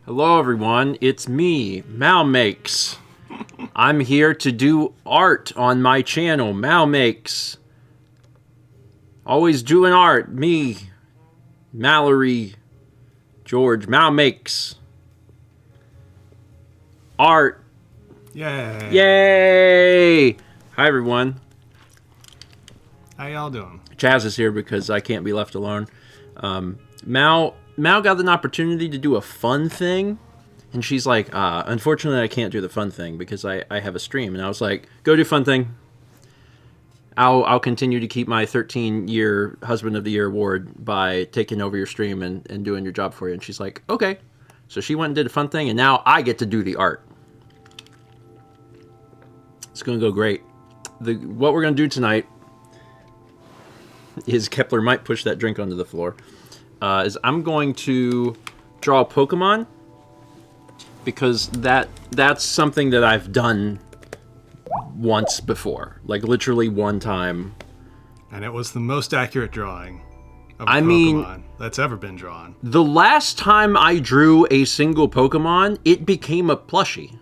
Hello everyone, it's me, Mal Makes. I'm here to do art on my channel, Mal Makes. Always doing art, me, Mallory, George, Mal Makes. Art. Yay. Yay! Hi everyone. How y'all doing? Chaz is here because I can't be left alone. Mal got an opportunity to do a fun thing, and she's like, unfortunately I can't do the fun thing because I have a stream. And I was like, go do fun thing. I'll continue to keep my 13-year Husband of the Year award by taking over your stream and doing your job for you. And she's like, okay. So she went and did a fun thing, and now I get to do the art. It's going to go great. What we're going to do tonight is, Kepler might push that drink onto the floor, is I'm going to draw Pokemon, because that's something that I've done once before, like literally one time. And it was the most accurate drawing of a Pokemon that's ever been drawn. The last time I drew a single Pokemon, it became a plushie.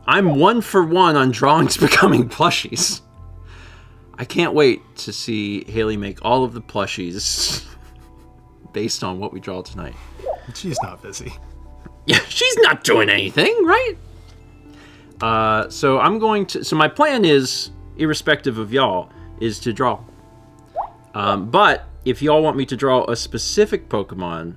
I'm 1 for 1 on drawings becoming plushies. I can't wait to see Haley make all of the plushies based on what we draw tonight. She's not busy. Yeah, she's not doing anything, right? So I'm going to... So my plan is, irrespective of y'all, is to draw. But if y'all want me to draw a specific Pokemon,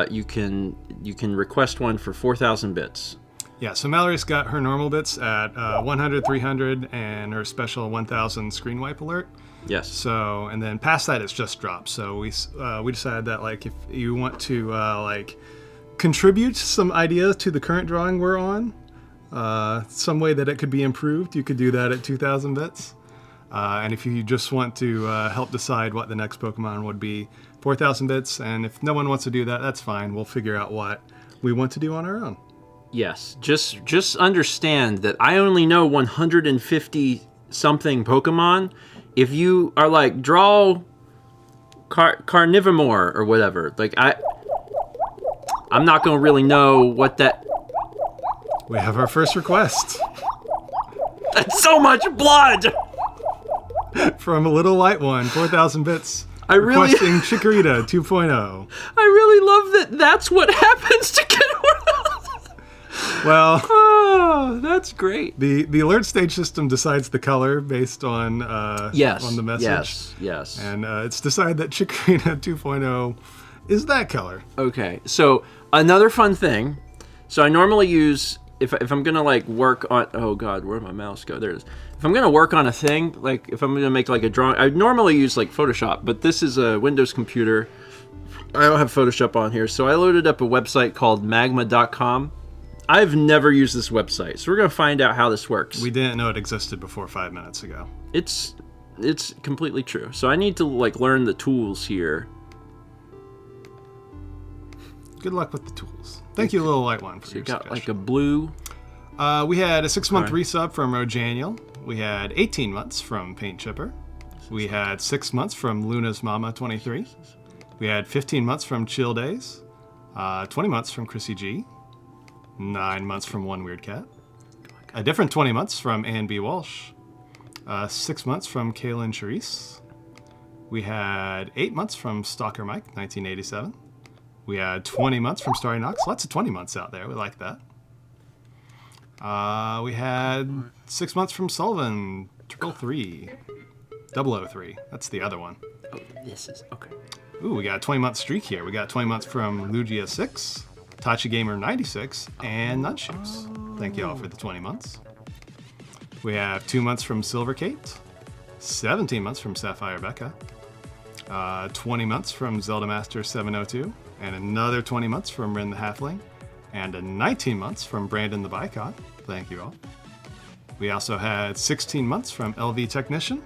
you can request one for 4,000 bits. Yeah, so Mallory's got her normal bits at 100, 300, and her special 1,000 screen wipe alert. Yes. So, and then past that, it's just drops. So we decided that, like, if you want to like contribute some ideas to the current drawing we're on, some way that it could be improved, you could do that at 2,000 bits. And if you just want to help decide what the next Pokemon would be, 4,000 bits. And if no one wants to do that, that's fine. We'll figure out what we want to do on our own. Yes, just understand that I only know 150 something Pokemon. If you are like, draw Carnivore or whatever, like I'm not gonna really know what that. We have our first request. That's so much blood. From a little light one, 4,000 bits. I really requesting Chikorita 2.0. I really love that. That's what happens to get. Well, oh, that's great. The alert stage system decides the color based on on the message. Yes. And it's decided that Chikorita 2.0 is that color. Okay. So another fun thing. So I normally use, if I'm gonna like work on, oh god, where'd my mouse go? There it is. If I'm gonna work on a thing, like if I'm gonna make like a drawing, I normally use like Photoshop, but this is a Windows computer. I don't have Photoshop on here, so I loaded up a website called magma.com. I've never used this website, so we're going to find out how this works. We didn't know it existed before 5 minutes ago. It's completely true. So I need to like learn the tools here. Good luck with the tools. Thank you, Little Light One, for your got suggestion. like a blue. We had a 6-month resub from Rojaniel. We had 18 months from Paint Chipper. We had 6 months from Luna's Mama 23. We had 15 months from Chill Days. 20 months from Chrissy G. 9 months from One Weird Cat. A different 20 months from Ann B. Walsh. 6 months from Kaylin Charisse. We had 8 months from Stalker Mike, 1987. We had 20 months from Starry Knox. Lots of 20 months out there. We like that. We had 6 months from Sullivan, 333. 003. That's the other one. Oh, this is okay. Ooh, we got a 20-month streak here. We got 20 months from Lugia 6. Tachi Gamer 96, and Nutshoes. Thank you all for the 20 months. We have 2 months from Silver Kate, 17 months from Sapphire Becca, 20 months from Zelda Master 702, and another 20 months from Rin the Halfling, and 19 months from Brandon the Bicon. Thank you all. We also had 16 months from LV Technician,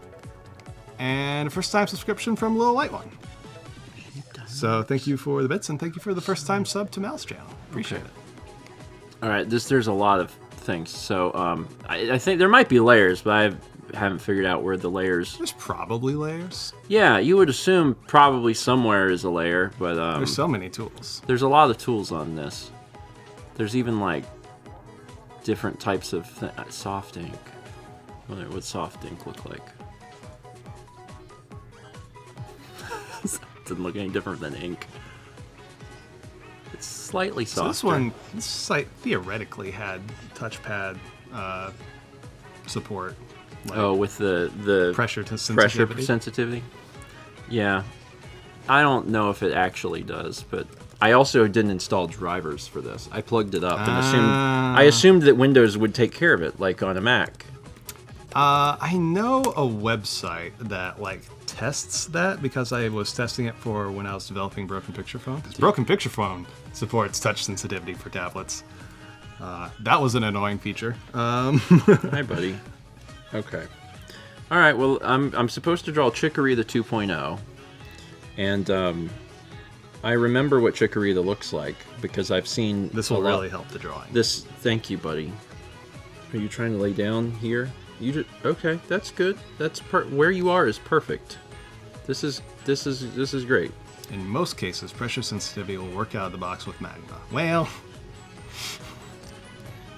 and a first-time subscription from Little Light One. So thank you for the bits, and thank you for the first-time sub to Mal's channel. Appreciate it. All right, there's a lot of things. So I think there might be layers, but haven't figured out where the layers. There's probably layers. Yeah, you would assume probably somewhere is a layer, but There's so many tools. there's a lot of tools on this. There's even like different types of soft ink. What would soft ink look like? Doesn't look any different than ink. It's slightly softer. So this one, this site theoretically had touchpad support. Like with the pressure to sensitivity. pressure sensitivity. Yeah, I don't know if it actually does, but I also didn't install drivers for this. I plugged it up and I assumed that Windows would take care of it, like on a Mac. I know a website that like tests that because I was testing it for when I was developing Broken Picture Phone. Because Broken Picture Phone supports touch sensitivity for tablets. That was an annoying feature. Hi, buddy. Okay. All right. Well, I'm supposed to draw Chikorita 2.0, and I remember what Chikorita looks like because I've seen. This will really help the drawing. Thank you, buddy. Are you trying to lay down here? Okay, that's good. That's where you are is perfect. This is great. In most cases, pressure sensitivity will work out of the box with Magma. Well,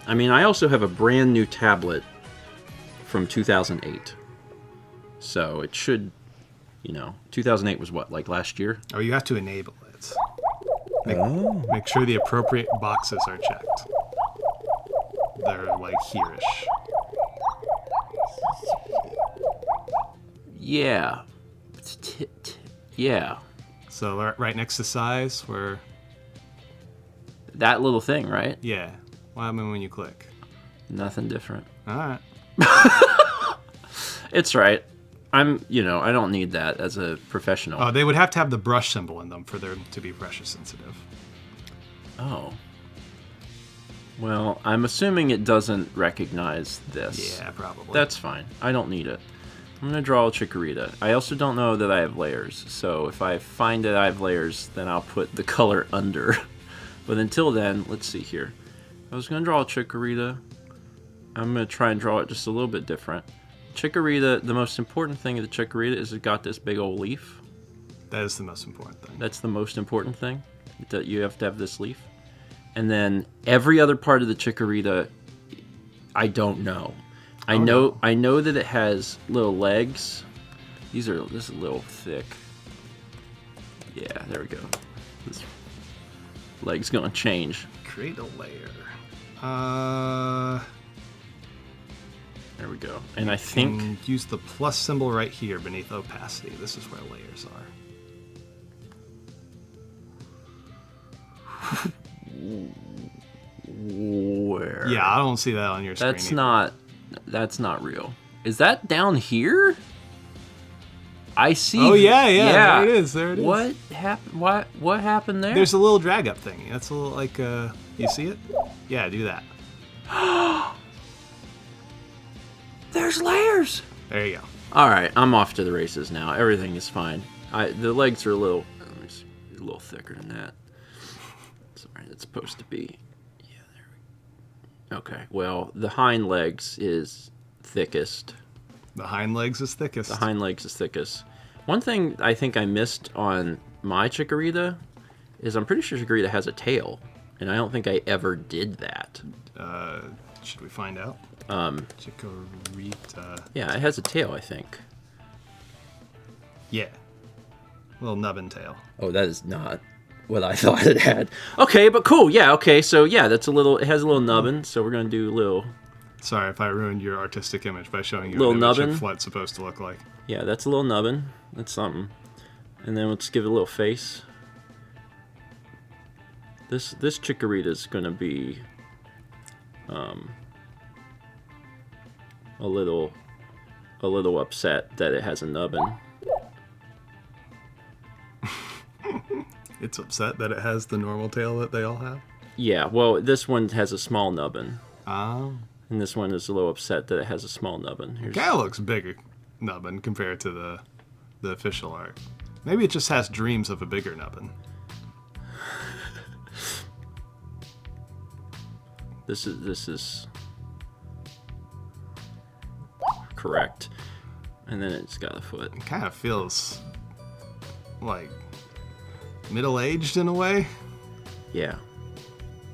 I mean, I also have a brand new tablet from 2008, so it should, 2008 was what, like last year? Oh, you have to enable it. Make sure the appropriate boxes are checked. They're like here-ish. Yeah. Yeah. So right next to size, where... That little thing, right? Yeah. What happens when you click? Nothing different. All right. It's right. I don't need that as a professional. Oh, they would have to have the brush symbol in them for them to be pressure sensitive. Oh. Well, I'm assuming it doesn't recognize this. Yeah, probably. That's fine. I don't need it. I'm going to draw a Chikorita. I also don't know that I have layers, so if I find that I have layers, then I'll put the color under. But until then, let's see here. I was going to draw a Chikorita. I'm going to try and draw it just a little bit different. Chikorita, the most important thing of the Chikorita is it got this big old leaf. That is the most important thing. That's the most important thing, that you have to have this leaf. And then every other part of the Chikorita, I don't know. I know that it has little legs. This is a little thick. Yeah, there we go. This leg's gonna change. Create a layer. There we go. And I think And use the plus symbol right here beneath opacity. This is where layers are. where? Yeah, I don't see that on your screen. That's not real. Is that down here? I see. Oh yeah, there it is. What happened? What happened there? There's a little drag up thing. That's a little like you see it? Yeah, do that. There's layers. There you go. All right, I'm off to the races now. Everything is fine. The legs are a little thicker than that. Sorry, it's supposed to be. Yeah, there we go. Okay, well, the hind legs is thickest. The hind legs is thickest. The hind legs is thickest. One thing I think I missed on my Chikorita is I'm pretty sure Chikorita has a tail, and I don't think I ever did that. Should we find out? Chikorita. Yeah, it has a tail, I think. Yeah. Little nubbin tail. Oh, that is not what I thought it had. Okay, but cool. Yeah, okay. So, yeah, it has a little nubbin, so we're going to do a little... Sorry if I ruined your artistic image by showing you little what nubbin. a flood's supposed to look like. Yeah, that's a little nubbin. That's something. And then let's give it a little face. This Chikorita is going to be a little upset that it has a nubbin. It's upset that it has the normal tail that they all have? Yeah, well, this one has a small nubbin. Oh. And this one is a little upset that it has a small nubbin. It kind of looks bigger nubbin compared to the official art. Maybe it just has dreams of a bigger nubbin. This is correct. And then it's got a foot. It kind of feels like middle-aged in a way. Yeah.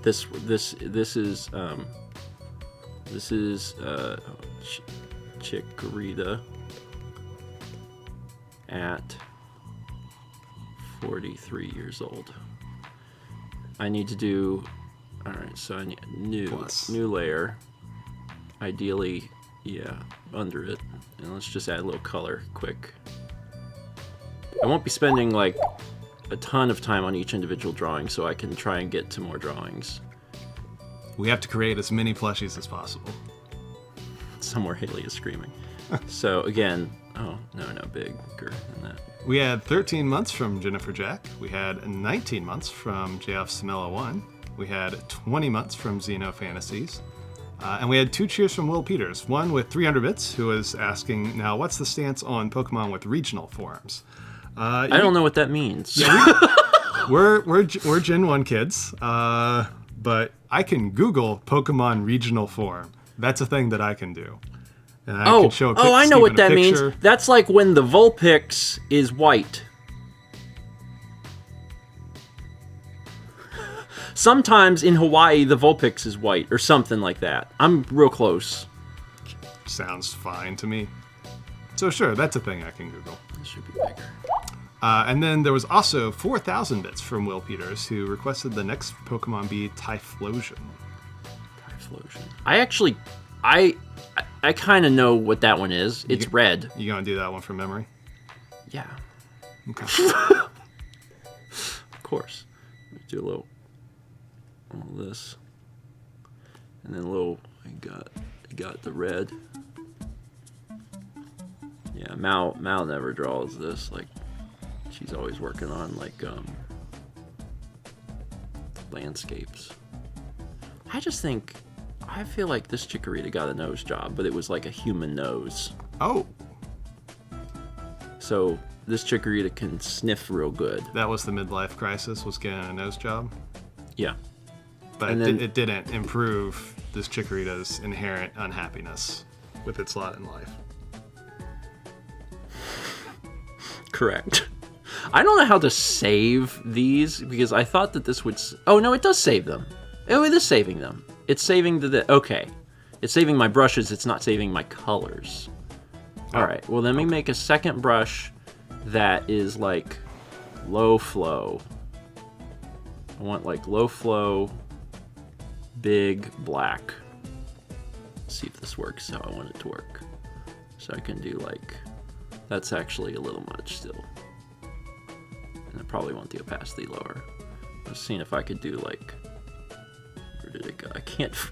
This is Chikorita at 43 years old. I need to do, all right, so I need new layer. Ideally, yeah, under it. And let's just add a little color quick. I won't be spending like a ton of time on each individual drawing, so I can try and get to more drawings. We have to create as many plushies as possible. Somewhere Haley is screaming. So again, oh, no, bigger than that. We had 13 months from Jennifer Jack. We had 19 months from JF Samela 1. We had 20 months from Xeno Fantasies. And we had 2 cheers from Will Peters. One with 300 bits, who was asking, now, what's the stance on Pokemon with regional forms? I don't know what that means. Yeah, we're Gen 1 kids, but I can Google Pokemon regional form. That's a thing that I can do. And I can show I know what that means. That's like when the Vulpix is white. Sometimes in Hawaii, the Vulpix is white, or something like that. I'm real close. Sounds fine to me. So sure, that's a thing I can Google. It should be bigger. And then there was also 4,000 bits from Will Peters, who requested the next Pokemon be Typhlosion. I kind of know what that one is. It's red. You gonna do that one from memory? Yeah. Okay. Of course. Let's do a little this, and then a little. I got the red. Yeah, Mal never draws this. Like, she's always working on like landscapes. I feel like this Chikorita got a nose job, but it was like a human nose. Oh. So this Chikorita can sniff real good. That was the midlife crisis, was getting a nose job? Yeah. But it didn't improve this Chikorita's inherent unhappiness with its lot in life. Correct. I don't know how to save these, because I thought that this would... Oh, no, it does save them. Oh, it is saving them. It's saving okay. It's saving my brushes. It's not saving my colors. All right. Well, let me make a second brush that is like low flow. I want like low flow, big black. Let's see if this works how I want it to work. So I can do like, that's actually a little much still. And I probably want the opacity lower. I was seeing if I could do like, where did it go?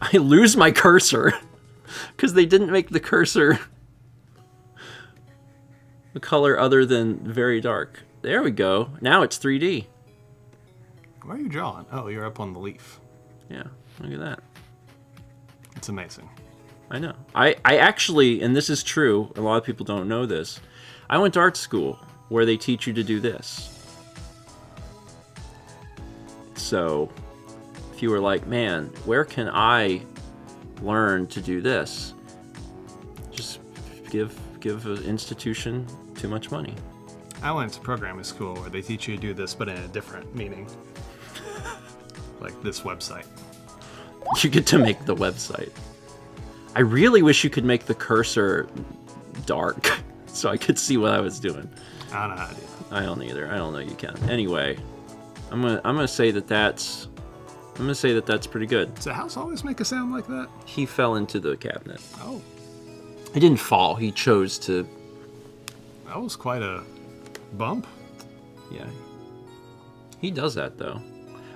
I lose my cursor because they didn't make the cursor a color other than very dark. There we go. Now it's 3D. Where are you drawing? Oh, you're up on the leaf. Yeah, look at that. It's amazing. I know. I actually, and this is true, a lot of people don't know this, I went to art school where they teach you to do this. So, if you were like, man, where can I learn to do this? Just give an institution too much money. I went to programming school where they teach you to do this, but in a different meaning. Like this website. You get to make the website. I really wish you could make the cursor dark so I could see what I was doing. I don't know how to do that. I don't either. I don't know you can. Anyway, I'm gonna say that's pretty good. Does the house always make a sound like that? He fell into the cabinet. Oh. He didn't fall. He chose to. That was quite a bump. Yeah. He does that though.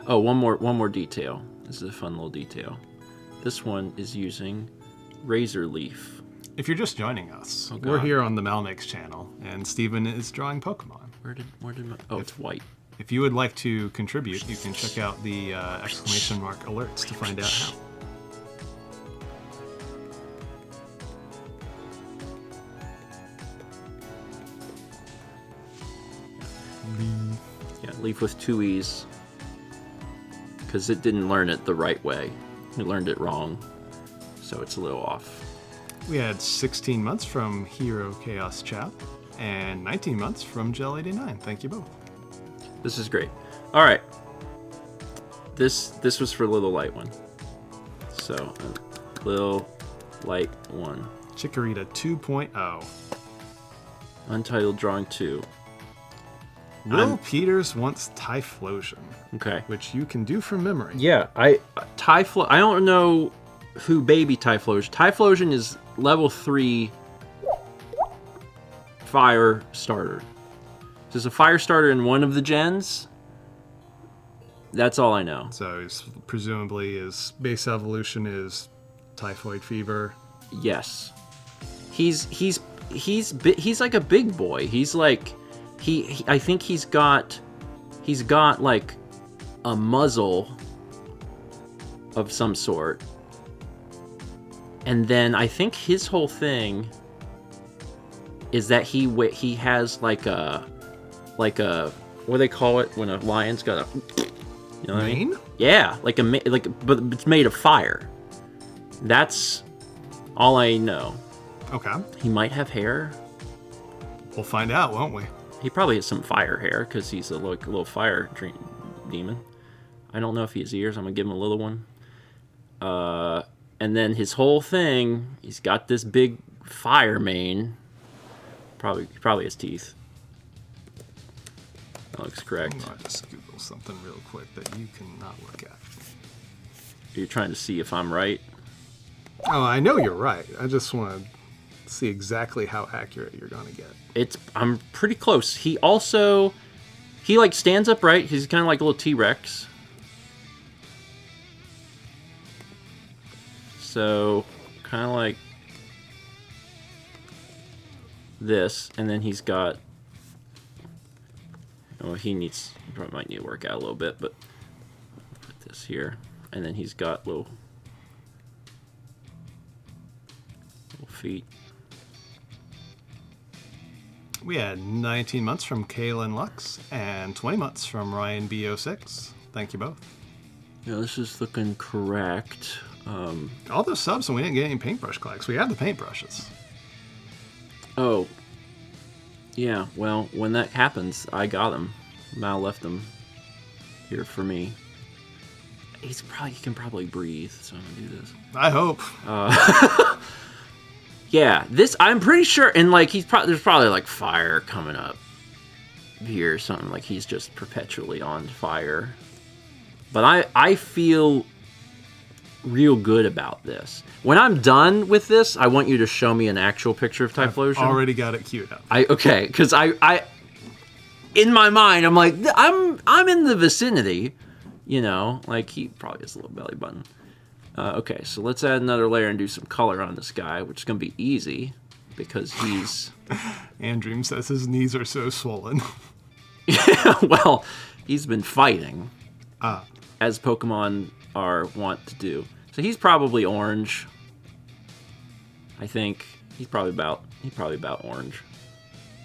Oh, one more detail. This is a fun little detail. This one is using razor leaf. If you're just joining us, we're here on the Malmix channel, and Steven is drawing Pokemon. Where did it's white. If you would like to contribute, you can check out the exclamation mark alerts to find out how. Leaf. Yeah, leaf with 2 E's. Because it didn't learn it the right way. It learned it wrong. So it's a little off. We had 16 months from Hero Chaos Chap and 19 months from Gel89. Thank you both. This is great. All right. This was for Little Light One. So, Little Light One. Chikorita 2.0. Untitled Drawing 2. Will Peters wants Typhlosion. Okay. Which you can do from memory. Yeah, I don't know who baby Typhlosion. Typhlosion is level 3 fire starter. There's a fire starter in one of the gens. That's all I know. So presumably his base evolution is typhoid fever. Yes. He's like a big boy. He's like I think he's got like a muzzle of some sort. And then I think his whole thing is that he has like a what do they call it when a lion's got a, you know what I mean? Yeah, but it's made of fire. That's all I know. Okay. He might have hair. We'll find out, won't we? He probably has some fire hair because he's a little fire demon. I don't know if he has ears. I'm gonna give him a little one. And then his whole thing, he's got this big fire mane. Probably his teeth. That looks correct. I'm gonna just Google something real quick that you cannot look at. You're trying to see if I'm right. Oh, I know you're right. I just want to see exactly how accurate you're gonna get. I'm pretty close. He like stands upright. He's kind of like a little T-Rex. So, kind of like this, and then he's got. Oh, he probably might need to work out a little bit, but put this here, and then he's got little feet. We had 19 months from Kaylin Lux and 20 months from Ryan B06. Thank you both. Yeah, this is looking correct. All those subs and we didn't get any paintbrush collects. We had the paintbrushes. Oh. Yeah, well, when that happens, I got him. Mal left him here for me. He can probably breathe, so I'm gonna do this. I hope. Yeah, I'm pretty sure, and like there's probably like fire coming up here or something. Like he's just perpetually on fire. But I feel real good about this. When I'm done with this, I want you to show me an actual picture of Typhlosion. I've already got it queued up. Okay, because I in my mind I'm like I'm in the vicinity, you know, like he probably has a little belly button. Okay, so let's add another layer and do some color on this guy, which is gonna be easy because he's. Andream says his knees are so swollen. Yeah, well, he's been fighting. As Pokemon want to do. So he's probably orange. I think he's probably about orange.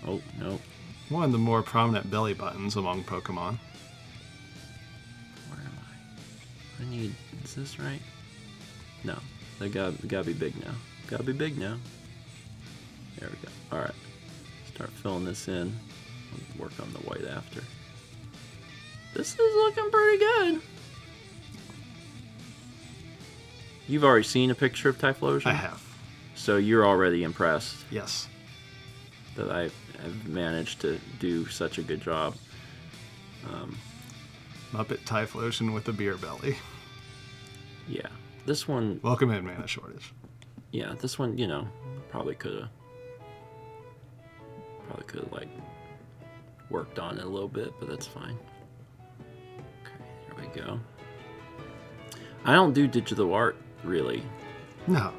Oh, no. One of the more prominent belly buttons among Pokemon. Where am I? Is this right? No. They gotta be big now. Gotta be big now. There we go. Alright. Start filling this in. I'll work on the white after. This is looking pretty good. You've already seen a picture of Typhlosion? I have. So you're already impressed. Yes. That I've managed to do such a good job. Muppet Typhlosion with a beer belly. Yeah. This one... Welcome in, Mana Shortage. Yeah, this one, you know, probably could have like worked on it a little bit, but that's fine. Okay, there we go. I don't do digital art, really. No.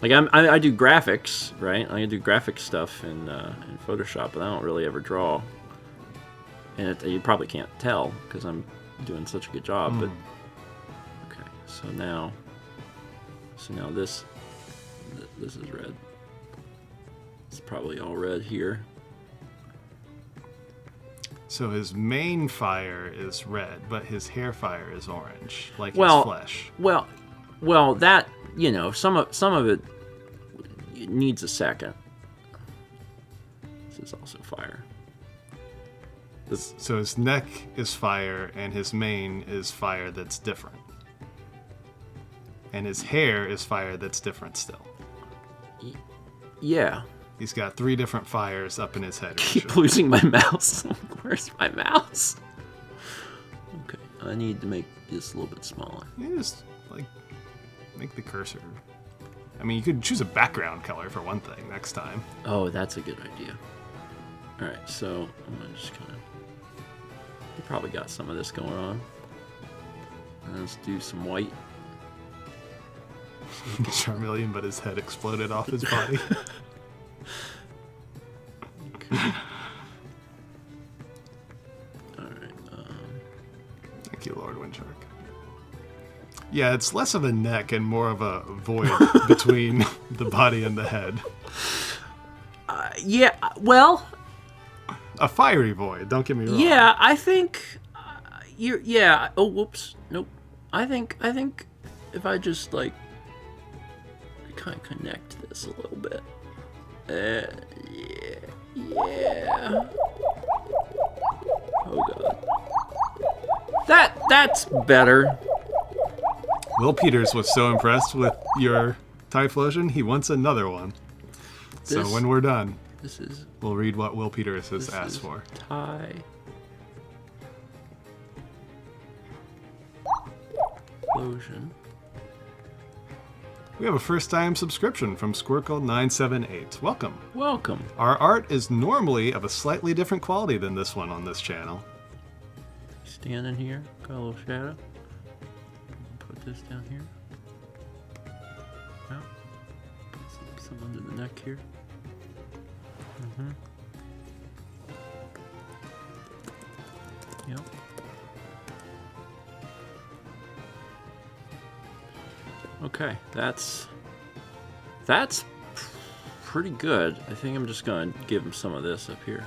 Like I do graphics, right? I do graphic stuff in Photoshop, but I don't really ever draw. And you probably can't tell because I'm doing such a good job. But okay, so now this is red. It's probably all red here. So his main fire is red, but his hair fire is orange, like his Well, flesh. well, that, you know, some of it needs a second. This is also fire. So his neck is fire, and his mane is fire that's different. And his hair is fire that's different still. Yeah. He's got 3 different fires up in his head. Keep losing my mouse. Where's my mouse? Okay, I need to make this a little bit smaller. Yeah, just, like, make the cursor. I mean, you could choose a background color for one thing next time. Oh, that's a good idea. Alright, so I'm gonna just kind of... You probably got some of this going on. Let's do some white. Charmeleon, but his head exploded off his body. Okay. Alright, Thank you, Lord Windshark. Yeah, it's less of a neck and more of a void between the body and the head. yeah, well... A fiery void, don't get me wrong. Yeah, I think... yeah, oh, whoops. Nope. I think if I just, like... kind of connect this a little bit. Yeah. Oh god. That's better. Will Peters was so impressed with your Typhlosion, he wants another one. So when we're done, we'll read what Will Peters has asked for. Typhlosion. We have a first-time subscription from Squircle978. Welcome. Welcome. Our art is normally of a slightly different quality than this one on this channel. Standing here, got a little shadow. Put this down here. Now, put some under the neck here. Yep. Okay, that's pretty good. I think I'm just gonna give him some of this up here.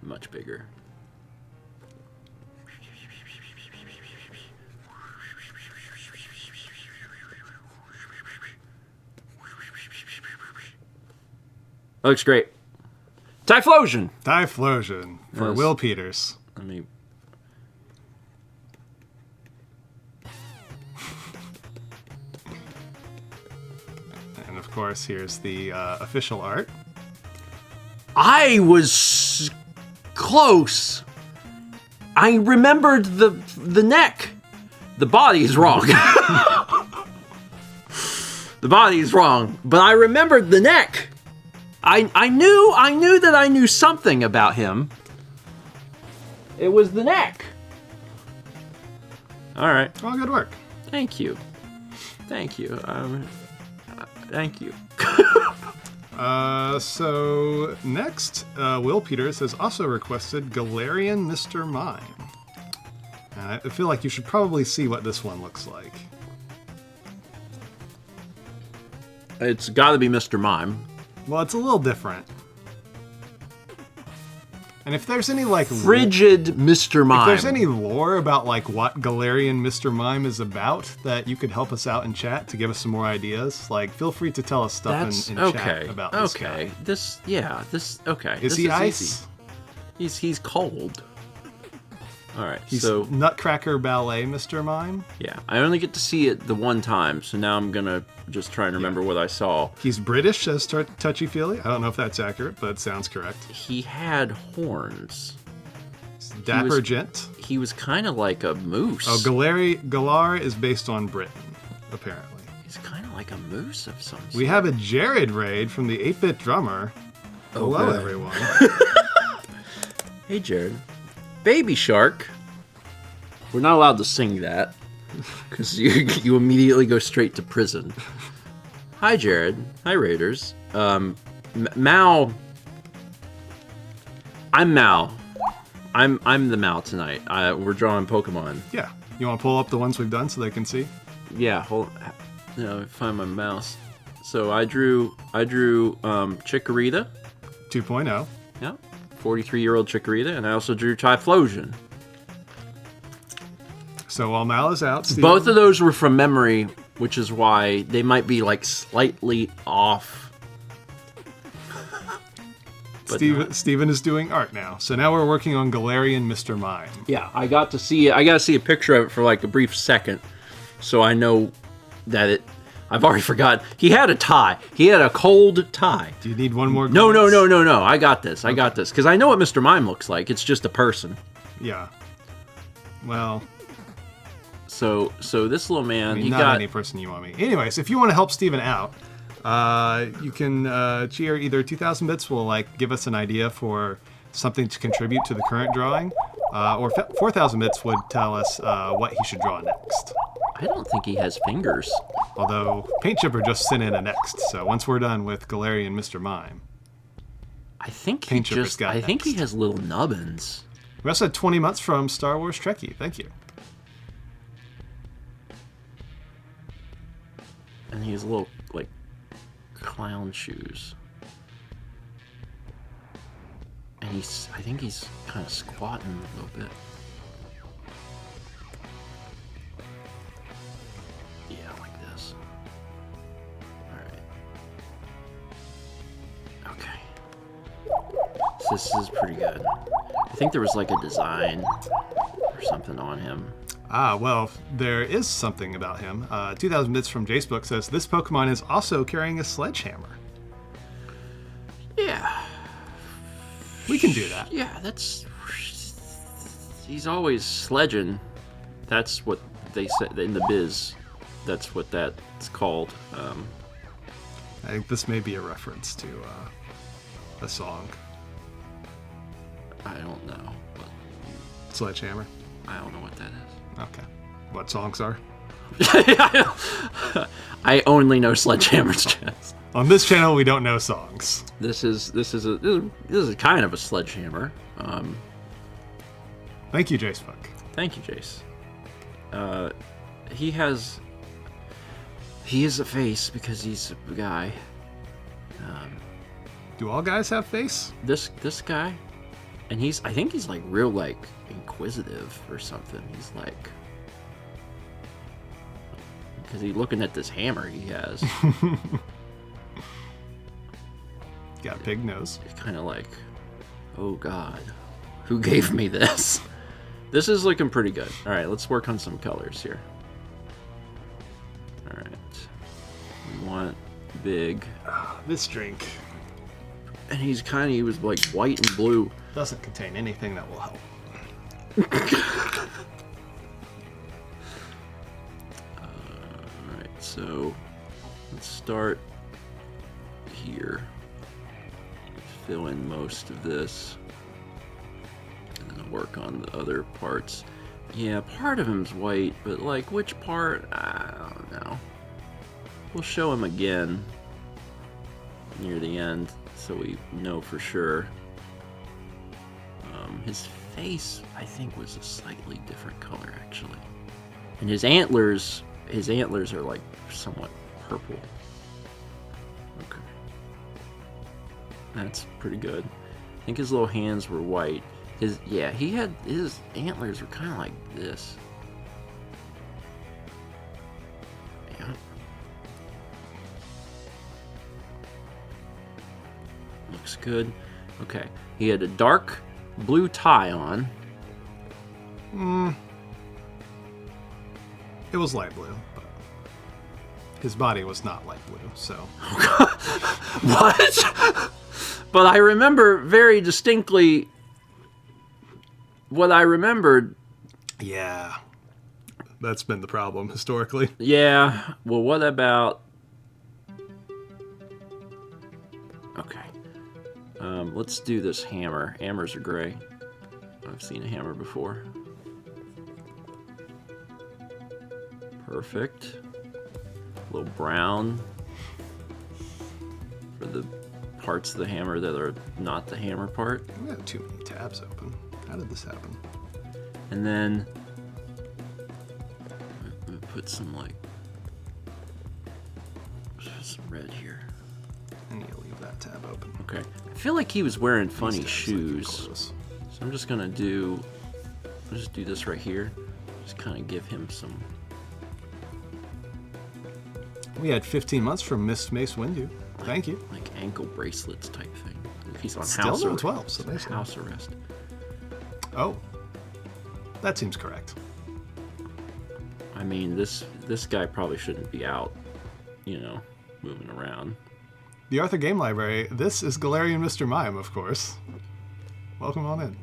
Much bigger. Looks great. Typhlosion! Typhlosion for Yes. Will Peters. Let me... And of course, here's the official art. I was close. I remembered the neck. The body is wrong. The body is wrong, but I remembered the neck. I knew that I knew something about him. It was the neck. All right. Well, good work. Thank you. Thank you. Thank you. So next, Will Peters has also requested Galarian Mr. Mime. I feel like you should probably see what this one looks like. It's got to be Mr. Mime. Well, it's a little different. And if there's any, like... Frigid Mr. Mime. If there's any lore about, like, what Galarian Mr. Mime is about that you could help us out in chat to give us some more ideas, like, feel free to tell us stuff in chat about this guy. Okay. Is he ice? Easy. He's cold. All right, He's so... Nutcracker Ballet Mr. Mime? Yeah, I only get to see it the one time, so now I'm going to just try and remember what I saw. He's British, says Touchy-Feely. I don't know if that's accurate, but it sounds correct. He had horns. Dapper Gent. He was kind of like a moose. Oh, Galar is based on Britain, apparently. He's kind of like a moose of some sort. We have a Jared raid from the 8-Bit Drummer. Hello, good. everyone. Hey, Jared. Baby Shark. We're not allowed to sing that, because you immediately go straight to prison. Hi, Jared. Hi, Raiders. Mal. I'm Mal. I'm the Mal tonight. We're drawing Pokemon. Yeah. You want to pull up the ones we've done so they can see? Yeah. Find my mouse. So I drew Chikorita, 2.0. Yep. 43-year-old Chikorita, and I also drew Typhlosion. So while Mal is out, Steven... Both of those were from memory, which is why they might be like slightly off. Steven is doing art now. So now we're working on Galarian Mr. Mime. Yeah, I got to see it. I got to see a picture of it for like a brief second, so I know that it. I've already forgotten. He had a tie. He had a cold tie. Do you need one more? No. I got this. I got this because I know what Mr. Mime looks like. It's just a person. Yeah. Well. So this little man. I mean, he not got any person you want me. Anyways, if you want to help Steven out, you can cheer either 2,000 bits will like give us an idea for something to contribute to the current drawing, or 4,000 bits would tell us what he should draw next. I don't think he has fingers. Although Paint Chipper just sent in a next, so once we're done with Galarian Mr. Mime, I think Paint he Chipper's just. got I think he next. has little nubbins. We also had 20 months from Star Wars Trekkie. Thank you. And he has little like clown shoes. And I think he's kind of squatting a little bit. Yeah, like this. Alright. Okay. So this is pretty good. I think there was like a design or something on him. Ah, well, there is something about him. 2,000 bits from Jacebook says this Pokemon is also carrying a sledgehammer. Yeah. We can do that. Yeah, that's... He's always sledging. That's what they said in the biz. That's what that's called. I think this may be a reference to a song. I don't know. But Sledgehammer. I don't know what that is. Okay. What songs are? I only know Sledgehammer's chest. On this channel, we don't know songs. This is kind of a sledgehammer. Thank you, Jacebook. Thank you, Jace. He is a face because he's a guy. Do all guys have face? This guy, and I think he's like real like inquisitive or something. He's like, because he's looking at this hammer he has. Got a pig nose. It's kind of like, oh God, who gave me this? This is looking pretty good. All right, let's work on some colors here. All right, we want big. This drink And he was like white and blue. doesn't contain anything that will help. Alright, so let's start here. Fill in most of this. And then I'll work on the other parts. Yeah, part of him's white, but like which part? I don't know. We'll show him again near the end so we know for sure. His face, I think, was a slightly different color actually. And his antlers are like somewhat purple. Okay. That's pretty good. I think his little hands were white. His antlers were kind of like this. Yeah. Looks good. Okay. He had a dark blue tie on. It was light blue, but his body was not light blue, so. What? But I remember very distinctly what I remembered. Yeah. That's been the problem historically. Yeah. Well, what about... Okay. Let's do this hammer. Hammers are gray. I've seen a hammer before. Perfect. A little brown for the parts of the hammer that are not the hammer part. We have too many tabs open. How did this happen? And then put some like some red here. I need to leave that tab open. Okay. I feel like he was wearing funny These tabs shoes. like close. So I'm just gonna do, I'll just do this right here. Just kind of give him some. We had 15 months from Miss Mace Windu. Thank you. Like ankle bracelets type thing. He's on Still house no arrest. 12, so there's no- House arrest. Oh, that seems correct. I mean, this guy probably shouldn't be out, you know, moving around. The Arthur Game Library. This is Galarian Mr. Mime, of course. Welcome on in.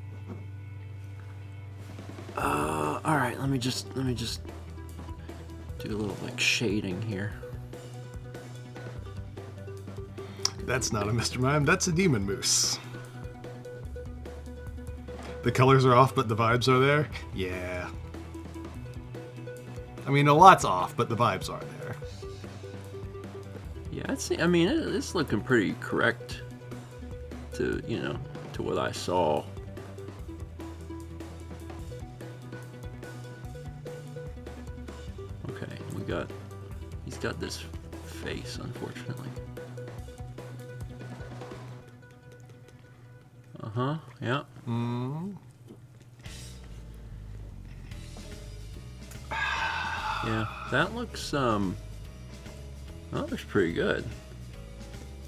All right, let me just do a little like shading here. That's not a Mr. Mime, that's a Demon Moose. The colors are off, but the vibes are there? Yeah. I mean, a lot's off, but the vibes are there. Yeah, I mean, it's looking pretty correct to, you know, to what I saw. Okay, he's got this face, unfortunately. Uh-huh, yeah. Yeah, that looks pretty good.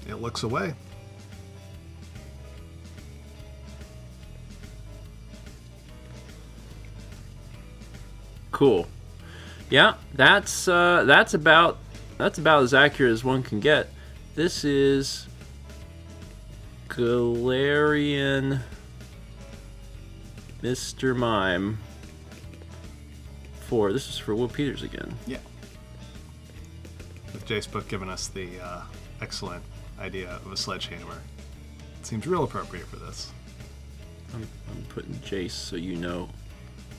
It looks away. Cool. Yeah, that's about as accurate as one can get. This is Galarian Mr. Mime 4. This is for Will Peters again. Yeah. With Jace Book giving us the excellent idea of a sledgehammer. It seems real appropriate for this. I'm putting Jace so you know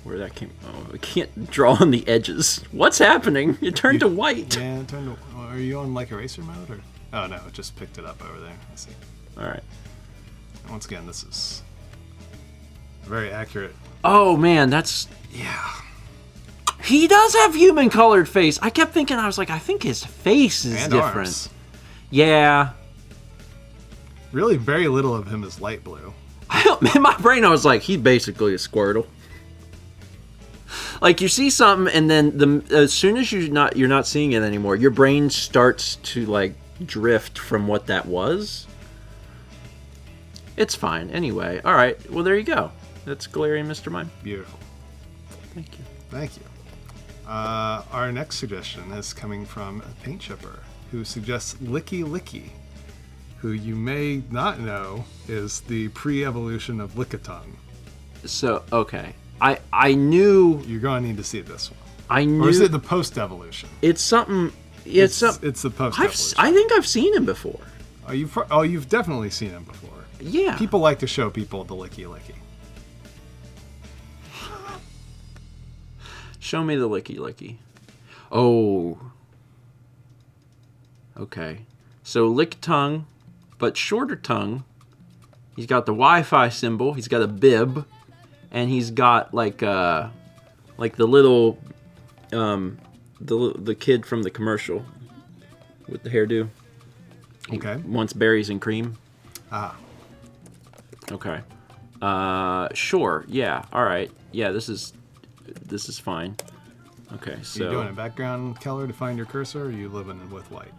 where that came. Oh, I can't draw on the edges. What's happening? It turned to white. Yeah, it turned to... Are you on like eraser mode or? Oh no, it just picked it up over there. I see. All right. Once again, this is very accurate. Oh man, that's... Yeah. He does have human colored face. I kept thinking, I was like, I think his face is And different. arms. Yeah. Really, very little of him is light blue. In my brain, I was like, he's basically a Squirtle. Like you see something, and then as soon as you're not seeing it anymore, your brain starts to like drift from what that was. It's fine. Anyway, all right. Well, there you go. That's Galarian Mr. Mime. Beautiful. Thank you. Thank you. Our next suggestion is coming from Paint Chipper, who suggests Licky Licky, who you may not know is the pre-evolution of Lickitung. So, okay. I knew... You're going to need to see this one. I knew... Or is it the post-evolution? It's something... It's the post-evolution. I think I've seen him before. Oh, you've definitely seen him before. Yeah. People like to show people the Licky Licky. Show me the Licky Licky. Oh. Okay. So lick tongue, but shorter tongue. He's got the Wi-Fi symbol. He's got a bib, and he's got like the little the kid from the commercial with the hairdo. Okay. He wants berries and cream. Ah. Okay. Sure. Yeah. All right. Yeah. This is fine. Okay. So. Are you doing a background color to find your cursor, or are you living with white?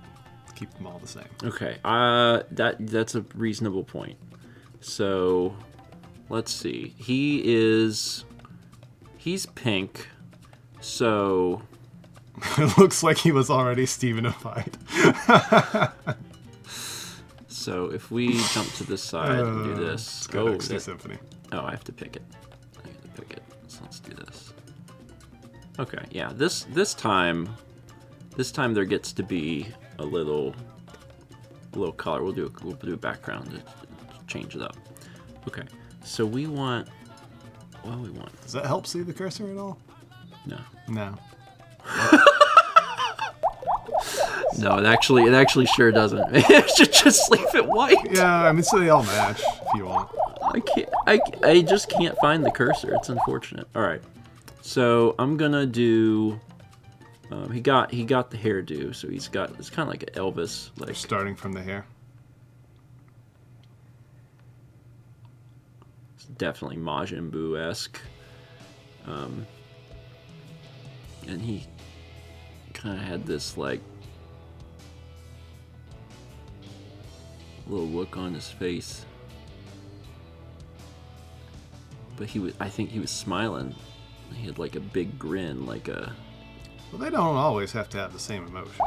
Keep them all the same. Okay. That's a reasonable point. So, let's see. He's pink. So. It looks like he was already Stevenified. So if we jump to this side and do this. It's got XD Symphony. Oh, I have to pick it. So let's do this. Okay, yeah. This time there gets to be a little color. We'll do a background to change it up. Okay. So we want. What do we want? Does that help see the cursor at all? No. No. No, it actually sure doesn't. It should just leave it white. Yeah, I mean, so they all match if you want. I just can't find the cursor. It's unfortunate. All right, so I'm gonna do. He got the hairdo, so it's kind of like an Elvis. Like Starting from the hair. definitely Majin Buu-esque. And he kind of had this like little look on his face, but I think he was smiling. He had like a big grin, like a. Well, they don't always have to have the same emotion.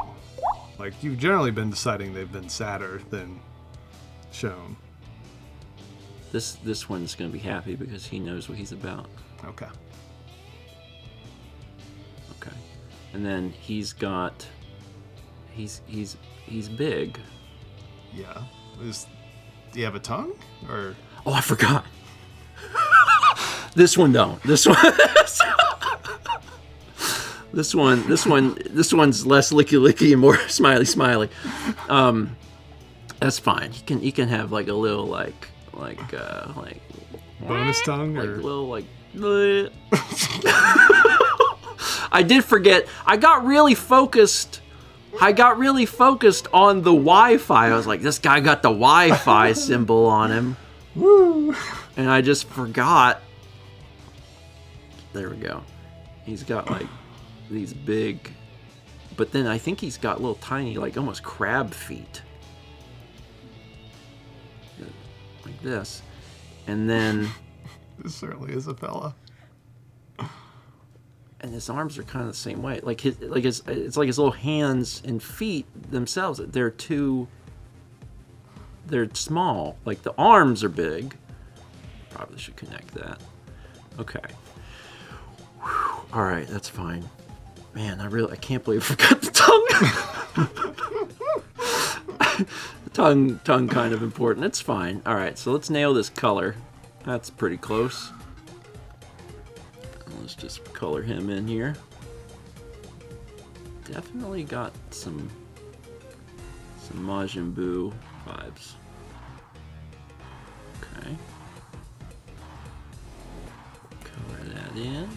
Like, you've generally been deciding they've been sadder than shown. This one's gonna be happy because he knows what he's about. Okay. Okay. And then he's got. He's big. Yeah. Do you have a tongue? Or Oh, I forgot. This one don't. This one. This one's less licky and more smiley. That's fine. He can have like a little like bonus tongue, like or little like. I did forget. I got really focused on the Wi-Fi. I was like, this guy got the Wi-Fi symbol on him. Woo! And I just forgot. There we go. He's got like these big, but then I think he's got little tiny, like almost crab feet. Like this. And then This certainly is a fella. and his arms are kind of the same way. It's like his little hands and feet themselves. They're small. Like the arms are big. Probably should connect that. Okay. Whew. All right, that's fine. Man, I can't believe I forgot the tongue. tongue kind of important. It's fine. All right, so let's nail this color. That's pretty close. Let's just color him in here. Definitely got some Majin Buu vibes. Okay. Color that in.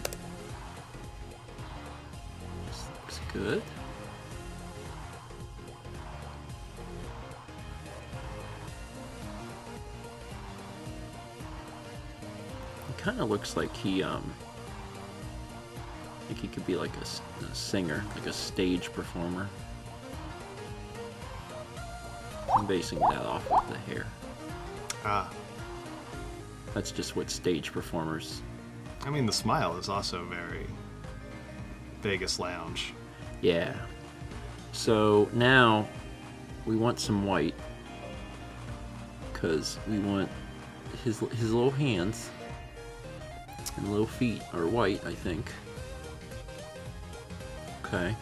This looks good. It kind of looks like he could be like a singer, like a stage performer. I'm basing that off of the hair. Ah. That's just what stage performers. I mean, the smile is also very Vegas Lounge. Yeah. So now we want some white because we want his little hands and little feet are white, I think. Okay.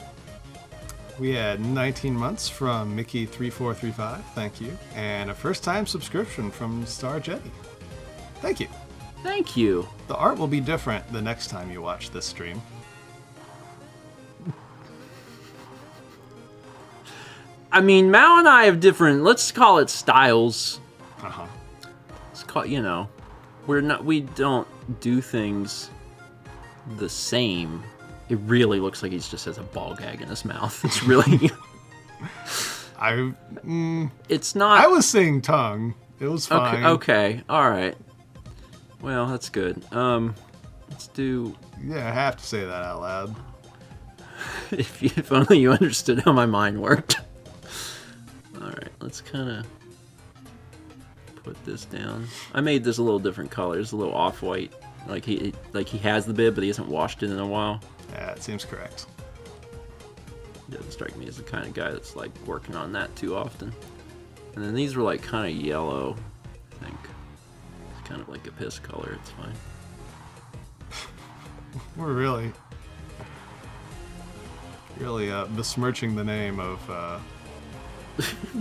We had 19 months from Mickey3435, thank you, and a first-time subscription from Star Jetty. Thank you. Thank you. The art will be different the next time you watch this stream. I mean, Mao and I have different, let's call it styles. Uh-huh. Let's call, we don't do things the same. It really looks like he just has a ball gag in his mouth. It's really... It's not... I was saying tongue. It was fine. Okay. All right. Well, that's good. Let's do... Yeah, I have to say that out loud. If only you understood how my mind worked. All right, let's kind of put this down. I made this a little different color. It's a little off-white. Like he has the bib, but he hasn't washed it in a while. Yeah, it seems correct. Doesn't strike me as the kind of guy that's like working on that too often. And then these were like kind of yellow, I think. It's kind of like a piss color. It's fine. We're really besmirching the name of...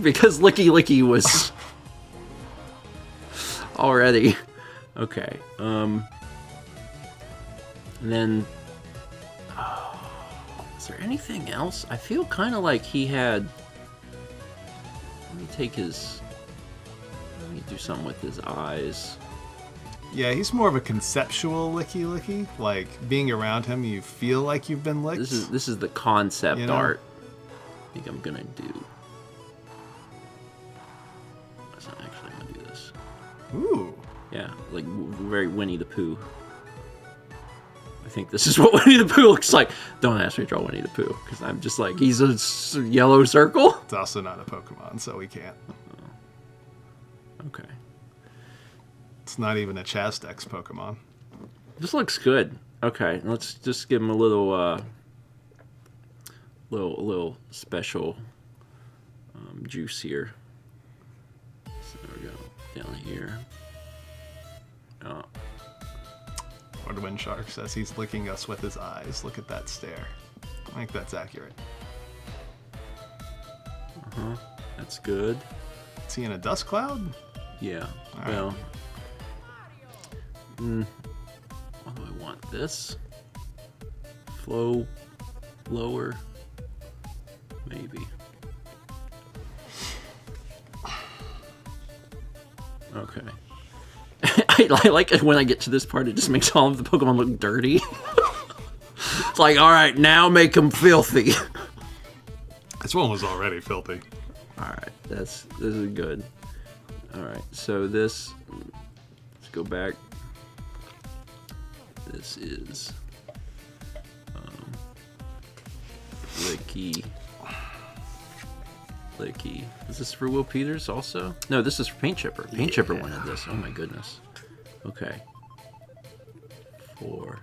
Because Licky Licky was already... Okay. And then... is there anything else? I feel kind of like he had... Let me do something with his eyes. Yeah, he's more of a conceptual Licky Licky. Like, being around him, you feel like you've been licked. This is the concept art. I think I'm gonna do. I'm actually gonna do this. Ooh. Yeah, like very Winnie the Pooh. I think this is what Winnie the Pooh looks like. Don't ask me to draw Winnie the Pooh, because I'm just like, he's a yellow circle. It's also not a Pokemon, so we can't. Okay. It's not even a Chasdex Pokemon. This looks good. Okay, let's just give him a little, little special juice here. So there we go, down here. Oh. Wind Shark says he's licking us with his eyes. Look at that stare. I think that's accurate. That's good. Is he in a dust cloud? Yeah. All well. right. What do I want? This? Flow lower? Maybe. Okay. I like it when I get to this part, it just makes all of the Pokemon look dirty. It's like, alright, now make them filthy. This one was already filthy. Alright, this is good. Alright, so this, let's go back. This is Licky. Is this for Will Peters also? No, this is for Paint Chipper. Paint Chipper wanted this. Oh my goodness. Okay. 4.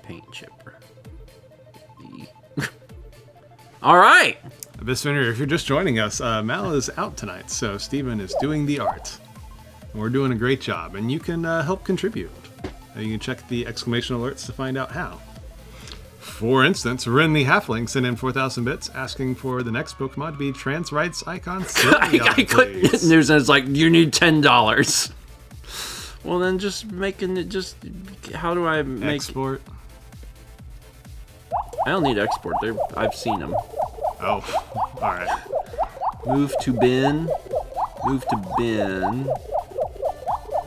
Paint Chipper. B. All right. Abyss Spinner, if you're just joining us, Mal is out tonight, so Steven is doing the art. And we're doing a great job, and you can help contribute. You can check the exclamation alerts to find out how. For instance, Rin the Halfling sent in 4,000 bits asking for the next Pokemon to be trans rights icon Sylveon, I couldn't. News and it's like, you need $10. Well, then just making it just. How do I make export? I don't need export. I've seen them. Oh, all right. Move to bin. Move to bin.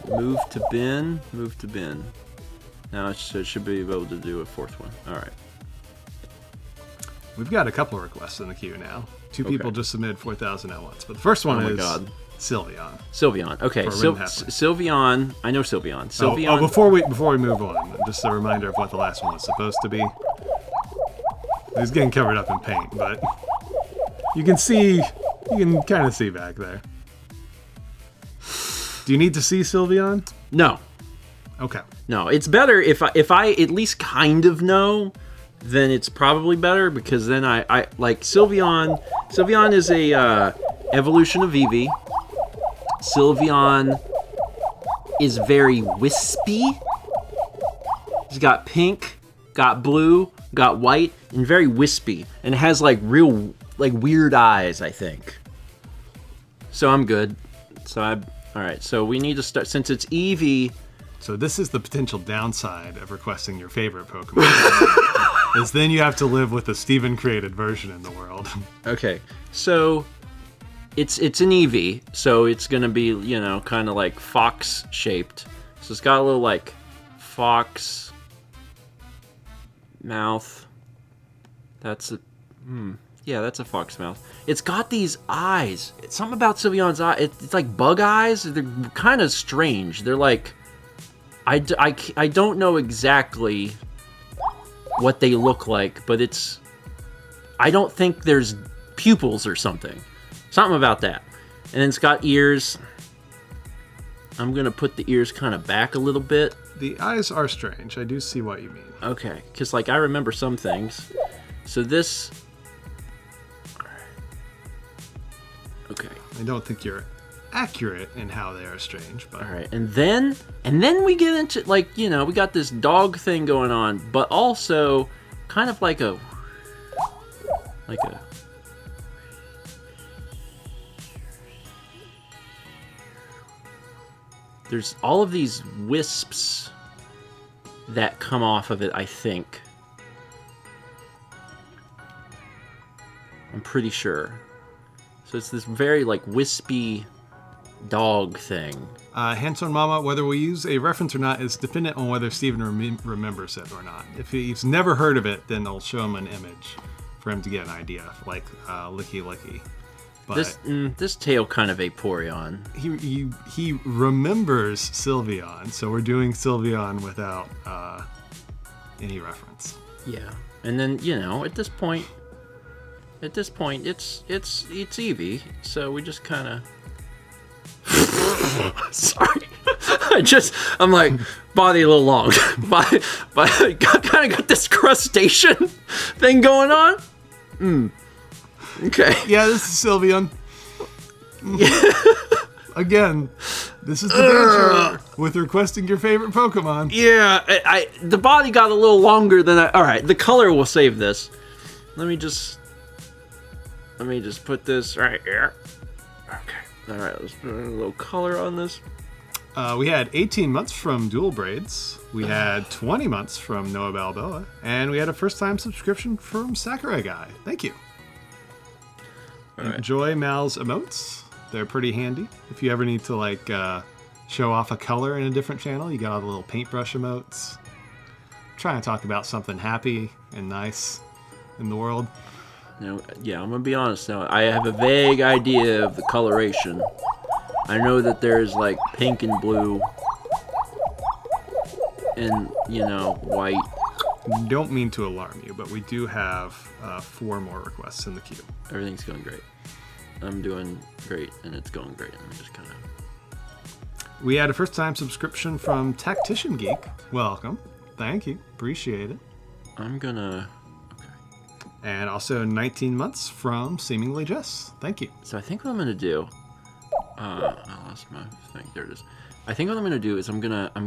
Move to bin. Move to bin. Now it should be able to do a fourth one. All right. We've got a couple of requests in the queue now. Two people just submitted 4,000 at once, but the first one is Sylveon. Sylveon. Okay, Sylveon. I know Sylveon. Sylveon. Oh, before we move on, just a reminder of what the last one was supposed to be. It's getting covered up in paint, but you can kind of see back there. Do you need to see Sylveon? No. Okay. No, it's better if I at least kind of know, then it's probably better, because then I like Sylveon. Sylveon is a evolution of Eevee. Sylveon is very wispy. He's got pink, got blue, got white, and very wispy, and it has like real weird eyes, I think. So I'm good. All right. So we need to start, since it's Eevee. So this is the potential downside of requesting your favorite Pokemon. Is then you have to live with a Steven created version in the world. Okay, so it's an Eevee, so it's gonna be, you know, kind of like fox shaped. So it's got a little like fox mouth. That's a yeah, that's a fox mouth. It's got these eyes. It's something about Sylveon's eye. It's like bug eyes. They're kind of strange. They're like, I don't know exactly what they look like, but it's, I don't think there's pupils or something. Something about that. And then it's got ears. I'm going to put the ears kind of back a little bit. The eyes are strange. I do see what you mean. Okay, because like I remember some things. So this, okay. I don't think you're accurate in how they are strange, but all right, and then we get into, like, you know, we got this dog thing going on, but also kind of like a there's all of these wisps that come off of it, I think. I'm pretty sure. So it's this very like wispy dog thing. Hanson Mama, whether we use a reference or not is dependent on whether Steven remembers it or not. If he's never heard of it, then I'll show him an image for him to get an idea, like Licky Licky. But this tail kind of Vaporeon. he remembers Sylveon, so we're doing Sylveon without any reference. Yeah, and then at this point, it's Eevee, so we just kind of. Sorry, I'm like body a little long, but kind of got this crustacean thing going on. Okay. Yeah, this is Sylveon. Again, this is the danger with requesting your favorite Pokemon. Yeah, the body got a little longer than I. All right, the color will save this. Let me just put this right here. Okay. All right, let's put a little color on this. We had 18 months from Dual Braids. We had 20 months from Noah Balboa, and we had a first-time subscription from Sakurai Guy. Thank you. Right. Enjoy Mal's emotes. They're pretty handy. If you ever need to show off a color in a different channel, you got all the little paintbrush emotes. I'm trying to talk about something happy and nice in the world. Now, yeah, I'm gonna be honest now. I have a vague idea of the coloration. I know that there's like pink and blue and white. Don't mean to alarm you, but we do have 4 more requests in the queue. Everything's going great. I'm doing great, and it's going great. I'm just kind of. We had a first-time subscription from Tactician Geek. Welcome. Thank you. Appreciate it. I'm gonna. Okay. And also 19 months from Seemingly Jess. Thank you. So I think what I'm gonna do. I lost my thing. There it is. I think what I'm gonna do is I'm gonna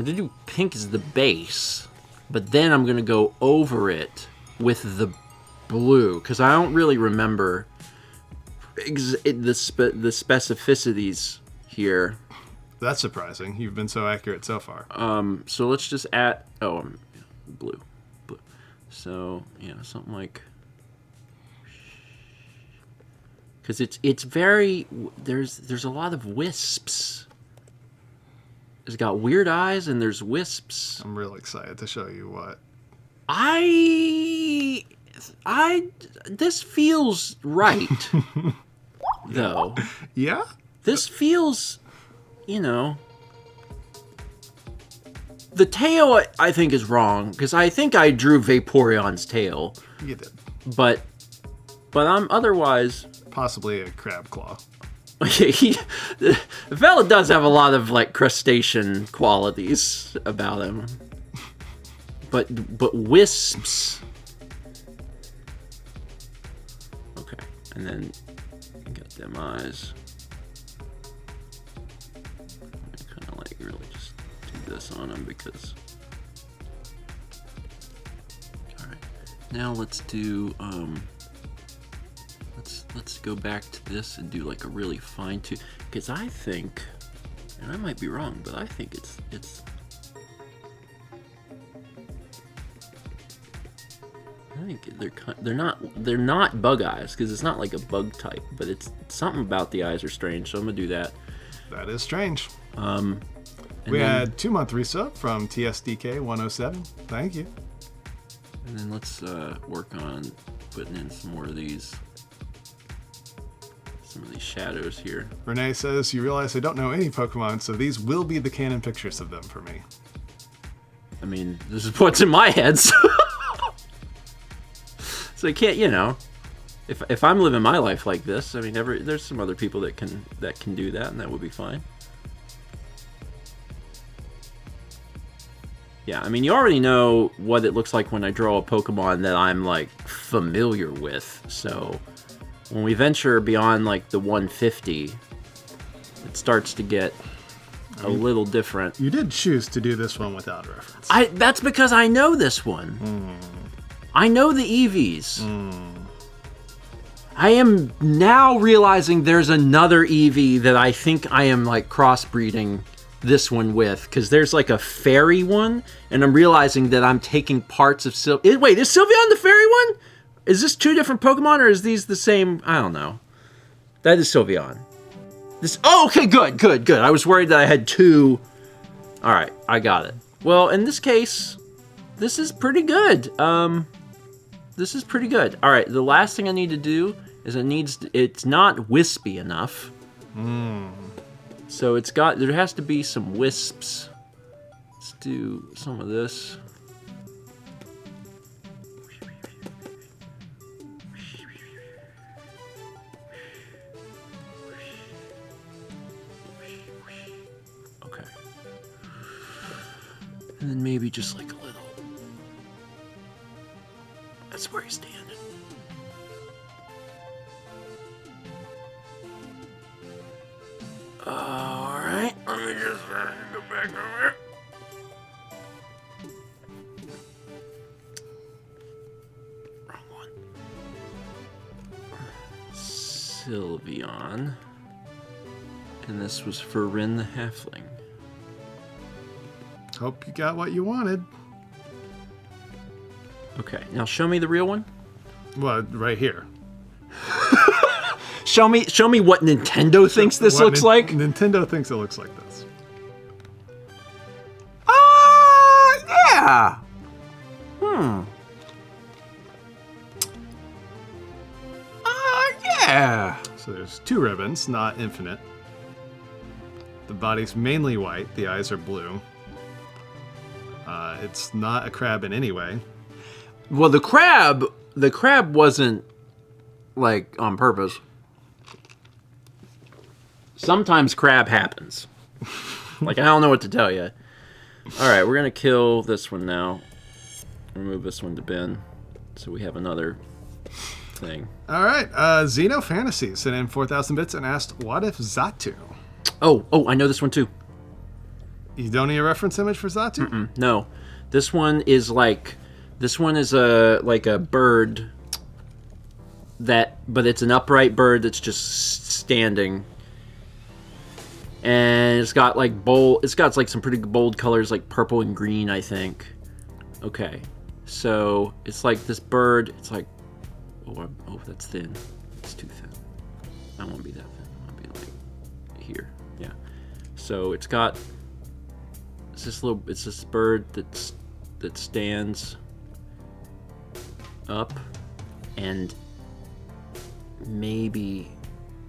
do pink as the base, but then I'm gonna go over it with the blue because I don't really remember the specificities here. That's surprising. You've been so accurate so far. So let's just add blue. So yeah, something like because it's very there's a lot of wisps. It's got weird eyes and there's wisps. I'm really excited to show you what. This feels right, though. Yeah? This feels, the tail I think is wrong, because I think I drew Vaporeon's tail. You did. But I'm otherwise... Possibly a crab claw. The fella does have a lot of crustacean qualities about him, but wisps. Okay, and then you got them eyes. I kind of really just do this on him because. All right, now let's do Let's go back to this and do a really fine tune, because I think, and I might be wrong, but I think it's. I think they're not bug eyes, because it's not like a bug type, but it's something about the eyes are strange. So I'm gonna do that. That is strange. And we then, had 2-month resub from TSDK 107. Thank you. And then let's work on putting in some more of these. Some of these shadows here. Renee says, you realize I don't know any Pokemon, so these will be the canon pictures of them for me. I mean, this is what's in my head, so, so I can't, if I'm living my life like this, I mean, there's some other people that can do that, and that would be fine. Yeah, I mean, you already know what it looks like when I draw a Pokemon that I'm familiar with, so. When we venture beyond the 150, it starts to get a little different. You did choose to do this one without reference. That's because I know this one. I know the Eevees. I am now realizing there's another Eevee that I think I am crossbreeding this one with, because there's a fairy one, and I'm realizing that I'm taking parts of Wait, is Sylveon the fairy one? Is this 2 different Pokemon, or is these the same? I don't know. That is Sylveon. Oh, okay, good. I was worried that I had 2. All right, I got it. Well, in this case, this is pretty good. this is pretty good. All right, the last thing I need to do is it's not wispy enough. So there has to be some wisps. Let's do some of this. Okay. And then maybe just like a little. That's where he's standing. Alright, let me just go back over here. Wrong one. Sylveon. And this was for Rin the Halfling. Hope you got what you wanted. Okay, now show me the real one. Well, right here. Show me what Nintendo thinks this looks like. Nintendo thinks it looks like this. Yeah. Yeah. So there's 2 ribbons, not infinite. The body's mainly white. The eyes are blue. It's not a crab in any way. Well, the crab wasn't like on purpose. Sometimes crab happens. Like, I don't know what to tell you. All right, we're gonna kill this one now. Remove this one to bin, so we have another thing. All right, Xeno Fantasy sent in 4,000 bits and asked, "What if Xatu?" Oh, I know this one too. You don't need a reference image for Xatu? No, this one is like a bird but it's an upright bird that's just standing, and it's got like some pretty bold colors like purple and green, I think. Okay, so it's like this bird. It's like oh that's thin. It's too thin. I won't be that thin. I want to be like here. Yeah. So it's this bird that stands up, and maybe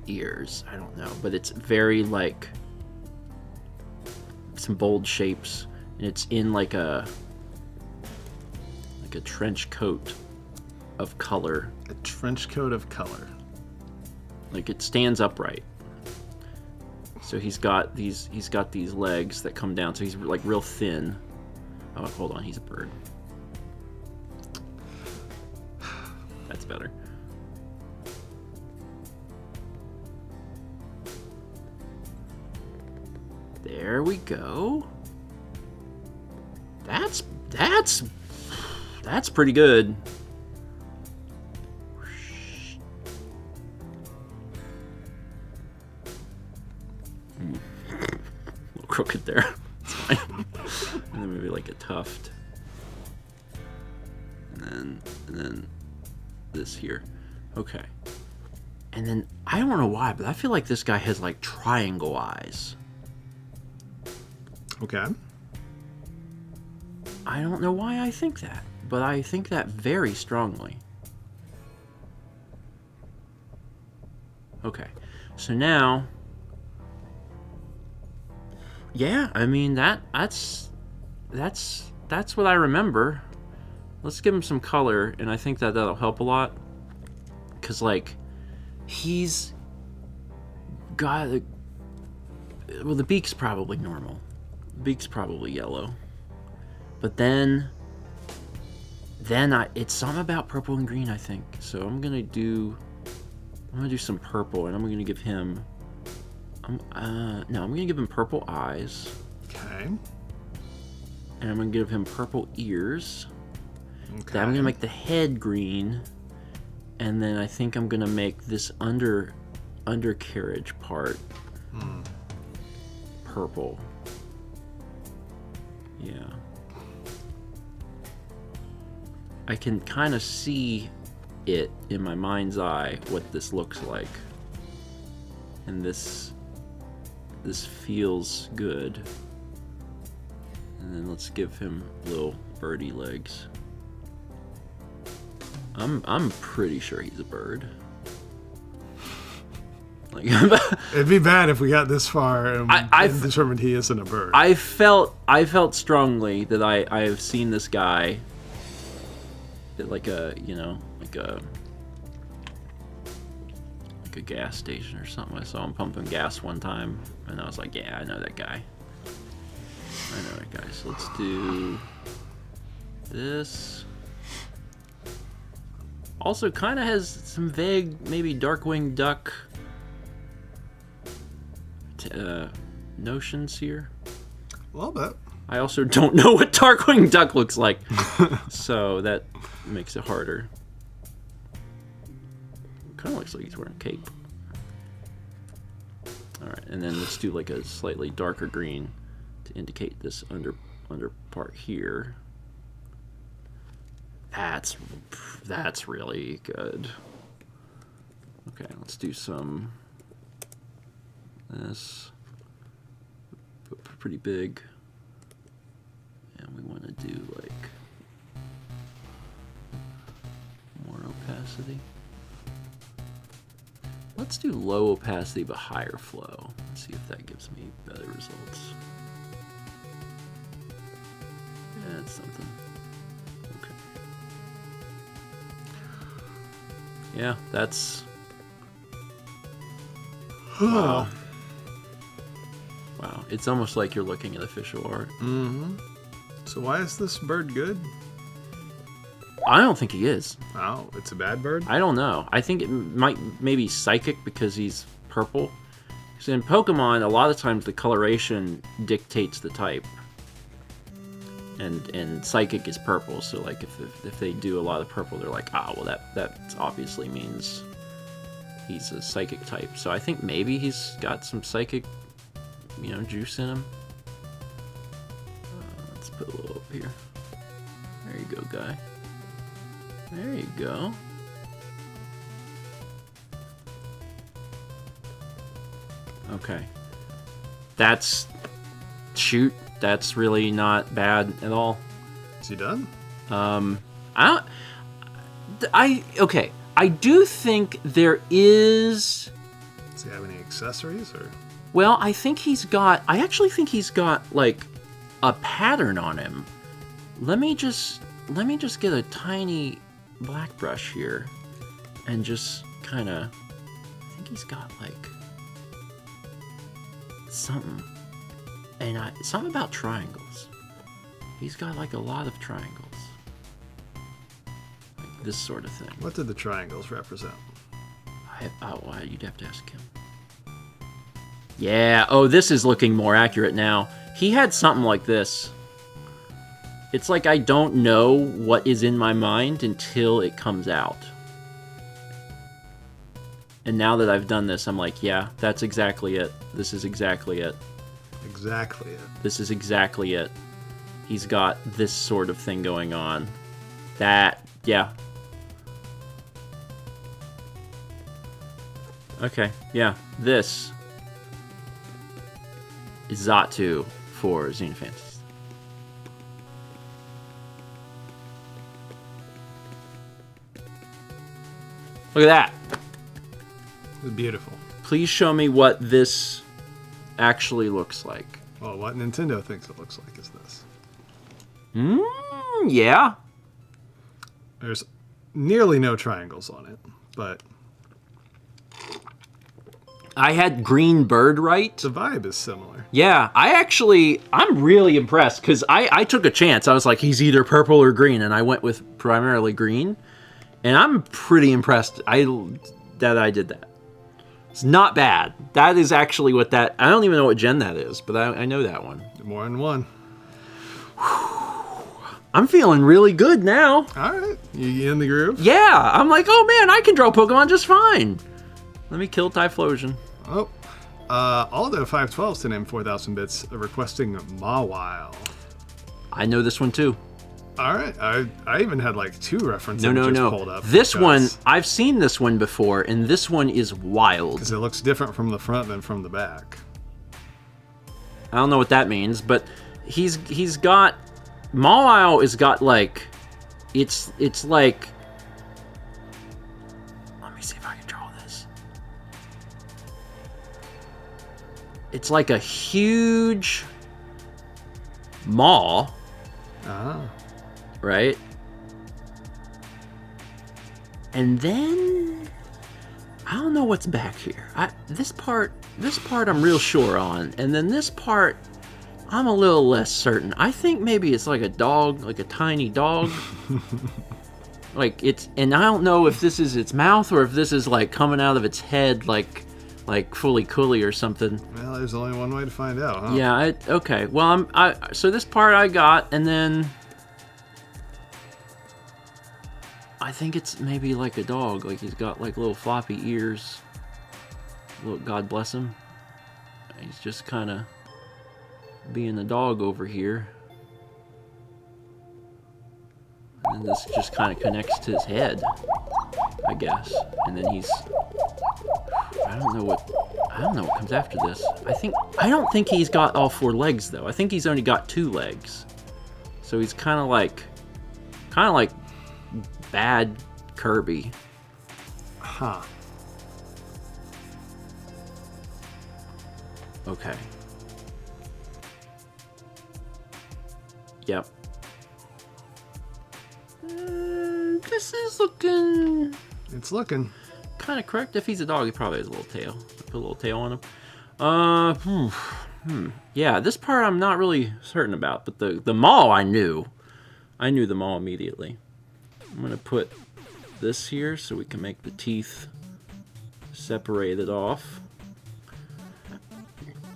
ears, I don't know, but it's very like some bold shapes, and it's in like a trench coat of color. A trench coat of color. Like it stands upright. So he's got these legs that come down, so he's like real thin. Oh, hold on, he's a bird. That's better. There we go. That's pretty good. A little crooked there. It's fine. And then maybe like a tuft. And then this here. Okay. And then I don't know why, but I feel like this guy has like triangle eyes. Okay. I don't know why I think that, but I think that very strongly. Okay. So now, yeah, I mean that's what I remember. Let's give him some color, and I think that'll help a lot. Cause like, he's got the beak's probably normal. The beak's probably yellow. But then it's something about purple and green, I think. So I'm gonna do some purple, and I'm gonna give him. I'm gonna give him purple eyes. Okay. And I'm gonna give him purple ears. Okay. Then I'm gonna make the head green, and then I think I'm gonna make this undercarriage part purple. Yeah. I can kind of see it in my mind's eye what this looks like, and this feels good. And then let's give him little birdie legs. I'm pretty sure he's a bird. Like, It'd be bad if we got this far and determined he isn't a bird. I felt strongly that I have seen this guy at like a gas station or something. I saw him pumping gas one time, and I was like, yeah, I know that guy. So let's do this. Also, kind of has some vague, maybe Darkwing Duck notions here. A little bit. I also don't know what Darkwing Duck looks like, so that makes it harder. Kind of looks like he's wearing a cape. All right, and then let's do like a slightly darker green to indicate this under part here. That's really good. Okay, let's do some this pretty big, and we want to do like more opacity. Let's do low opacity but higher flow. Let's see if that gives me better results. Yeah, that's something. Okay. Yeah, that's... Wow. Wow, it's almost like you're looking at official art. Mm-hmm. So why is this bird good? I don't think he is. Oh, it's a bad bird? I don't know. I think it might maybe psychic because he's purple. So in Pokemon, a lot of times the coloration dictates the type. And psychic is purple, so like if they do a lot of purple, they're like, ah, well that obviously means he's a psychic type. So I think maybe he's got some psychic, juice in him. Let's put a little up here. There you go, guy. There you go. Okay. That's really not bad at all. Is he done? Okay. I do think there is... Does he have any accessories or? Well, I actually think he's got like a pattern on him. Let me just get a tiny black brush here and just kind of... I think he's got like something. And something about triangles. He's got like a lot of triangles. Like this sort of thing. What did the triangles represent? You'd have to ask him. Yeah, oh, this is looking more accurate now. He had something like this. It's like I don't know what is in my mind until it comes out. And now that I've done this, I'm like, yeah, that's exactly it. This is exactly it. Exactly it. This is exactly it. He's got this sort of thing going on. That, yeah. Okay, yeah. This is Xatu for Xenofantasy. Look at that. It's beautiful. Please show me what this actually looks like. Well, what Nintendo thinks it looks like is this. Yeah. There's nearly no triangles on it, but... I had green bird right. The vibe is similar. Yeah, I'm really impressed because I took a chance. I was like, he's either purple or green, and I went with primarily green. And I'm pretty impressed that I did that. It's not bad. That is actually what that... I don't even know what gen that is, but I know that one. More than one. I'm feeling really good now. All right. You in the groove? Yeah. I'm like, oh man, I can draw Pokemon just fine. Let me kill Typhlosion. Oh. Aldo 512s to name 4,000 bits requesting Mawile. I know this one too. All right. I even had like two reference No. pulled up. This one, I've seen this one before, and this one is wild. Because it looks different from the front than from the back. I don't know what that means, but he's got... Mawile has got like... It's like me see if I can draw this. It's like a huge maw. Ah. Right? And then I don't know what's back here. This part I'm real sure on, and then this part I'm a little less certain. I think maybe it's like a dog, like a tiny dog. Like and I don't know if this is its mouth or if this is like coming out of its head, like fully cooly or something. Well, there's only one way to find out, huh? Yeah. Okay. Well, so this part I got, and then I think it's maybe like a dog. Like he's got like little floppy ears. Look, God bless him. He's just kind of being a dog over here. And this just kind of connects to his head, I guess. And then he's... I don't know what comes after this. I don't think he's got all 4 legs, though. I think he's only got 2 legs. So he's kind of like bad Kirby. Huh. Okay. Yep. This is looking... It's looking. kind of correct. If he's a dog, he probably has a little tail. Put a little tail on him. Yeah, this part I'm not really certain about, but the maw I knew. I knew the maw immediately. I'm going to put this here so we can make the teeth separated off.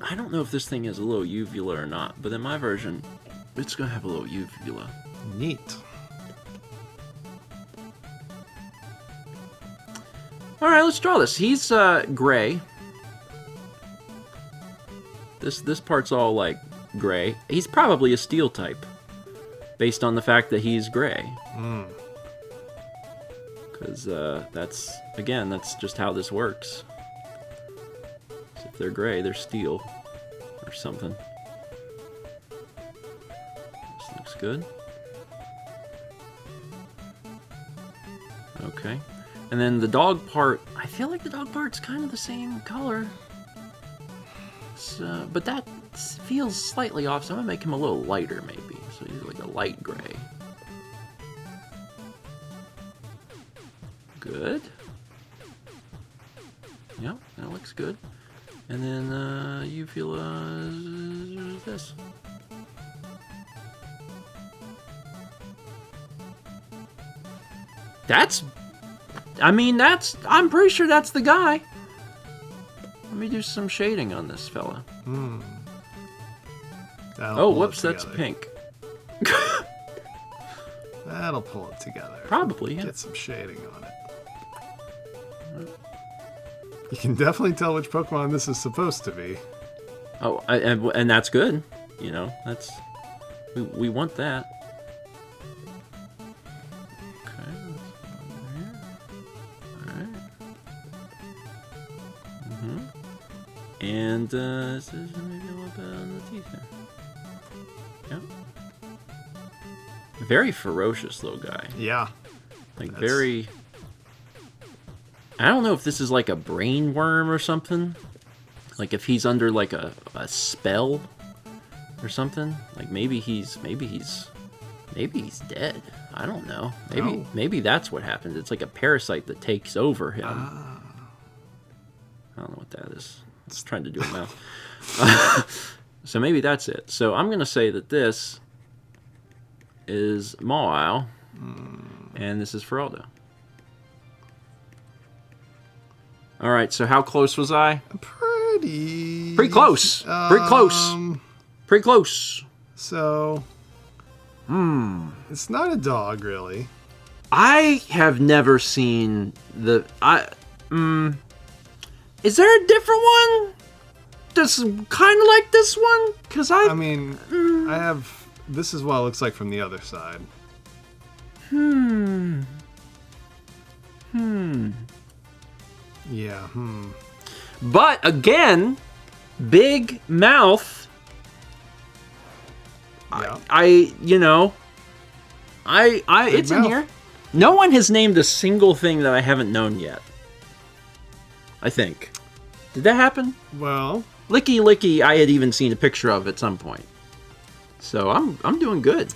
I don't know if this thing has a little uvula or not, but in my version, it's going to have a little uvula. Neat. Alright, let's draw this. He's gray. This part's all like gray. He's probably a steel type, based on the fact that he's gray. Because that's just how this works. So if they're gray, they're steel or something. This looks good. Okay. And then the dog part, I feel like the dog part's kind of the same color. So, but that feels slightly off, so I'm going to make him a little lighter maybe. So he's like a light gray. Good. Yep, that looks good. And then uvula is this. I'm pretty sure that's the guy. Let me do some shading on this fella. Oh, whoops, that's pink. That'll pull it together. Probably, yeah. Get some shading on it. You can definitely tell which Pokemon this is supposed to be. Oh, and that's good. You know, that's... We want that. And this is maybe a little bit on the teeth there. Yep. Very ferocious little guy. Yeah. Like very... I don't know if this is like a brain worm or something. Like if he's under like a spell or something. Like maybe he's dead. I don't know. Maybe that's what happened. It's like a parasite that takes over him. I don't know what that is. It's trying to do a mouth. So maybe that's it. So I'm going to say that this is Mawile, and this is Feraldo. All right, so how close was I? Pretty close. Pretty close. Pretty close. So, it's not a dog, really. I have never seen the... Is there a different one that's kind of like this one? Because I have... This is what it looks like from the other side. Yeah, But, again, big mouth. Yeah. It's mouth. In here. No one has named a single thing that I haven't known yet. I think. Did that happen? Well, Licky Licky, I had even seen a picture of at some point. So I'm doing good.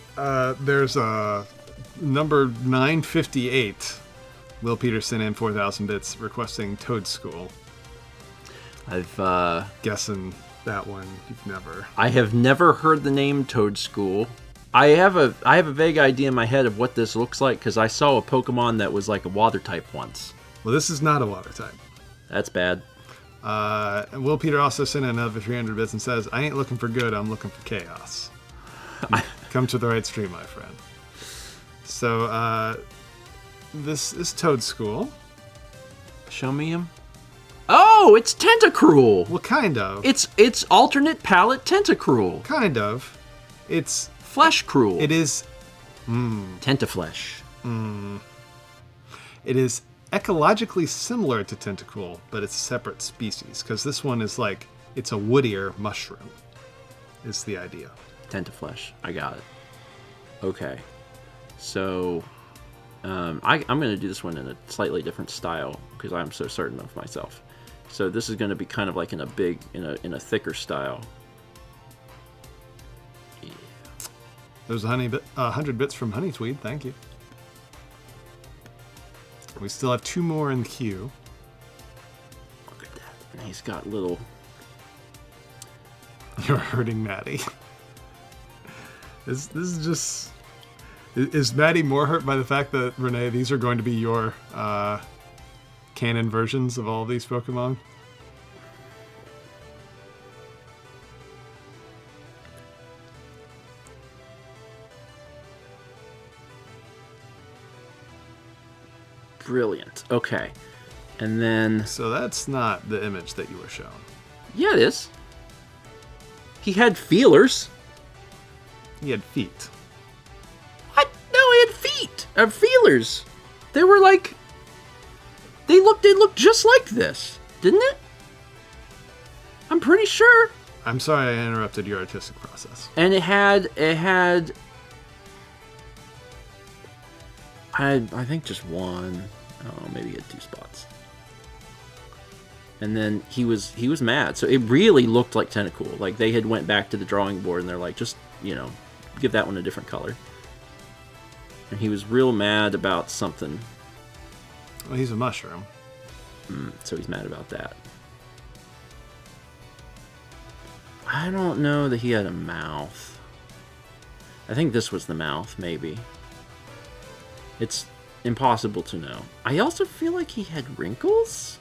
there's a number 958. Will Peterson and 4,000 bits requesting Toad School. I've Guessing that one you've never. I have never heard the name Toad School. I have a vague idea in my head of what this looks like because I saw a Pokemon that was like a water type once. Well, this is not a water type. That's bad. And Will Peter also sent in another 300 bits and says, I ain't looking for good, I'm looking for chaos. Come to the right stream, my friend. So, this is Toad School. Show me him. Oh, it's Tentacruel. Well, kind of. It's alternate palette Tentacruel. Kind of. It's... Flesh Cruel. It is... Tentaflesh. It is ecologically similar to Tentacool, but it's a separate species. Because this one is like... It's a woodier mushroom. Is the idea. Tentaflesh. I got it. Okay. So... I'm going to do this one in a slightly different style because I'm so certain of myself. So this is going to be kind of like in a thicker style. Yeah. There's 100 bits from Honey Tweed. Thank you. We still have 2 more in the queue. Look at that. And he's got little... You're hurting Maddie. This is just... Is Maddie more hurt by the fact that, Renee, these are going to be your canon versions of all these Pokemon? Brilliant. Okay. And then... So that's not the image that you were shown. Yeah, it is. He had feelers. He had feet. What? No, he had feet. Feelers. They were like... They looked just like this, didn't it? I'm pretty sure. I'm sorry I interrupted your artistic process. And it had I think just one. Oh, maybe he had 2 spots. And then he was mad. So it really looked like Tentacool. Like they had went back to the drawing board and they're like, just, give that one a different color. And he was real mad about something. Well, he's a mushroom. So he's mad about that. I don't know that he had a mouth. I think this was the mouth, maybe. It's impossible to know. I also feel like he had wrinkles.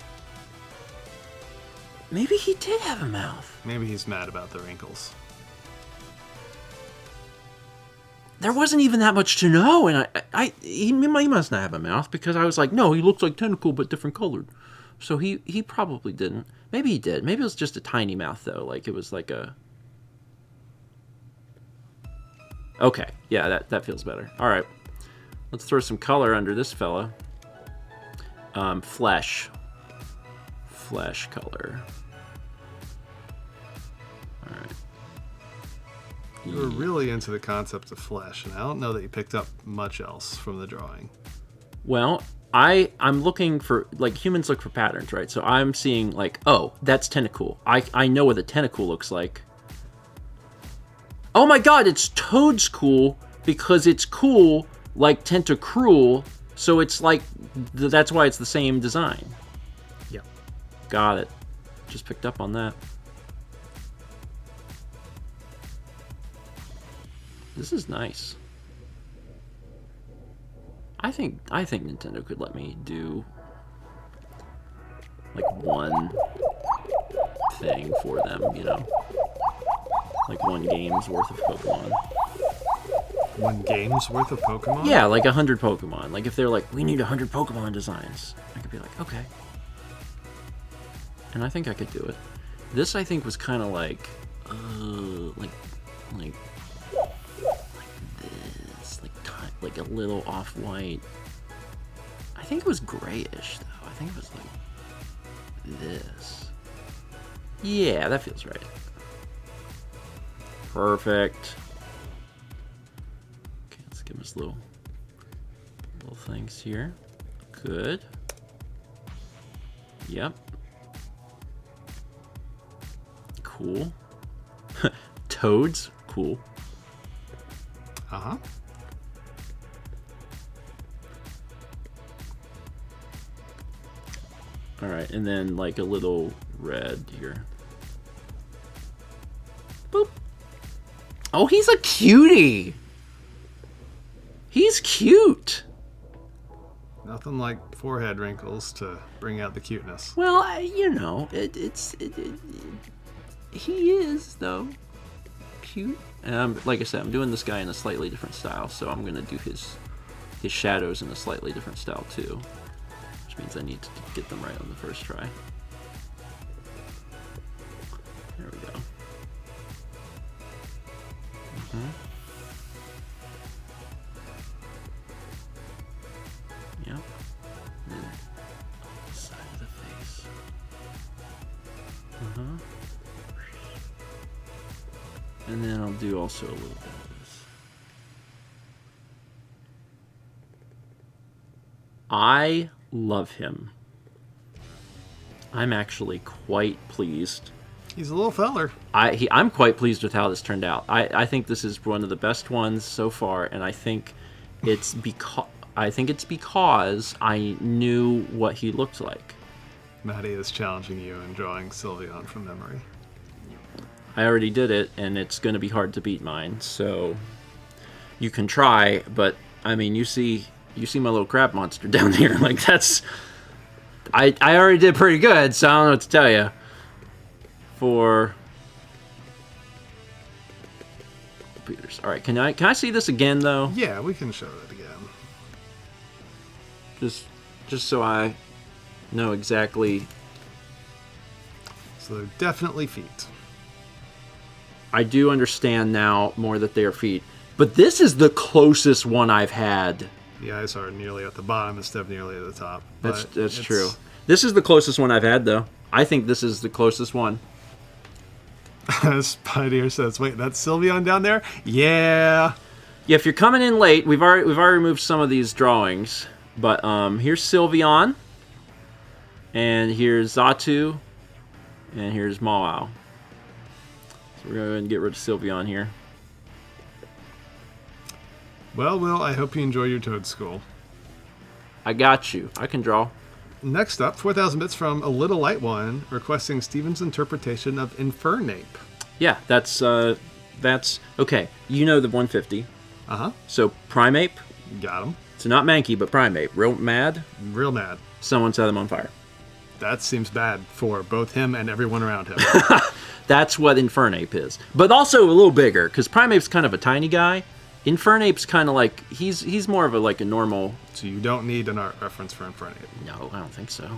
Maybe he did have a mouth. Maybe he's mad about the wrinkles. There wasn't even that much to know, and he must not have a mouth because I was like, no, he looks like Tentacool but different colored. So he probably didn't. Maybe he did. Maybe it was just a tiny mouth though. Like it was like a. Okay, yeah, that feels better. All right, let's throw some color under this fella. Flesh color. All right. You were really into the concept of flesh, and I don't know that you picked up much else from the drawing. Well, I'm looking for, like, humans look for patterns, right? So I'm seeing, like, oh, that's Tentacool. I know what a Tentacool looks like. Oh my god, it's Toadstool because it's cool like Tentacruel, so it's like, that's why it's the same design. Yep. Got it. Just picked up on that. This is nice. I think Nintendo could let me do like one thing for them, like one game's worth of Pokemon. One game's worth of Pokemon? Yeah, like 100 Pokemon. Like if they're like, we need 100 Pokemon designs, I could be like, okay. And I think I could do it. This I think was kind of like this, like a little off-white. I think it was grayish though. I think it was like this. Yeah, that feels right. Perfect. Okay, let's give us little things here. Good. Yep. Cool. Toads? Cool. Uh-huh. Alright, and then like a little red here. Boop. Oh, he's a cutie! He's cute! Nothing like forehead wrinkles to bring out the cuteness. Well, you know, he is, though, cute. And like I said, I'm doing this guy in a slightly different style, so I'm going to do his shadows in a slightly different style, too. Which means I need to get them right on the first try. There we go. Yep. And then side of the face. And then I'll do also a little bit of this. I love him. I'm actually quite pleased. He's a little feller. I'm quite pleased with how this turned out. I think this is one of the best ones so far, and I think it's because I knew what he looked like. Maddie is challenging you in drawing Sylveon from memory. I already did it, and it's going to be hard to beat mine. So you can try, but I mean, you see my little crab monster down here. Like that's, I already did pretty good. So I don't know what to tell you. For computers. All right, can I see this again though? Yeah, we can show that again. Just so I know exactly. So they're definitely feet. I do understand now more that they are feet, but this is the closest one I've had. The eyes are nearly at the bottom instead of nearly at the top. That's true. This is the closest one I've had though. I think this is the closest one. Spider says, "Wait, that's Sylveon down there?" Yeah. Yeah, if you're coming in late, we've already removed some of these drawings, but here's Sylveon, and here's Xatu, and here's Mawile. So we're going to get rid of Sylveon here. Well, Will, I hope you enjoy your Toad School. I got you. I can draw. Next up, 4,000 bits from A Little Light One, requesting Steven's interpretation of Infernape. Yeah, that's okay. You know the 150. Uh-huh. So Primeape. Got him. So not Mankey, but Primeape. Real mad. Real mad. Someone set him on fire. That seems bad for both him and everyone around him. That's what Infernape is. But also a little bigger, because Primeape's kind of a tiny guy. Infernape's kind of like, he's more of a like a normal... So you don't need an art reference for Infernape? No, I don't think so.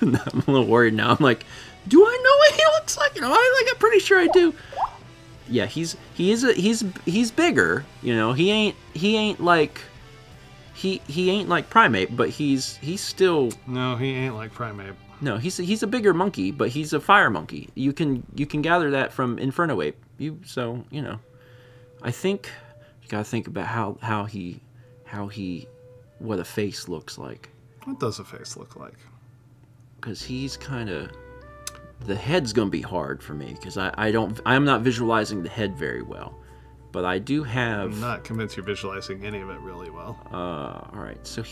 I'm a little worried now. I'm like, do I know what he looks like? I'm pretty sure I do. Yeah, he's bigger. You know, he ain't like Primeape, but he's still. No, he ain't like Primeape. No, he's a bigger monkey, but he's a fire monkey. You can gather that from Infernape. I think you gotta think about how he what a face looks like. What does a face look like? Because he's kind of, the head's gonna be hard for me because I'm not visualizing the head very well, but I do have. I'm not convinced you're visualizing any of it really well. All right, so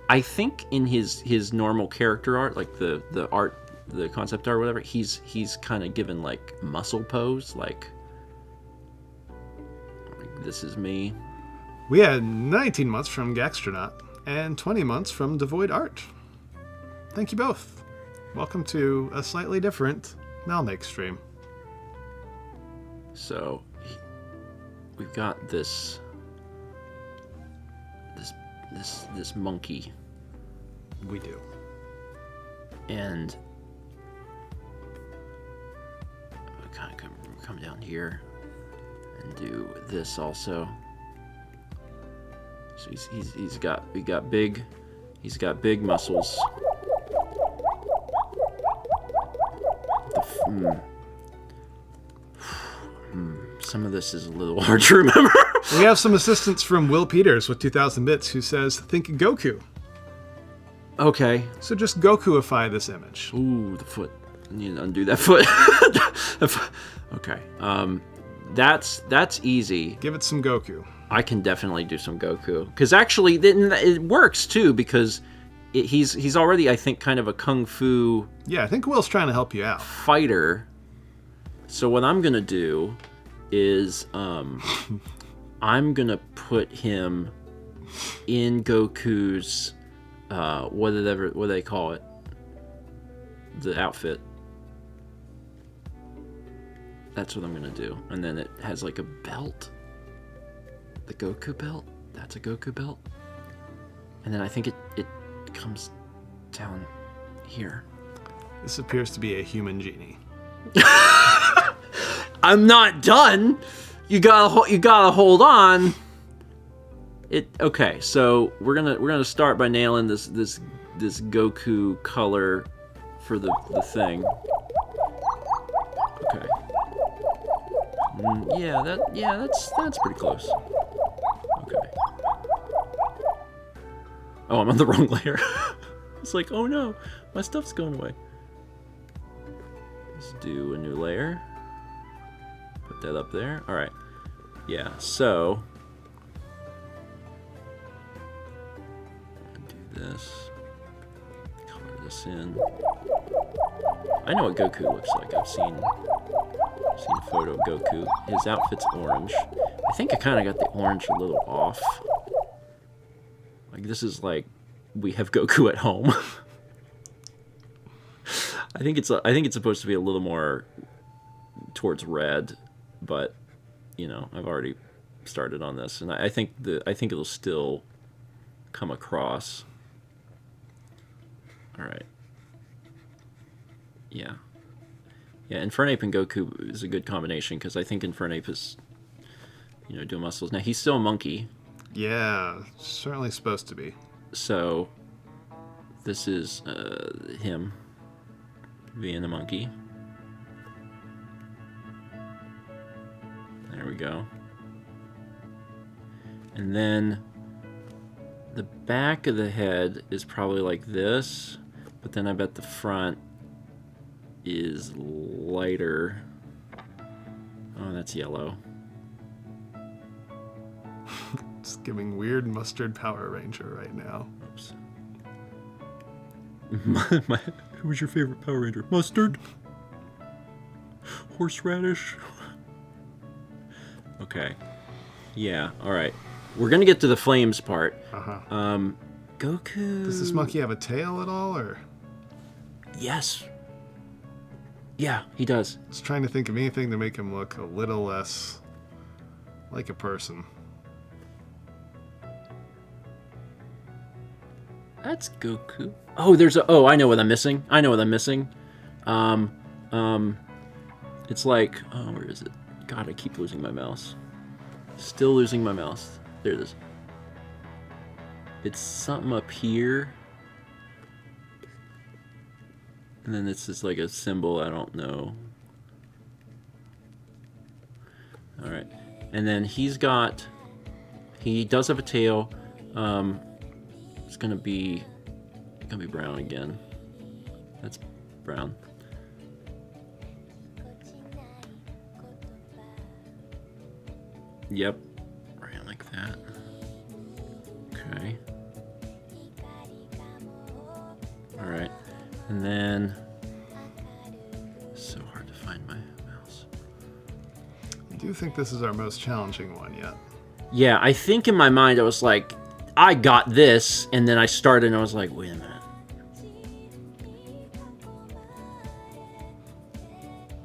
I think in his normal character art, like the art, the concept art, or whatever, he's kind of given like muscle pose, like this is me. We had 19 months from Gaxtronaut and 20 months from Devoid Art. Thank you both. Welcome to a slightly different Malmake stream. So we've got this monkey. We do. And we kind of come down here and do this also. So he's got big muscles. Some of this is a little hard to remember. We have some assistance from Will Peters with 2,000 bits who says, think Goku. Okay. So just Gokuify this image. Ooh, the foot. I need to undo that foot. Okay. That's easy. Give it some Goku. I can definitely do some Goku. Because actually, it works, too, because he's already, I think, kind of a kung fu... Yeah, I think Will's trying to help you out. ...fighter. So what I'm going to do is I'm going to put him in Goku's... what do they call it? The outfit. That's what I'm gonna do. And then it has like a belt. The Goku belt? That's a Goku belt. And then I think it comes down here. This appears to be a human genie. I'm not done! You gotta hold on. Okay, so we're gonna start by nailing this Goku color for the thing. Okay. That's pretty close. Okay. Oh, I'm on the wrong layer. It's like, oh no, my stuff's going away. Let's do a new layer. Put that up there. All right. Yeah. So. Do this. Color this in. I know what Goku looks like. I've seen a photo of Goku. His outfit's orange. I think I kind of got the orange a little off. Like, this is like, we have Goku at home. I think it's supposed to be a little more towards red, but, you know, I've already started on this, and I think it'll still come across. All right. Yeah. Yeah, Infernape and Goku is a good combination, because I think Infernape is, you know, doing muscles. Now, he's still a monkey. Yeah, certainly supposed to be. So, this is him being a monkey. There we go. And then the back of the head is probably like this, but then I bet the front is lighter. Oh, that's yellow. It's giving weird mustard Power Ranger right now. Oops. Who was your favorite Power Ranger? Mustard? Horseradish? Okay. Yeah, alright. We're gonna get to the flames part. Uh-huh. Goku... Does this monkey have a tail at all, or...? Yes. Yeah, he does. I was trying to think of anything to make him look a little less like a person. That's Goku. Oh, oh, I know what I'm missing. It's like, oh, where is it? God, I keep losing my mouse. Still losing my mouse. There it is. It's something up here. And then this is like a symbol, I don't know. Alright. And then he does have a tail. It's gonna be brown again. That's brown. Yep. Right like that. Okay. Alright. And then... It's so hard to find my mouse. I do think this is our most challenging one yet. Yeah, I think in my mind I was like, I got this, and then I started and I was like, wait a minute.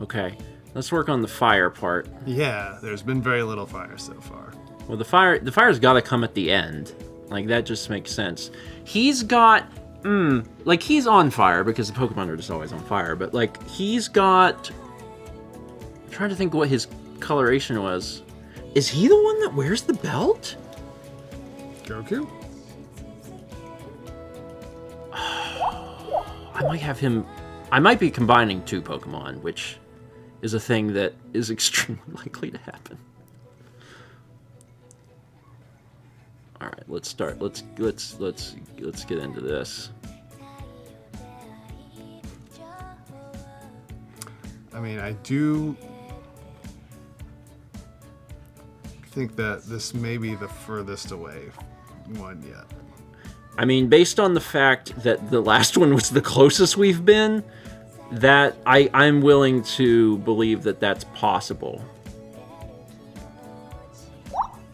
Okay, let's work on the fire part. Yeah, there's been very little fire so far. Well, the fire's got to come at the end. Like, that just makes sense. He's got, like, he's on fire because the Pokemon are just always on fire, but, like, he's got... I'm trying to think what his coloration was. Is he the one that wears the belt? Goku? I might have him... I might be combining two Pokemon, which is a thing that is extremely likely to happen. All right, let's start. Let's get into this. I mean, I do think that this may be the furthest away one yet. I mean, based on the fact that the last one was the closest we've been, that I'm willing to believe that that's possible.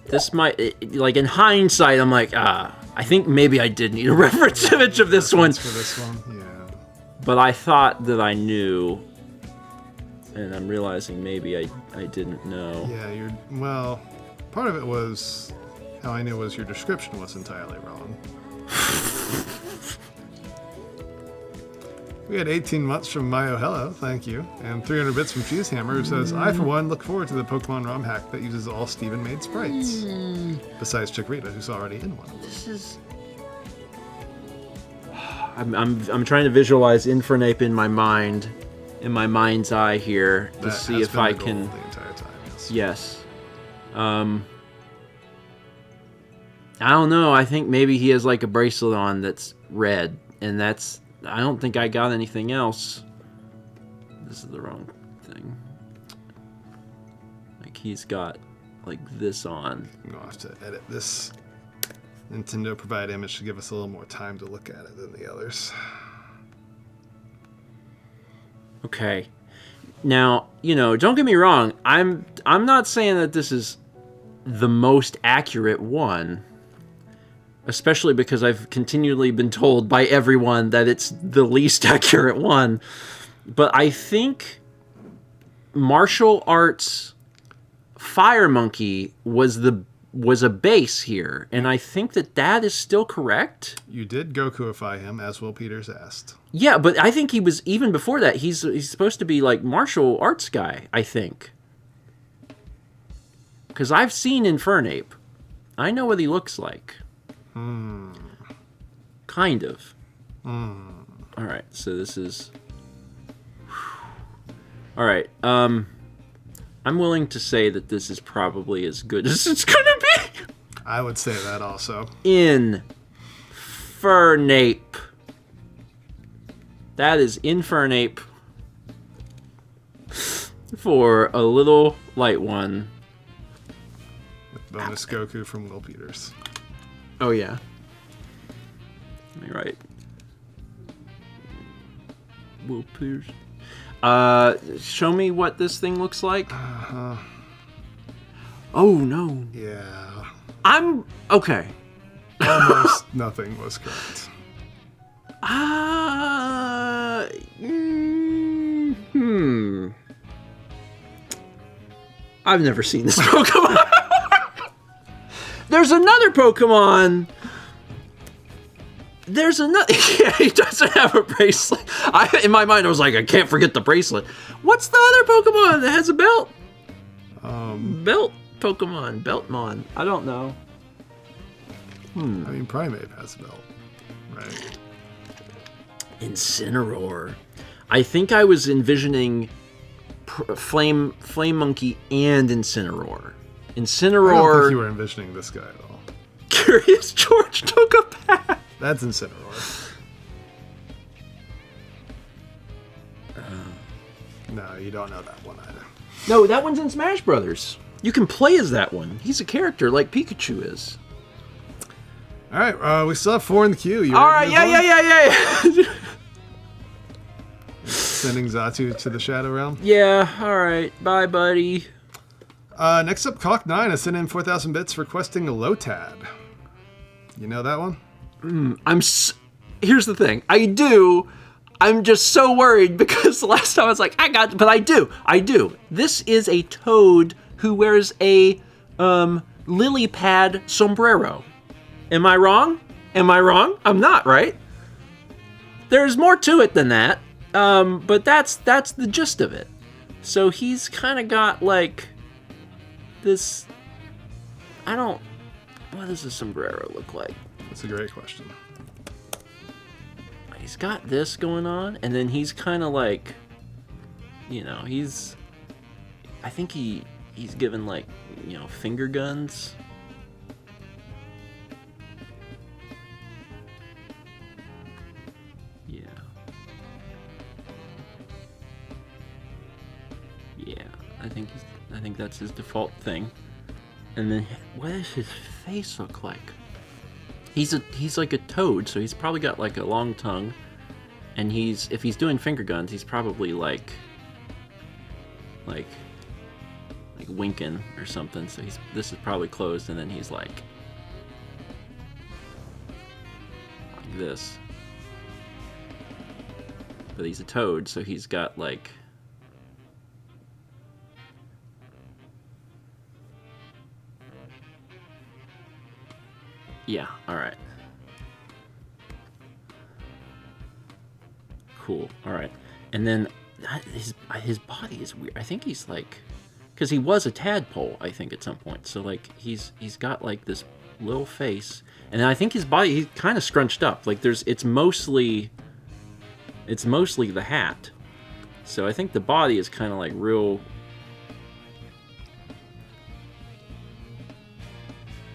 This might, like in hindsight, I'm like, I think maybe I did need a reference image of this one. For this one, yeah. But I thought that I knew, and I'm realizing maybe I didn't know. Yeah, well, part of it was how I knew was your description was entirely wrong. We had 18 months from Mayo Hello, thank you, and 300 bits from Cheesehammer, who says, I, for one, look forward to the Pokemon ROM hack that uses all Steven-made sprites. Besides Chikorita, who's already in one. This is... I'm trying to visualize Infernape in my mind, in my mind's eye here, to see if I can... The entire time, yes. Yes. I don't know, I think maybe he has like a bracelet on that's red, and that's... I don't think I got anything else. This is the wrong thing. Like he's got like this on. I'm going to have to edit this Nintendo provide image to give us a little more time to look at it than the others. Okay. Now, you know, don't get me wrong. I'm not saying that this is the most accurate one. Especially because I've continually been told by everyone that it's the least accurate one. But I think martial arts Fire Monkey was a base here. And I think that is still correct. You did Gokuify him, as Will Peters asked. Yeah, but I think he was, even before that, he's supposed to be like martial arts guy, I think. Because I've seen Infernape. I know what he looks like. Kind of. Alright, so this is... Alright, I'm willing to say that this is probably as good as it's gonna be! I would say that also. Infernape. That is Infernape. For a little light one. With bonus Goku from Will Peters. Oh, yeah. Let me write. Will Peters. Show me what this thing looks like. Oh, no. Yeah. Okay. Almost nothing was correct. I've never seen this Pokemon. There's another Pokemon. There's another... Yeah, he doesn't have a bracelet. In my mind, I was like, I can't forget the bracelet. What's the other Pokemon that has a belt? Belt Pokemon. Beltmon. I don't know. I mean, Primeape has a belt, right? Incineroar. I think I was envisioning Flame Monkey and Incineroar. Incineroar... I don't think you were envisioning this guy at all. Curious George took a path. That's Incineroar. No, you don't know that one either. No, that one's in Smash Brothers. You can play as that one. He's a character like Pikachu is. All right, we still have 4 in the queue. You all right, yeah. Sending Zatu to the Shadow Realm. Yeah, all right. Bye, buddy. Next up, Cock9 has sent in 4,000 bits requesting a Lotad. You know that one? Here's the thing. I do. I'm just so worried because the last time I was like, but I do. This is a toad who wears a lily pad sombrero. Am I wrong? I'm not, right? There's more to it than that. But that's the gist of it. So he's kind of got like this. What does a sombrero look like? That's a great question. He's got this going on, and then he's kind of like, I think he's given like, finger guns. Yeah. think that's his default thing. And then, what does his face look like? He's like a toad, so he's probably got like a long tongue. And if he's doing finger guns, he's probably like winking or something. So this is probably closed, and then he's like this. But he's a toad, so he's got like... Yeah, alright. Cool, alright. And then his body is weird. I think he's like... Because he was a tadpole, I think, at some point. So, like, he's got, like, this little face. And I think his body, he's kind of scrunched up. Like, it's mostly the hat. So I think the body is kind of, like, real...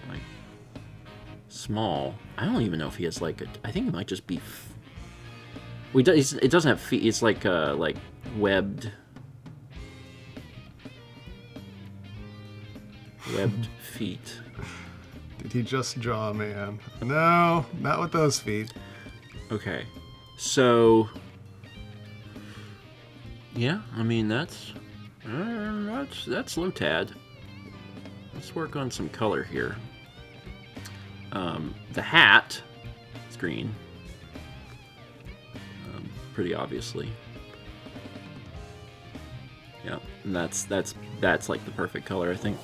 like, small. I don't even know if he has, like, I think he might just be... Well, it doesn't have feet. It's, like webbed... webbed feet. Did he just draw a man? No, not with those feet. Okay, so yeah, I mean that's Lotad. Let's work on some color here. The hat is green, pretty obviously. Yeah, and that's like the perfect color, I think.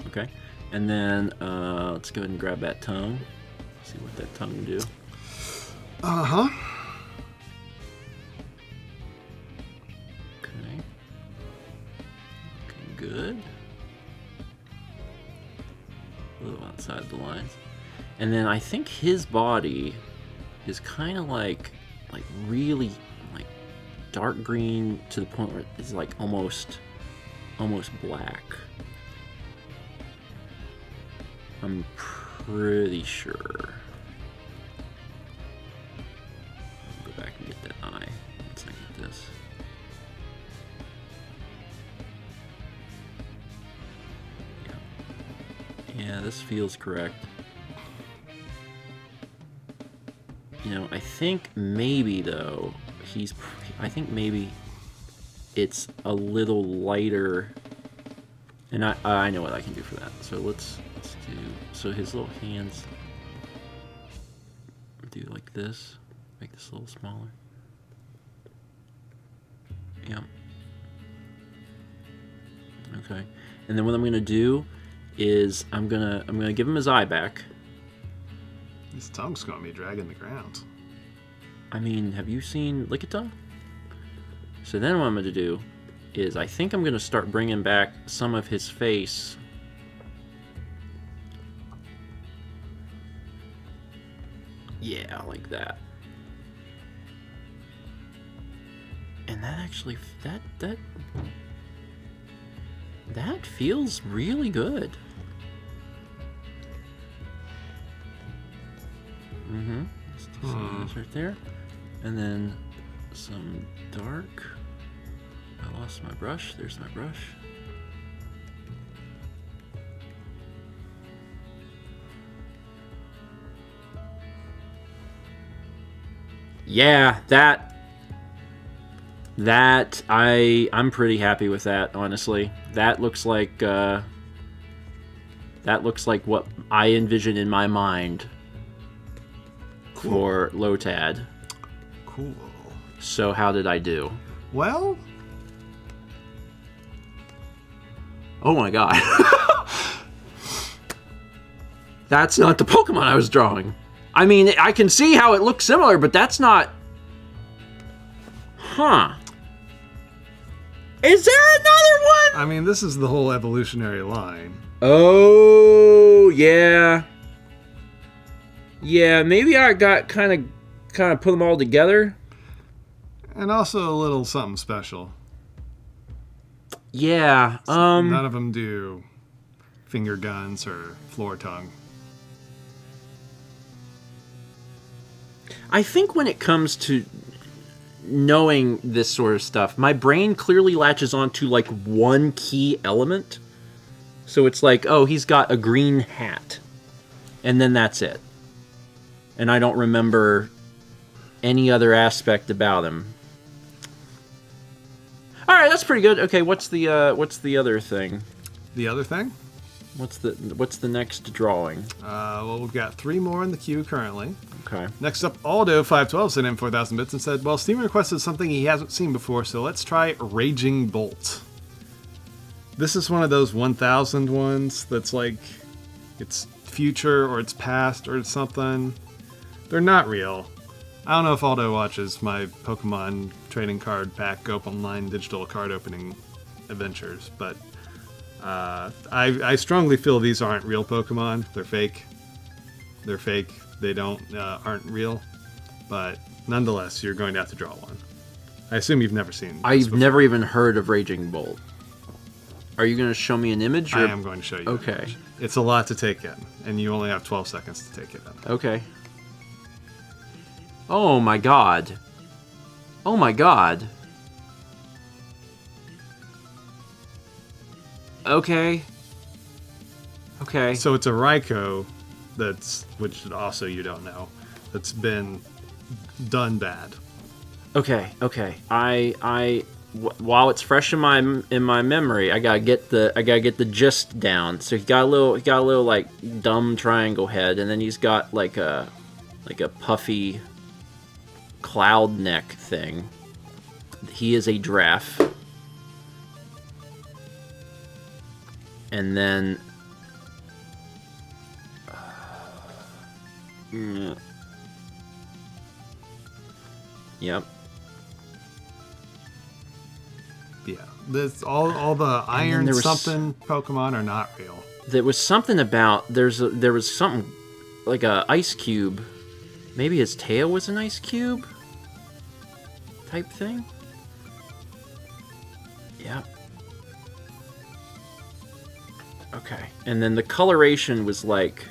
Okay, and then let's go ahead and grab that tongue. See what that tongue do. Uh-huh. Okay. Looking good. A little outside the lines. And then I think his body is kind of like really like dark green to the point where it's like almost black. I'm pretty sure. Go back and get that eye once I get this. Yeah, this feels correct. You know, I think maybe though I think maybe it's a little lighter, and I know what I can do for that. So let's do, so his little hands, do like this, make this a little smaller. Yeah. Okay, and then what I'm gonna do is I'm gonna give him his eye back. His tongue's gonna be dragging the ground. I mean, have you seen Lickitung? So then what I'm gonna do is I think I'm gonna start bringing back some of his face. Yeah, like that. And that actually, that feels really good. Mm-hmm. Let's do some of those right there. And then some dark. I lost my brush. There's my brush. Yeah, I'm pretty happy with that, honestly. That looks like what I envision in my mind for Lotad. Cool. So how did I do? Well, oh my god. That's not the Pokemon I was drawing. I mean, I can see how it looks similar, but that's not... Huh. Is there another one? I mean, this is the whole evolutionary line. Oh, yeah. Yeah, maybe I got kind of put them all together. And also a little something special. Yeah. None of them do finger guns or floor tongue. I think when it comes to knowing this sort of stuff, my brain clearly latches on to like one key element. So it's like, oh, he's got a green hat. And then that's it. And I don't remember any other aspect about him. All right, that's pretty good. Okay, what's the other thing? The other thing? What's the next drawing? Well, we've got 3 more in the queue currently. Okay. Next up, Aldo512 sent in 4,000 bits and said, well, Steam requested something he hasn't seen before, so let's try Raging Bolt. This is one of those 1,000 ones that's like, it's future or it's past or it's something. They're not real. I don't know if Aldo watches my Pokemon trading card pack open line digital card opening adventures, but I strongly feel these aren't real Pokemon. They're fake. They're fake. They aren't real. But nonetheless, you're going to have to draw one. I assume you've never seen this I've before. never even heard of Raging Bolt. Are you going to show me an image? Or... I am going to show you. Okay. An image. It's a lot to take in, and you only have 12 seconds to take it in. Okay. Oh my god. Oh my god. Okay. Okay. So it's a Raikou which also you don't know, that's been done bad. Okay. While it's fresh in my memory, I gotta get the gist down. So he got a little like dumb triangle head, and then he's got like a puffy cloud neck thing. He is a giraffe, and then yep. Yeah, this all the iron there was something Pokemon are not real. There was something about there was something like a ice cube. Maybe his tail was an ice cube type thing. Yep. Okay, and then the coloration was like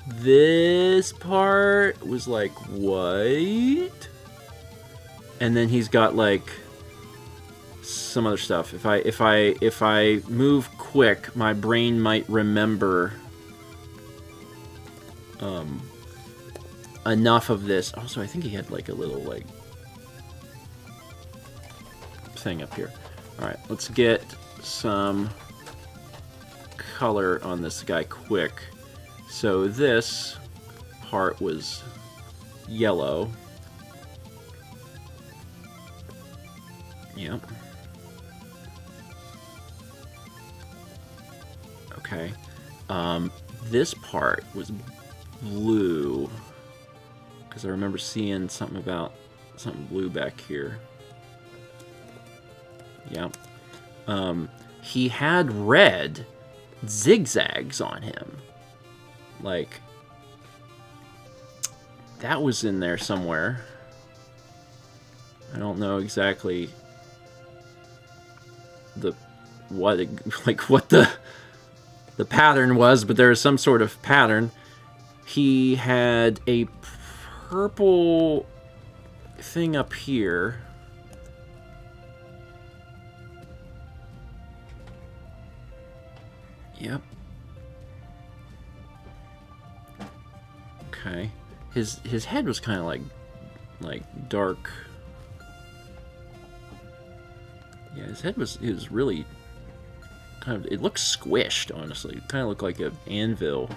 this part was like white, and then he's got like some other stuff. If I move quick, my brain might remember enough of this. Also, I think he had like a little like thing up here. All right, let's get some color on this guy quick. So this part was yellow. Yep. Okay. This part was blue, because I remember seeing something blue back here. Yep. He had red zigzags on him. Like, that was in there somewhere. I don't know exactly what the pattern was, but there was some sort of pattern. He had a purple thing up here. Yep. Okay. His head was kind of like dark. Yeah, his head was really kind of, it looked squished, honestly. It kind of looked like an anvil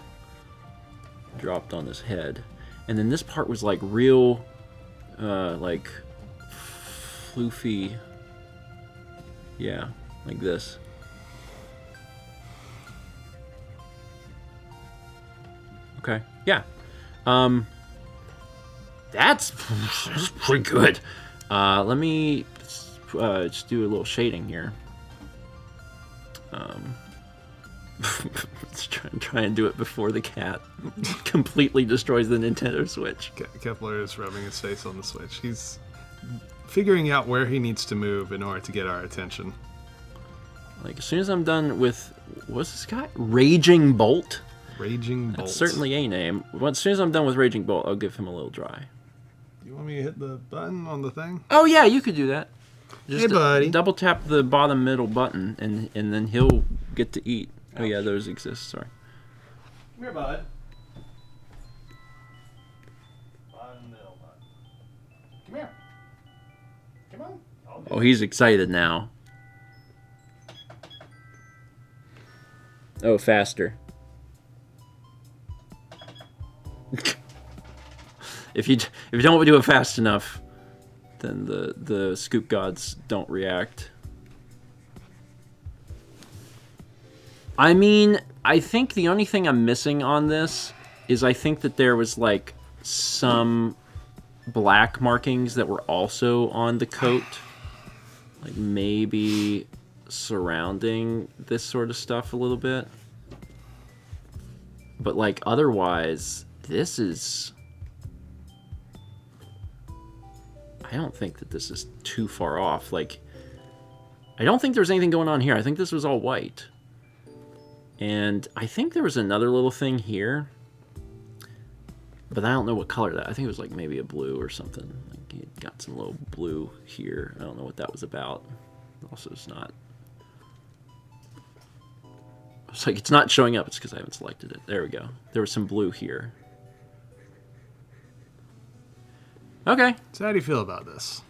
dropped on his head. And then this part was like real like floofy. Yeah, like this. Okay. Yeah. That's pretty good. Let me just do a little shading here. Let's try and do it before the cat completely destroys the Nintendo Switch. Kepler is rubbing his face on the Switch. He's figuring out where he needs to move in order to get our attention. Like, as soon as I'm done with, what's this guy? Raging Bolt. Raging Bolt. That's certainly a name. Well, as soon as I'm done with Raging Bolt, I'll give him a little dry. You want me to hit the button on the thing? Oh, yeah, you could do that. Just Hey, buddy. double tap the bottom middle button, and then he'll get to eat. Oh, yeah, those exist. Sorry. Come here, bud. Bottom middle button. Come here. Come on. Oh, he's excited now. Oh, faster. If you don't do it fast enough, then the scoop gods don't react. I mean, I think the only thing I'm missing on this is I think that there was like some black markings that were also on the coat, like maybe surrounding this sort of stuff a little bit. But like otherwise, this is... I don't think that this is too far off. Like, I don't think there's anything going on here. I think this was all white. And I think there was another little thing here. But I don't know what color that. I think it was like maybe a blue or something. Like he got some little blue here. I don't know what that was about. Also, it's not. It's like it's not showing up. It's because I haven't selected it. There we go. There was some blue here. Okay. So how do you feel about this?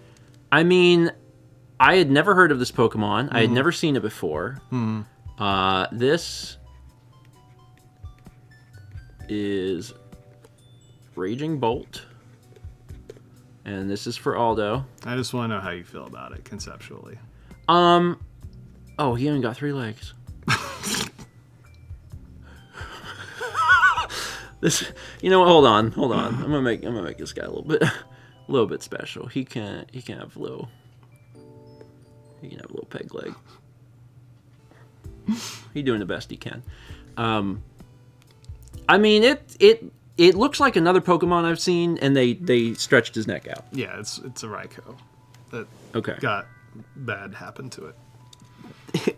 I mean, I had never heard of this Pokemon. I had never seen it before. This is Raging Bolt. And this is for Aldo. I just want to know how you feel about it conceptually. Oh, he only got 3 legs. This, you know what? Hold on. I'm gonna make this guy a little bit special. He can have a little peg leg. He's doing the best he can. I mean, it looks like another Pokemon I've seen, and they stretched his neck out. Yeah, it's a Raikou that got bad happen to it.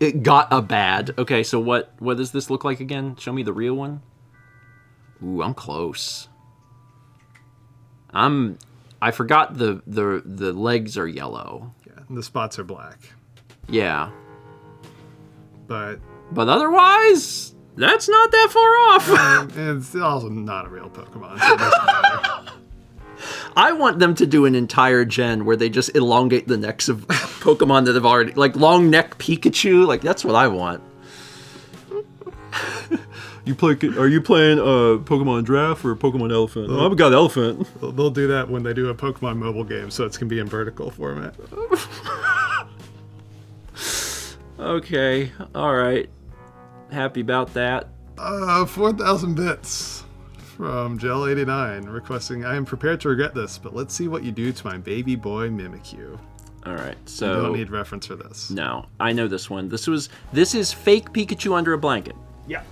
It got a bad. Okay, so what does this look like again? Show me the real one. Ooh, I'm close. I forgot the legs are yellow. Yeah, and the spots are black. Yeah. But otherwise, that's not that far off. It's also not a real Pokemon, so it doesn't matter. I want them to do an entire gen where they just elongate the necks of Pokemon that have already... Like, long neck Pikachu. Like, that's what I want. Are you playing Pokemon Draft or Pokemon Elephant? Oh, I've got Elephant. They'll do that when they do a Pokemon mobile game, so it's going to be in vertical format. Okay, alright. Happy about that. 4,000 bits from Gel89 requesting, I am prepared to regret this, but let's see what you do to my baby boy Mimikyu. Alright, so... You don't need reference for this. No, I know this one. This is fake Pikachu under a blanket. Yeah.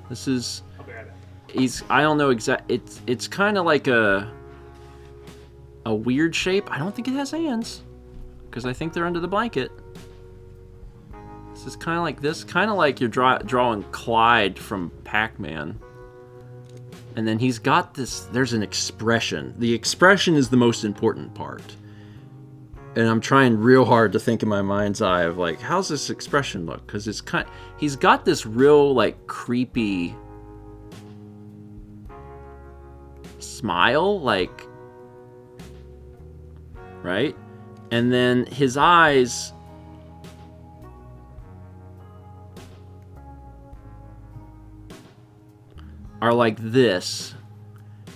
This is... I don't know it's kind of like a weird shape. I don't think it has hands, because I think they're under the blanket. This is kind of like this. Kind of like you're drawing Clyde from Pac-Man. And then he's got this... There's an expression. The expression is the most important part. And I'm trying real hard to think in my mind's eye of like, how's this expression look? Because he's got this real like creepy smile, like, right? And then his eyes are like this.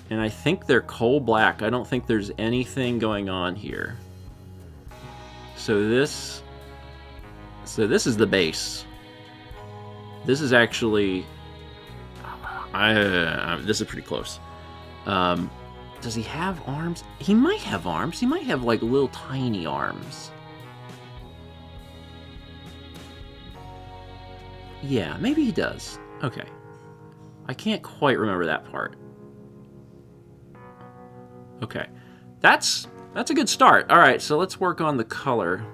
And I think they're coal black. I don't think there's anything going on here. So this is the base. This is actually, this is pretty close. Does he have arms? He might have arms. He might have like little tiny arms. Yeah, maybe he does. Okay. I can't quite remember that part. Okay. That's a good start. All right, so let's work on the color.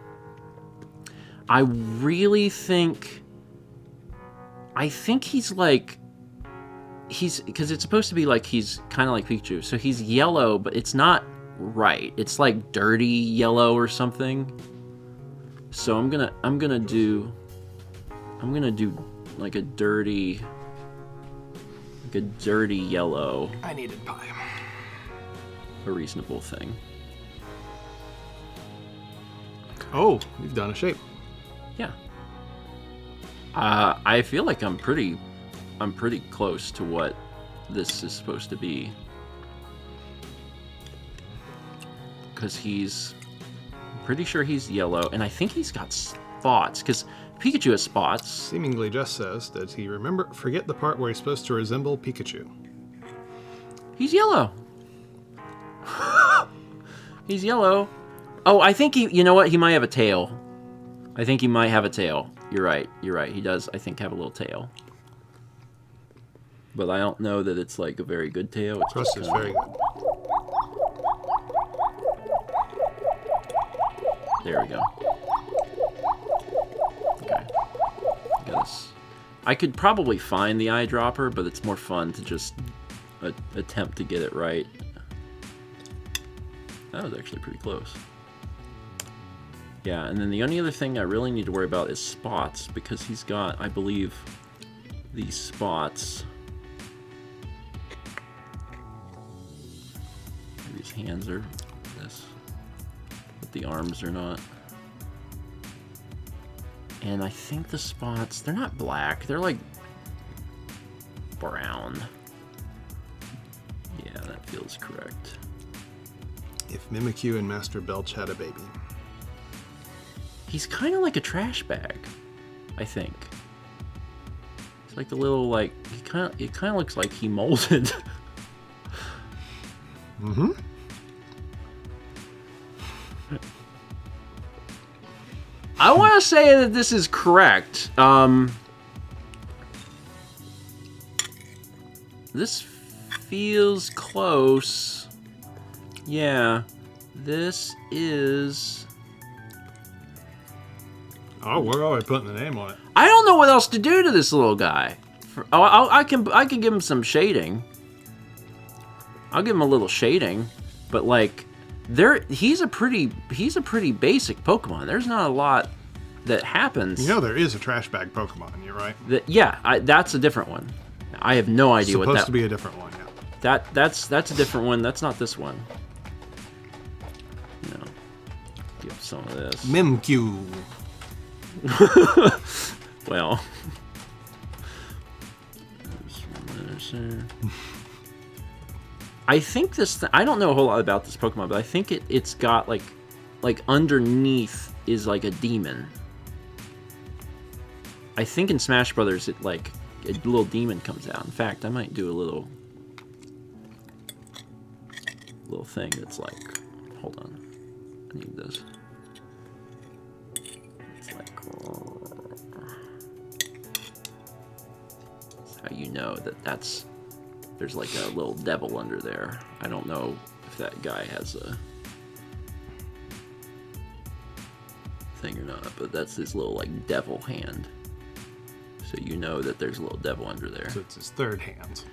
I really think... I think he's like because it's supposed to be like he's kind of like Pikachu, so he's yellow, but it's not right. It's like dirty yellow or something. So I'm gonna do like a dirty yellow. I needed pie. A reasonable thing. Oh, you've done a shape. Yeah. I feel like I'm pretty close to what this is supposed to be. Because I'm pretty sure he's yellow, and I think he's got spots, because Pikachu has spots. Seemingly just says, does he forget the part where he's supposed to resemble Pikachu? He's yellow. He's yellow. Oh, I think you know what? He might have a tail. I think he might have a tail. You're right. He does, I think, have a little tail. But I don't know that it's like a very good tail. It's Trust is very good. There we go. Okay. I could probably find the eyedropper, but it's more fun to just attempt to get it right. That was actually pretty close. Yeah, and then the only other thing I really need to worry about is spots, because he's got, I believe, these spots. Maybe his hands are this, but the arms are not. And I think the spots, they're not black, they're like brown. Yeah, that feels correct. If Mimikyu and Master Belch had a baby. He's kind of like a trash bag, I think. It's like the little, like, it kind of looks like he molded. Mm-hmm. I want to say that this is correct. This feels close. Yeah, this is... Oh, we're already putting the name on it. I don't know what else to do to this little guy. I can give him some shading. I'll give him a little shading, but like, he's a pretty basic Pokemon. There's not a lot that happens. You know there is a trash bag Pokemon, you're right. That's a different one. I have no idea what that. Supposed to be a different one, yeah. That's a different one. That's not this one. No. Give some of this. Mimikyu. Well. I think this. I don't know a whole lot about this Pokemon, but I think it's got like underneath is like a demon. I think in Smash Brothers it like a little demon comes out. In fact, I might do a little thing that's like, hold on, I need this. It's like, that's how you know that there's like a little devil under there. I don't know if that guy has a thing or not, but that's his little like devil hand. So you know that there's a little devil under there. So it's his third hand.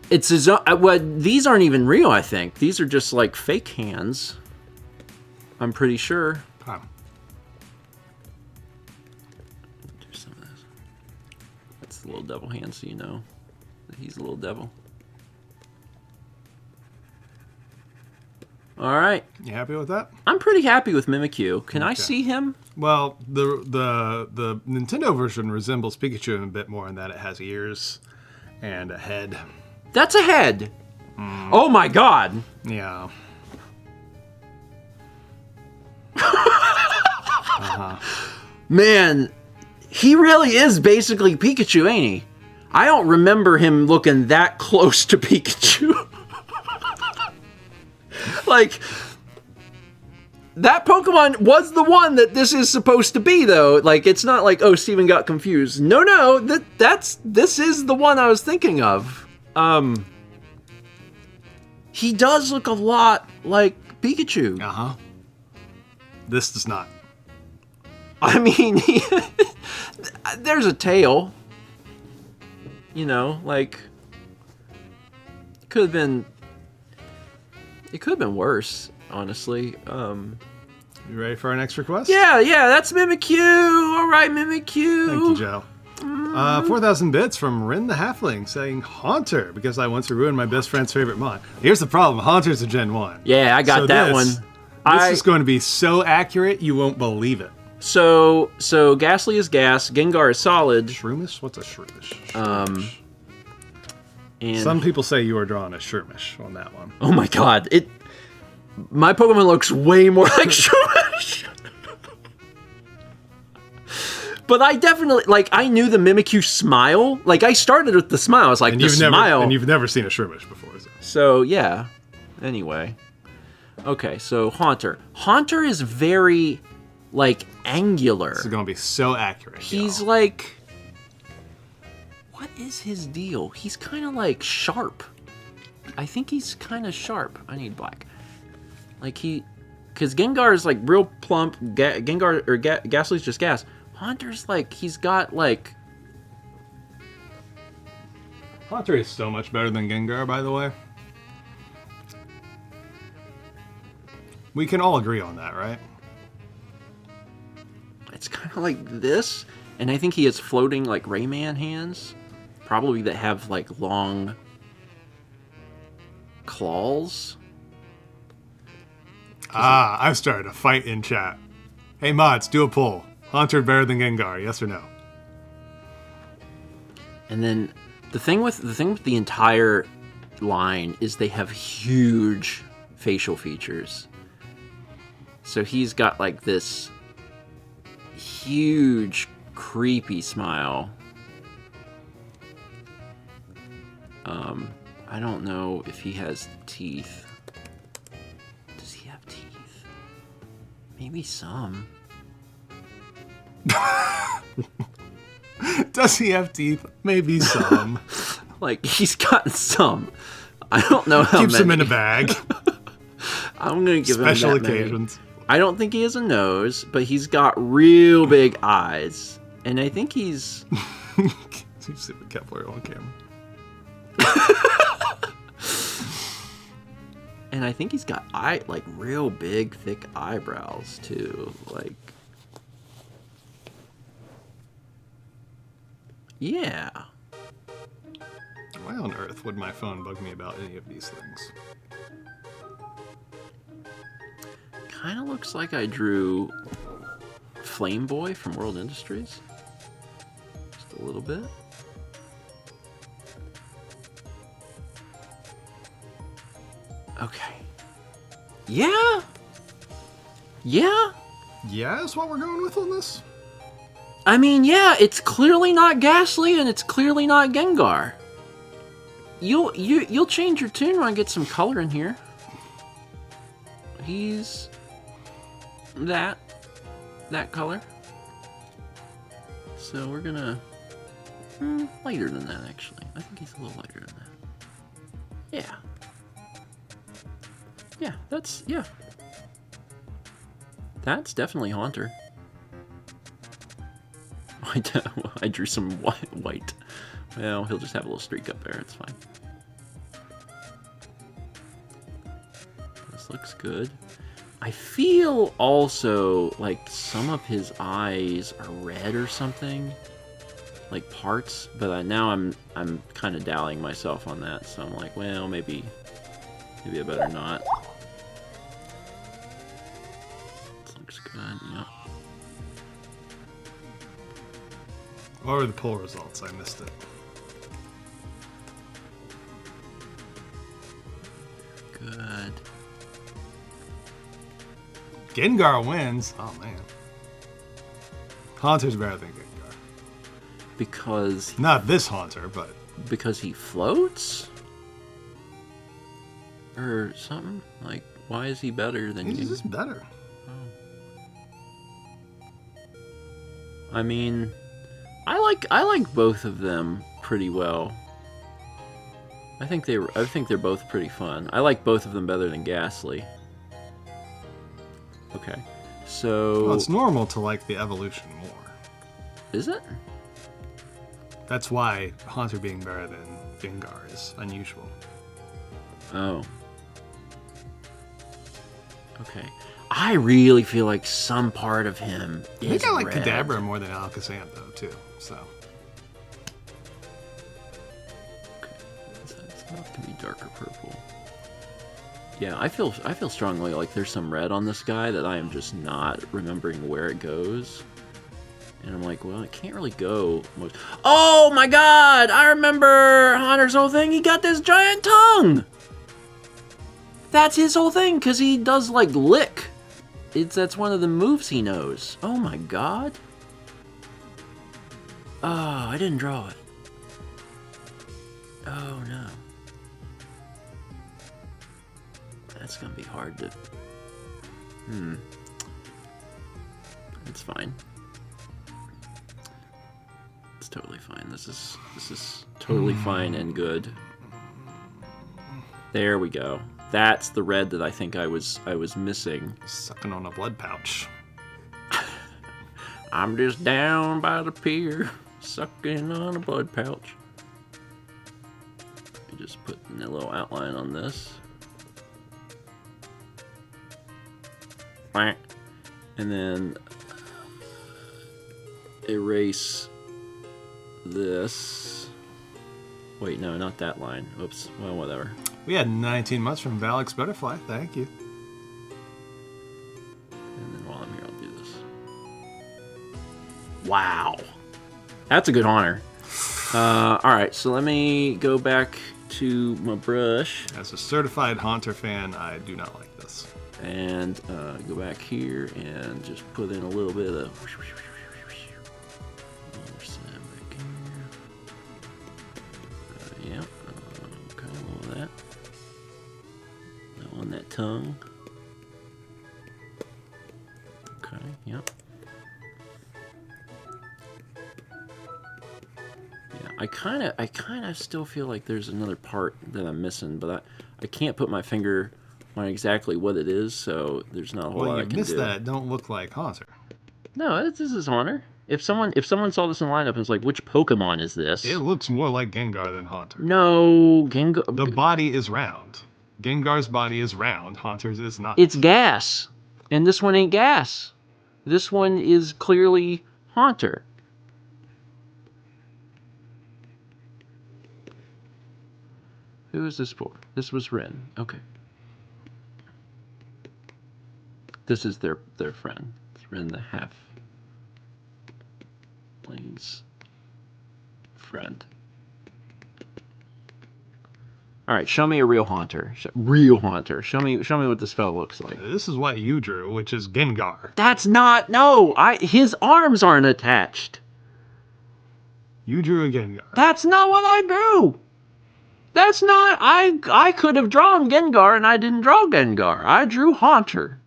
It's his own. These aren't even real, I think. These are just like fake hands. I'm pretty sure. Huh. Do some of this. That's the little devil hand, so you know that he's a little devil. All right. You happy with that? I'm pretty happy with Mimikyu. Can I see him? Well, the Nintendo version resembles Pikachu a bit more in that it has ears and a head. That's a head. Oh my god. Yeah. Man, he really is basically Pikachu, ain't he? I don't remember him looking that close to Pikachu. Like, that Pokemon was the one that this is supposed to be, though. Like, it's not like, oh, Steven got confused. No, this is the one I was thinking of. He does look a lot like Pikachu. Uh-huh. This does not. I mean, there's a tail. You know, like it could have been worse, honestly. You ready for our next request? Yeah, that's Mimikyu. All right, Mimikyu. Thank you, Joe. 4,000 bits from Rin the Halfling saying Haunter because I once ruined my best friend's favorite mod. Here's the problem: Haunter's a Gen 1. Yeah, I got that one. This is going to be so accurate you won't believe it. So Ghastly is gas, Gengar is solid. Shroomish? What's a Shroomish? And some people say you are drawing a Shroomish on that one. Oh my god, my Pokemon looks way more like Shroomish. But I definitely, like, I knew the Mimikyu smile. Like, I started with the smile. I was like, and the smile. And you've never seen a Shroomish before. So, yeah. Anyway. Okay, so Haunter. Haunter is very, like, angular. This is going to be so accurate. He's like... What is his deal? He's kind of, like, sharp. I think he's kind of sharp. I need black. Like, because Gengar is, like, real plump. Ghastly's just gas. Haunter's like, he's got like... Haunter is so much better than Gengar, by the way. We can all agree on that, right? It's kind of like this, and I think he has floating like Rayman hands. Probably that have like long claws. I've started a fight in chat. Hey mods, do a poll. Haunter better than Gengar, yes or no? And then the thing with the entire line is they have huge facial features. So he's got like this huge creepy smile. I don't know if he has teeth. Does he have teeth? Maybe some. Does he have teeth? Maybe some. Like, he's got some. I don't know how Keeps many. them in a bag. I'm going to give Special him that occasions. Many. I don't think he has a nose, but he's got real big eyes. And I think he's... You see what Kepler on camera. And I think he's got like real big, thick eyebrows too. Like, yeah. Why on earth would my phone bug me about any of these things? Kind of looks like I drew Flame Boy from World Industries. Just a little bit. Okay. Yeah? Yeah? Yeah, is what we're going with on this? I mean, yeah, it's clearly not Ghastly and it's clearly not Gengar. You'll change your tune when I get some color in here. He's that color. So we're gonna lighter than that actually. I think he's a little lighter than that. Yeah. Yeah, that's definitely Haunter. I drew some white. Well, he'll just have a little streak up there. It's fine. This looks good. I feel also like some of his eyes are red or something, like parts. But now I'm kind of doubting myself on that. So I'm like, well, maybe I better not. This looks good. Yeah. What were the poll results? I missed it. Good. Gengar wins. Oh man. Haunter's better than Gengar. Because not this Haunter, but because he floats? Or something? Like, why is he better than you? He's just better. Oh. I mean, I like both of them pretty well. I think they're both pretty fun. I like both of them better than Ghastly. Okay, so... Well, it's normal to like the evolution more. Is it? That's why Haunter being better than Gengar is unusual. Oh. Okay. I really feel like some part of him is I think I like red. Kadabra more than Alakazam, though, too. So. Okay. It's not gonna be darker purple. Yeah, I feel strongly like there's some red on this guy that I am just not remembering where it goes. And I'm like, well, it can't really go much. Oh my god! I remember Haunter's whole thing. He got this giant tongue! That's his whole thing, because he does, like, lick. That's one of the moves he knows. Oh my god. Oh, I didn't draw it. Oh no. That's gonna be hard to... It's fine. It's totally fine. This is totally fine and good. There we go. That's the red that I think I was missing. Sucking on a blood pouch. I'm just down by the pier, sucking on a blood pouch. Let me just put a little outline on this. And then erase this. Wait, no, not that line. Oops. Well, whatever. We had 19 months from Valix Butterfly. Thank you. And then while I'm here, I'll do this. Wow. That's a good Haunter. Alright, so let me go back to my brush. As a certified Haunter fan, I do not like this. And go back here and just put in a little bit of... Yep. Okay, all of that. On that tongue. Okay, yep. Yeah, I kind of still feel like there's another part that I'm missing, but I can't put my finger on exactly what it is, so there's not a whole lot I can do. Well, you missed that. It don't look like Haunter. No, this is Haunter. If someone saw this in the lineup and was like, which Pokemon is this? It looks more like Gengar than Haunter. No, Gengar... The body is round. Gengar's body is round. Haunter's is not. It's gas. And this one ain't gas. This one is clearly Haunter. Who is this for? This was Rin. Okay. This is their friend. It's Rin the half. Lane's friend. All right, show me a real Haunter. Real Haunter. Show me what this fellow looks like. This is what you drew, which is Gengar. That's not... No! His arms aren't attached. You drew a Gengar. That's not what I drew! That's not... I could have drawn Gengar, and I didn't draw Gengar. I drew Haunter.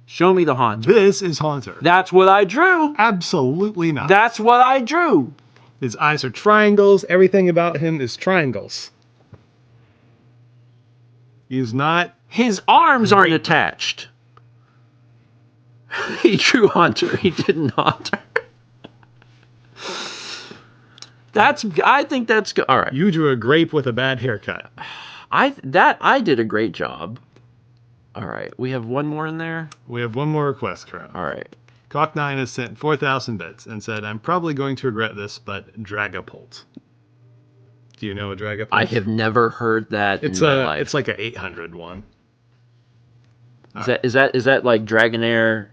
Show me the Haunter. This is Haunter. That's what I drew. Absolutely not. That's what I drew. His eyes are triangles. Everything about him is triangles. He's not... His arms aren't attached. He drew Haunter. He didn't Haunter. I think that's good. All right. You drew a grape with a bad haircut. I did a great job. All right. We have one more in there. We have one more request, Crown. All right. Cock9 has sent 4,000 bits and said, I'm probably going to regret this, but Dragapult. Do you know a Dragapult? I have never heard that in my life. It's like an 800 one. Is that like Dragonair?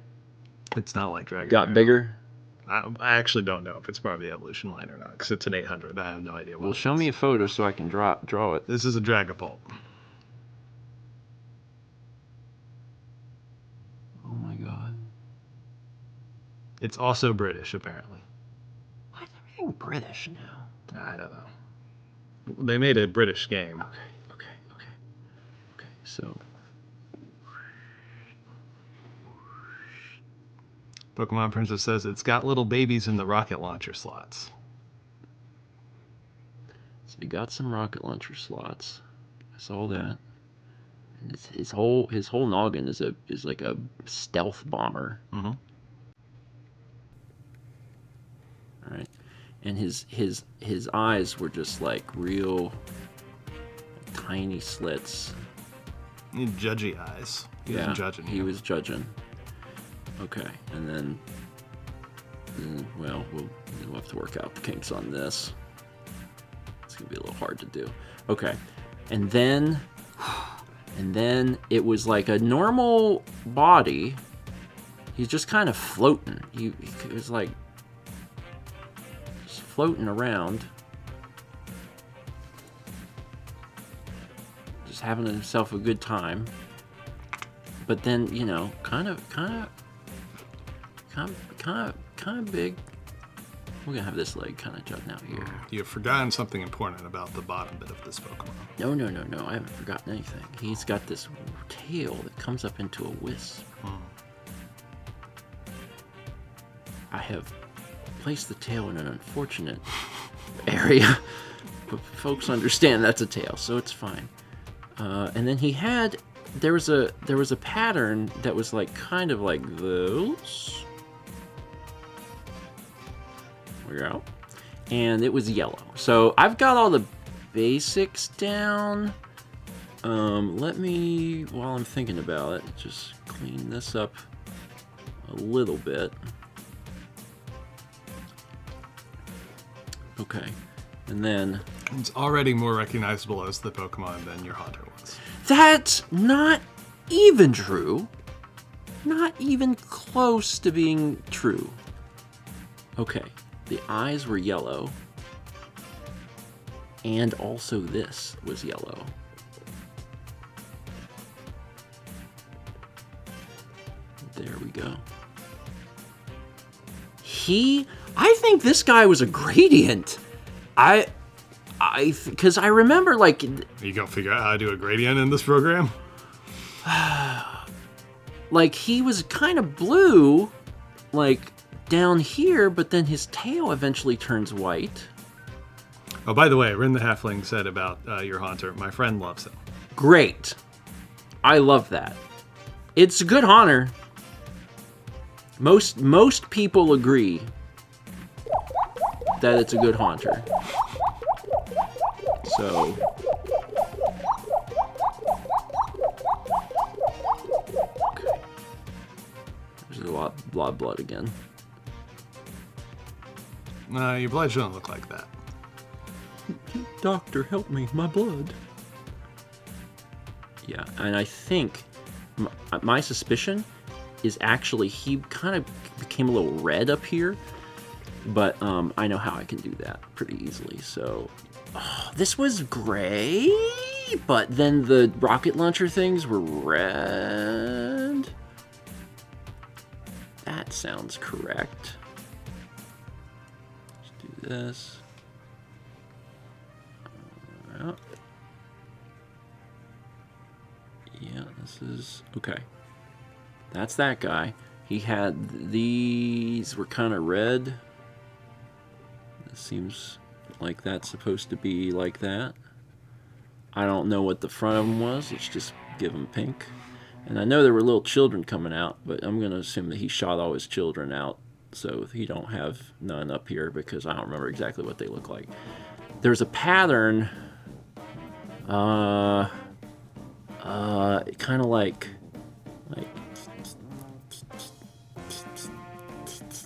It's not like Dragonair. Got bigger? I actually don't know if it's part of the evolution line or not, because it's an 800. I have no idea what. Well, show me a photo so I can draw it. This is a Dragapult. Oh my god. It's also British, apparently. Why is everything British now? I don't know. They made a British game. Okay, so... Pokemon Princess says it's got little babies in the rocket launcher slots. So you got some rocket launcher slots. I saw that. And his whole noggin is like a stealth bomber. Mm-hmm. All right. and his eyes were just like real tiny slits. Judgy eyes. He wasn't judging you. He was judging. Okay, and then well, we'll have to work out the kinks on this. It's gonna be a little hard to do. Okay, and then it was like a normal body. He's just kind of floating. He was like just floating around, just having himself a good time. But then, you know, kind of big. We're gonna have this leg kind of jutting out here. You've forgotten something important about the bottom bit of this Pokemon. No. I haven't forgotten anything. He's got this tail that comes up into a wisp. I have placed the tail in an unfortunate area, but folks understand that's a tail, so it's fine. And then there was a pattern that was like kind of like this. We're out. And it was yellow. So I've got all the basics down. Let me, while I'm thinking about it, just clean this up a little bit. Okay. And then it's already more recognizable as the Pokemon than your Haunter was. That's not even true. Not even close to being true. Okay. The eyes were yellow. And also this was yellow. There we go. I think this guy was a gradient. Because I remember, like... Are you gonna figure out how to do a gradient in this program? Like, he was kind of blue, like, down here, but then his tail eventually turns white. Oh, by the way, Rin the Halfling said about your Haunter, my friend loves him. Great. I love that. It's a good Haunter. Most people agree that it's a good Haunter. So... Okay. There's a lot of blood again. Your blood shouldn't look like that. Doctor, help me, my blood. Yeah, and I think my suspicion is actually he kind of became a little red up here, but I know how I can do that pretty easily. So this was gray, but then the rocket launcher things were red. That sounds correct. Let's do this. Yeah, this is okay. That's that guy. He had these were kind of red. It seems like that's supposed to be like that. I don't know what the front of them was. Let's just give them pink. And I know there were little children coming out, but I'm going to assume that he shot all his children out, so he don't have none up here because I don't remember exactly what they look like. There's a pattern, kind of like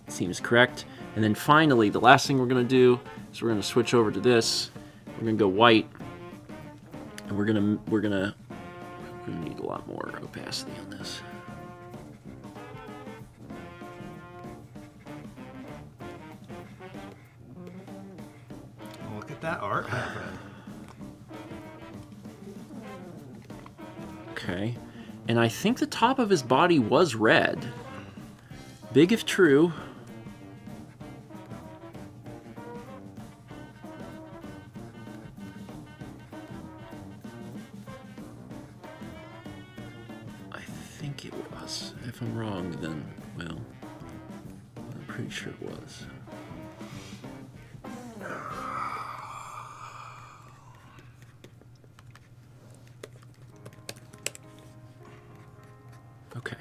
seems correct. And then finally, the last thing we're going to do is we're going to switch over to this. We're going to go white, and we're going to need a lot more opacity on this. Look at that art happening. Okay, and I think the top of his body was red. Big if true. I think it was. If I'm wrong, then, well, I'm pretty sure it was. Okay.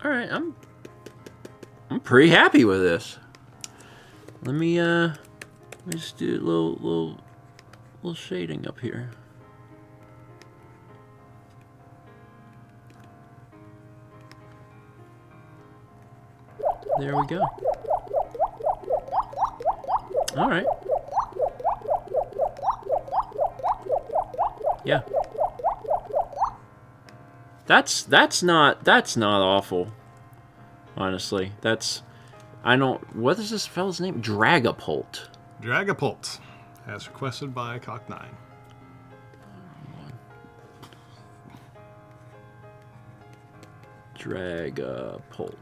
All right, I'm pretty happy with this. Let me just do a little shading up here. There we go. All right. Yeah. That's not awful. Honestly, what is this fella's name? Dragapult. Dragapult, as requested by Cock9. Dragapult.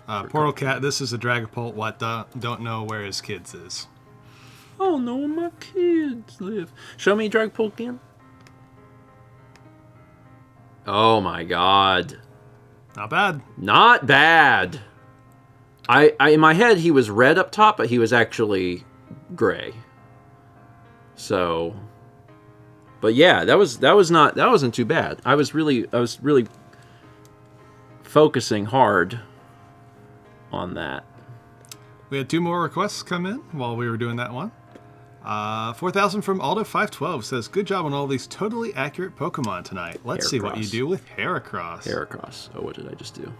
Portal Cat, this is a Dragapult. What don't know where his kids is. I don't know where my kids live. Show me Dragapult again. Oh my god. Not bad. Not bad. I in my head he was red up top, but he was actually gray. So, but yeah, that wasn't too bad. I was really focusing hard on that. We had 2 more requests come in while we were doing that one. 4,000 from Aldo512 says, good job on all these totally accurate Pokemon tonight. Let's see what you do with Heracross. Heracross. Oh, what did I just do?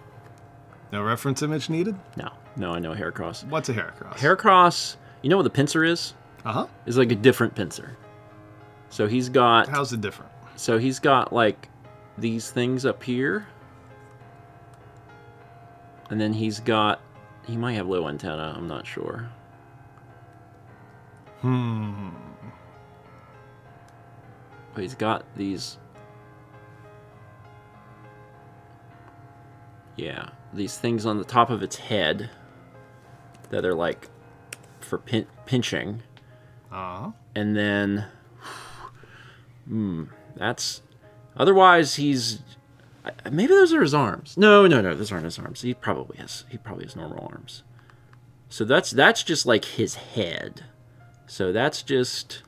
No reference image needed? No, I know Heracross. What's a Heracross? Heracross, you know what the pincer is? Uh-huh. It's like a different pincer. So he's got... How's it different? So he's got, like, these things up here. And then he's got... He might have low antenna, I'm not sure. But he's got these... Yeah, these things on the top of its head that are, like, for pinching. Uh-huh. And then... that's... Otherwise, he's... Maybe those are his arms. No, those aren't his arms. He probably has normal arms. So that's just like his head. So that's just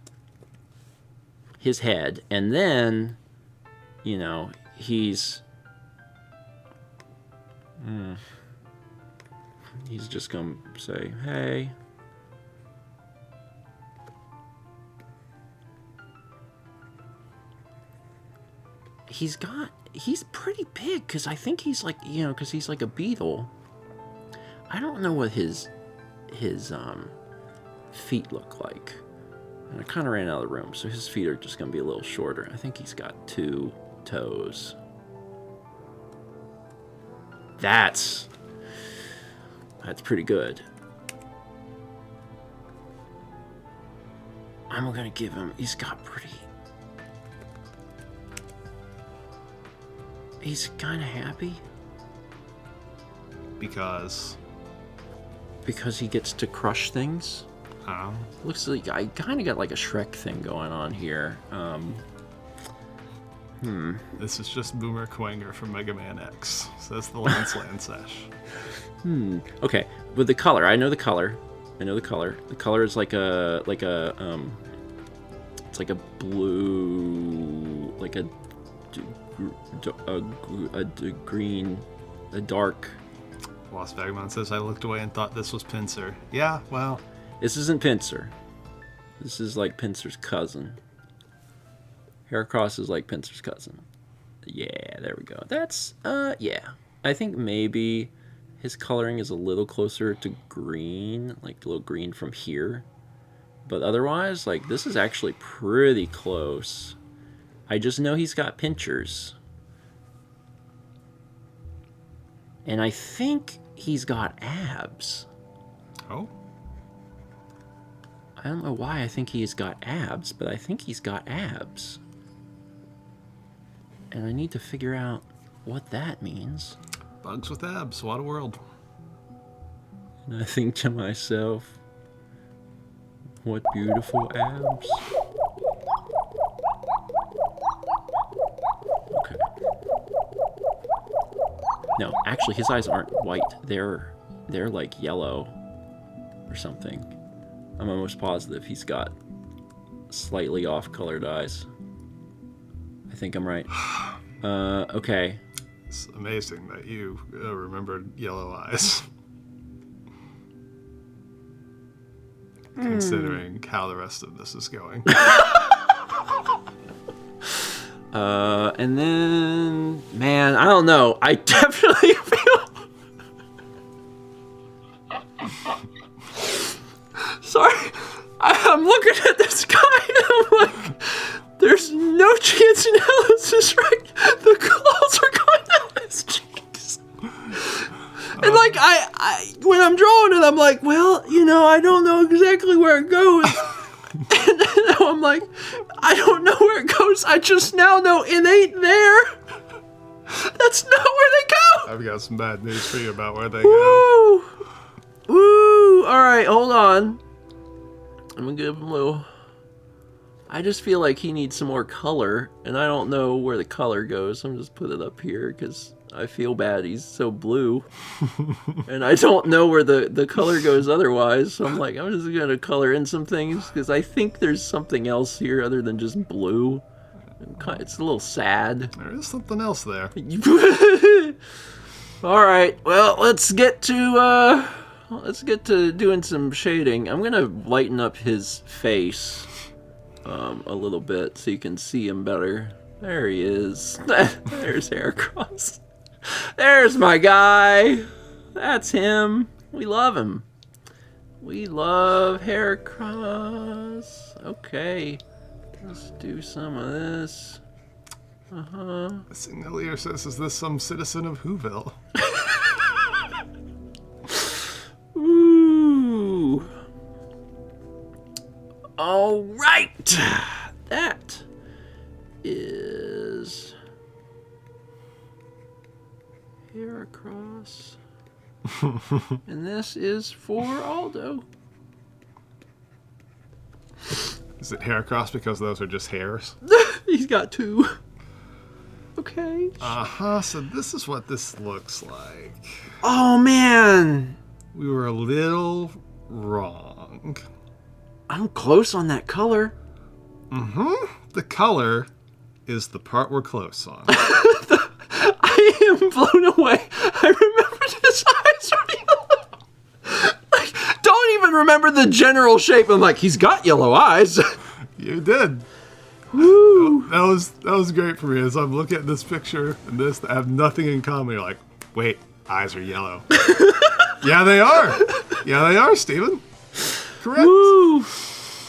his head. And then, you know, he's just gonna say, hey. He's pretty big, because I think he's like, you know, because he's like a beetle. I don't know what his feet look like. And I kind of ran out of the room, so his feet are just going to be a little shorter. I think he's got 2 toes. That's pretty good. I'm going to give him, he's kind of happy. Because he gets to crush things. Looks like I kind of got like a Shrek thing going on here. This is just Boomer Quanger from Mega Man X, says the Lance Lancesh. Okay, but the color, I know the color. The color is like a it's like a blue, like a green, a dark. Lost Vagabond says, I looked away and thought this was Pinsir. Yeah, well. This isn't Pinsir. This is like Pinsir's cousin. Heracross is like Pinsir's cousin. Yeah, there we go. That's, yeah. I think maybe his coloring is a little closer to green, like a little green from here. But otherwise, like, this is actually pretty close. I just know he's got pinchers. And I think he's got abs. Oh? I don't know why I think he's got abs, but I think he's got abs. And I need to figure out what that means. Bugs with abs, what a world. And I think to myself, what beautiful abs. Okay. No, actually his eyes aren't white. They're like yellow or something. I'm almost positive he's got slightly off-colored eyes. I think I'm right. Okay. It's amazing that you remembered yellow eyes. considering how the rest of this is going. And then, man, I don't know. I definitely feel... Sorry. I'm looking at this guy and I'm like, there's no chance in hell this is right. The claws are going down his cheeks. And like, I when I'm drawing it, I'm like, well, you know, I don't know exactly where it goes. And now I'm like, I don't know where it goes. I just now know it ain't there. That's not where they go. I've got some bad news for you about where they go. Woo! All right, hold on. I'm gonna give him a little... I just feel like he needs some more color, and I don't know where the color goes. I'm just putting it up here because I feel bad. He's so blue, and I don't know where the color goes otherwise. So I'm like, I'm just gonna color in some things because I think there's something else here other than just blue. It's a little sad. There is something else there. All right, well, let's get to doing some shading. I'm gonna lighten up his face a little bit so you can see him better. There he is. There's Heracross. There's my guy. That's him. We love him. We love Heracross. Okay, let's do some of this. The Signalier says, is this some citizen of Whoville? Ooh. All right. That is Heracross. And this is for Aldo. Is it Heracross because those are just hairs? He's got two. Okay. So this is what this looks like. Oh, man. We were a little wrong. I'm close on that color. The color is the part we're close on. I am blown away. I remembered his eyes are yellow. Like, don't even remember the general shape. I'm like, he's got yellow eyes. You did. Woo. That was great for me as I'm looking at this picture and this that have nothing in common. You're like, wait, eyes are yellow. Yeah, they are. Yeah, they are, Steven. Correct. Woo.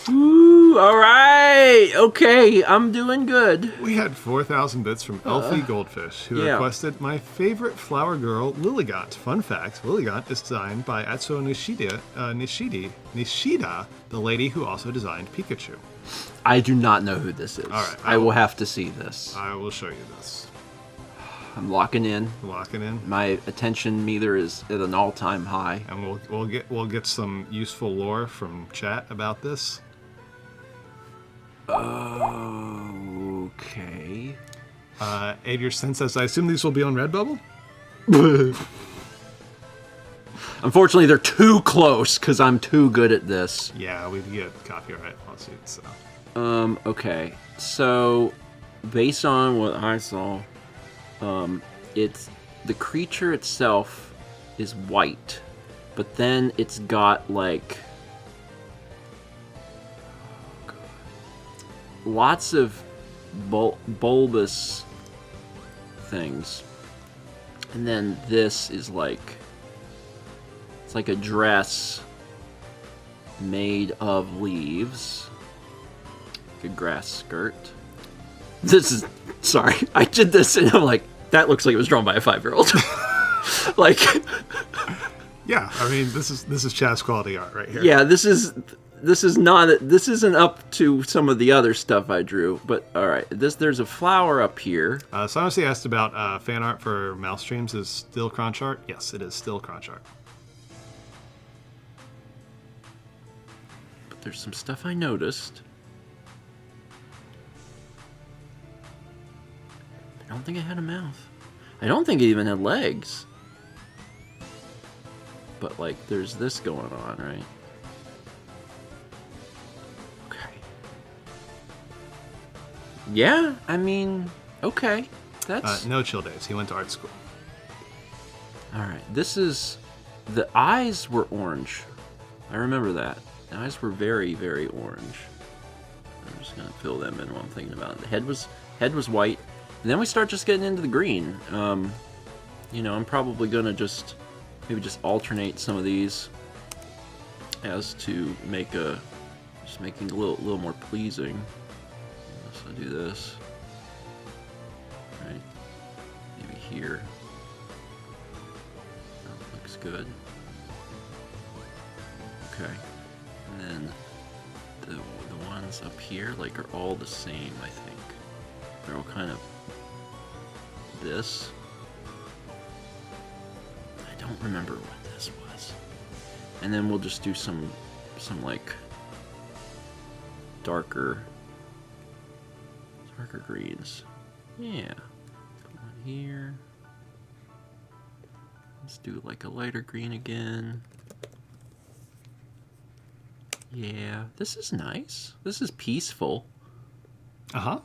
Woo. All right. Okay, I'm doing good. We had 4,000 bits from Elfie Goldfish, who requested my favorite flower girl, Lilligant. Fun fact, Lilligant is designed by Atsuo Nishida, the lady who also designed Pikachu. I do not know who this is. All right, I will have to see this. I will show you this. I'm locking in. Locking in. My attention meter is at an all-time high. And we'll get some useful lore from chat about this. Okay. Avier Sen says, I assume these will be on Redbubble? Unfortunately, they're too close because I'm too good at this. Yeah, we get copyright lawsuits. So. Okay. So, based on what I saw, it's the creature itself is white, but then it's got like lots of bulbous things, and then this is like it's like a dress made of leaves, like a grass skirt. This is sorry, I did this and I'm like, that looks like it was drawn by a 5-year-old. Like, yeah, I mean, this is Chad's quality art right here. Yeah, this isn't up to some of the other stuff I drew, but all right. There's a flower up here. So honestly asked about fan art for Mouse Streams is still crunch art. Yes, it is still crunch art. But there's some stuff I noticed. I don't think it had a mouth. I don't think it even had legs. But like, there's this going on, right? Yeah, I mean, okay. That's no chill days. He went to art school. All right. This is the eyes were orange. I remember that. The eyes were very, very orange. I'm just gonna fill them in while I'm thinking about it. The head was white, and then we start just getting into the green. You know, I'm probably gonna maybe just alternate some of these as to make making a little more pleasing. So do this. Right, maybe here. That looks good. Okay, and then the ones up here like are all the same. I think they're all kind of this. I don't remember what this was. And then we'll just do some like darker greens. Yeah. Come on here. Let's do like a lighter green again. Yeah, this is nice. This is peaceful. Uh-huh.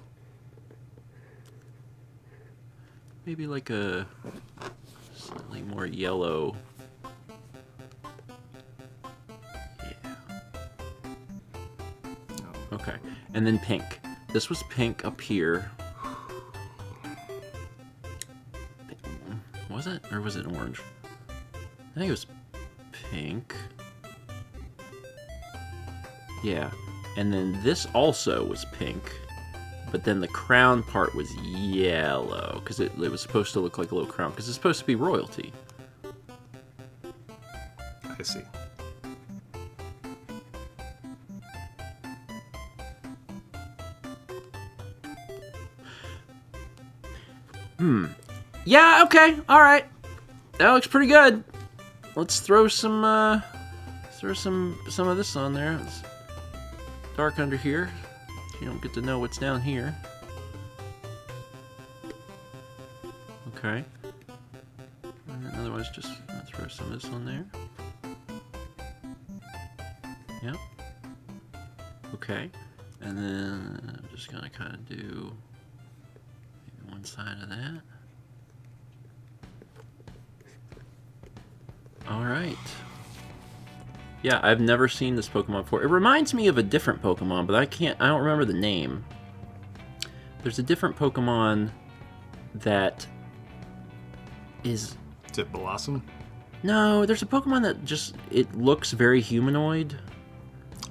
Maybe like a slightly more yellow. Yeah. Okay, and then pink. This was pink up here. Was it? Or was it orange? I think it was pink. Yeah, and then this also was pink, but then the crown part was yellow, because it was supposed to look like a little crown, because it's supposed to be royalty. I see. Yeah, okay, alright. That looks pretty good. Let's throw some of this on there. It's dark under here. You don't get to know what's down here. Okay. And then otherwise just throw some of this on there. Yep. Okay. And then I'm just gonna kind of do maybe one side of that. Alright. Yeah, I've never seen this Pokemon before. It reminds me of a different Pokemon, but I don't remember the name. There's a different Pokemon that is... Is it Blossom? No, there's a Pokemon that just, it looks very humanoid.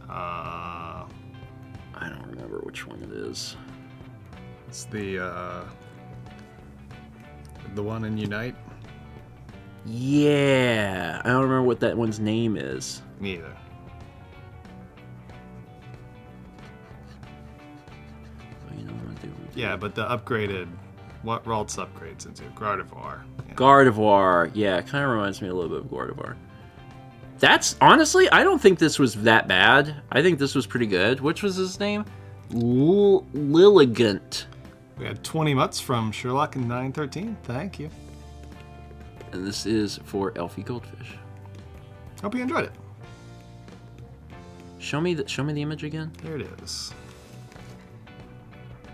I don't remember which one it is. It's the one in Unite? Yeah, I don't remember what that one's name is. Me either. You know what I do? Yeah, but the upgraded... What Ralts upgrades into? Gardevoir. Yeah. Gardevoir. Yeah, it kind of reminds me a little bit of Gardevoir. That's, honestly, I don't think this was that bad. I think this was pretty good. Which was his name? Lilligant. We had 20 mutts from Sherlock in 913. Thank you. And this is for Elfie Goldfish. Hope you enjoyed it. Show me the image again. There it is.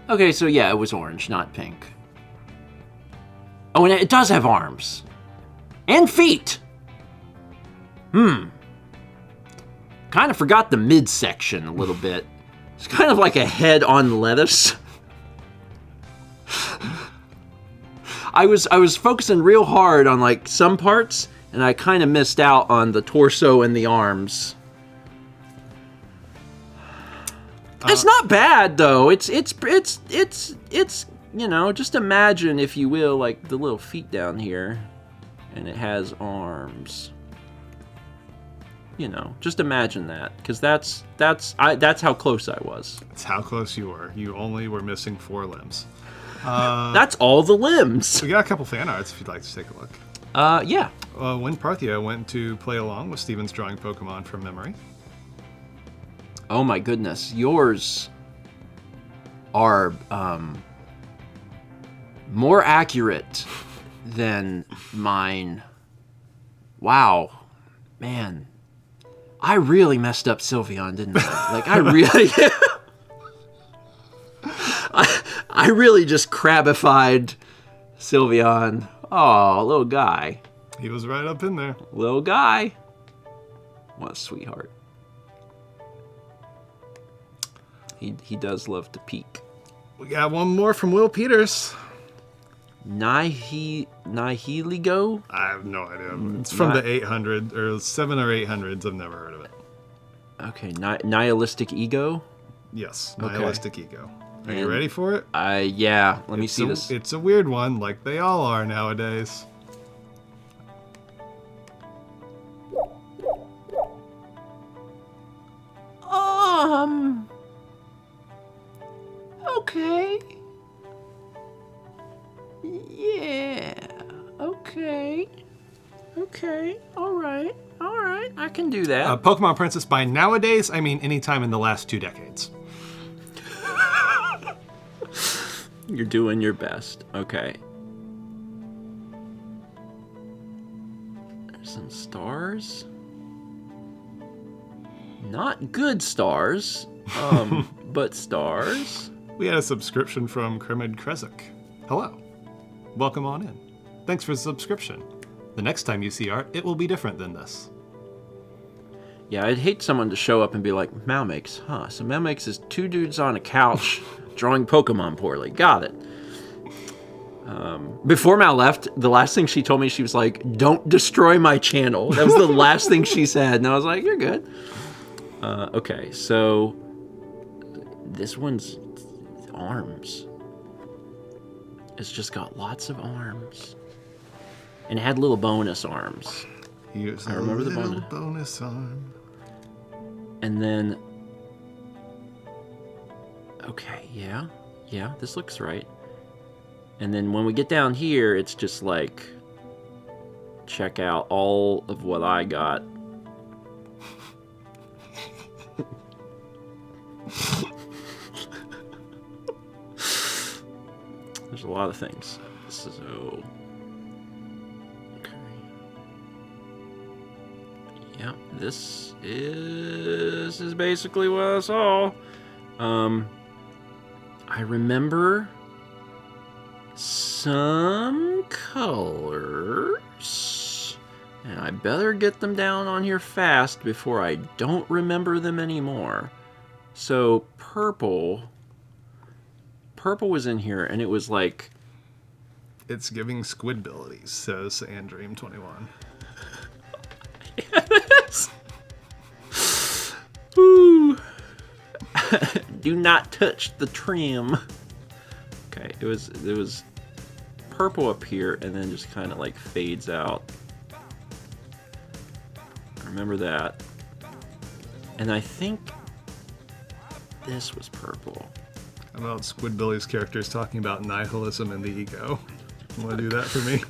Okay, so yeah, it was orange, not pink. Oh, and it does have arms. And feet! Kind of forgot the midsection a little bit. It's kind of like a head on lettuce. I was focusing real hard on like some parts, and I kind of missed out on the torso and the arms. It's not bad though. It's you know, just imagine, if you will, like the little feet down here, and it has arms. You know, just imagine that, because that's how close I was. That's how close you were. You only were missing 4 limbs. That's all the limbs. We got a couple fan arts if you'd like to take a look. Yeah. When Parthia went to play along with Steven's drawing Pokemon from memory. Oh my goodness, yours are more accurate than mine. Wow, man, I really messed up Sylveon, didn't I? Like, I really, I really just crabified Sylveon. Oh, little guy. He was right up in there. Little guy. What a sweetheart. He does love to peek. We got one more from Will Peters. Nihiligo? I have no idea. It's from the 800 or 7 or 800s. I've never heard of it. Okay, nihilistic ego? Yes, Okay. nihilistic ego. Are you ready for it? Yeah. Let me see this. It's a weird one, like they all are nowadays. Okay. Yeah. Okay. All right. I can do that. Pokemon Princess, by nowadays, I mean anytime in the last 2 decades. You're doing your best. Okay. There's some stars. Not good stars, but stars. We had a subscription from Kermit Kresik. Hello. Welcome on in. Thanks for the subscription. The next time you see art, it will be different than this. Yeah, I'd hate someone to show up and be like, Malmix, huh? So Malmix is 2 dudes on a couch drawing Pokemon poorly. Got it. Before Mal left, the last thing she told me, she was like, don't destroy my channel. That was the last thing she said. And I was like, you're good. Okay, so this one's arms. It's just got lots of arms. And it had little bonus arms. Here's I remember a the little bonus arm. And then, okay, yeah, this looks right. And then when we get down here, it's just like, check out all of what I got. There's a lot of things. So, okay. Yeah, this is basically what I saw. I remember some colors, and I better get them down on here fast before I don't remember them anymore. So purple was in here, and it was like, It's giving squidbilities, says Andream21. yes. Woo. Do not touch the trim. Okay, it was purple up here, and then just kind of like fades out. I remember that. And I think this was purple. How about Squidbilly's characters talking about nihilism and the ego? Want to do that for me?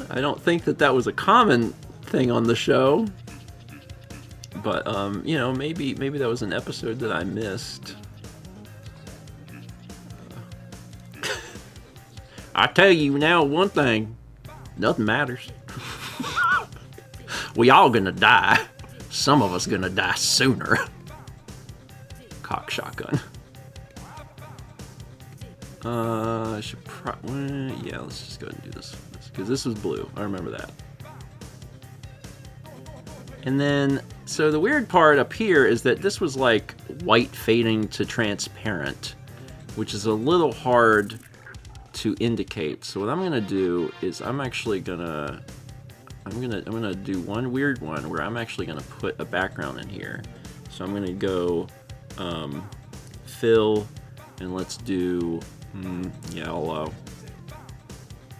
I don't think that was a common thing on the show. But, you know, maybe that was an episode that I missed. I tell you now one thing. Nothing matters. We all gonna die. Some of us gonna die sooner. Cock shotgun. I should yeah, let's just go ahead and do this. Because this was blue. I remember that. And then, so the weird part up here is that this was like white fading to transparent, which is a little hard to indicate. So what I'm gonna do is I'm gonna do one weird one where I'm actually gonna put a background in here. So I'm gonna go fill, and let's do yellow.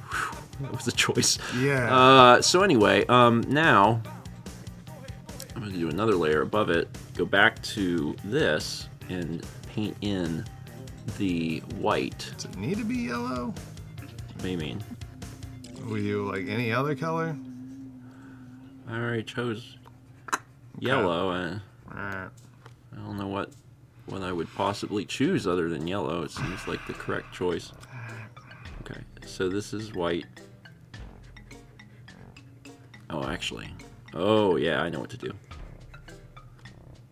Whew, that was a choice. Yeah. So anyway, now I'm going to do another layer above it, go back to this, and paint in the white. Does it need to be yellow? What do you mean? Will you like any other color? I already chose yellow. I don't know what I would possibly choose other than yellow. It seems like the correct choice. Okay, so this is white. Oh, actually. Oh, yeah, I know what to do.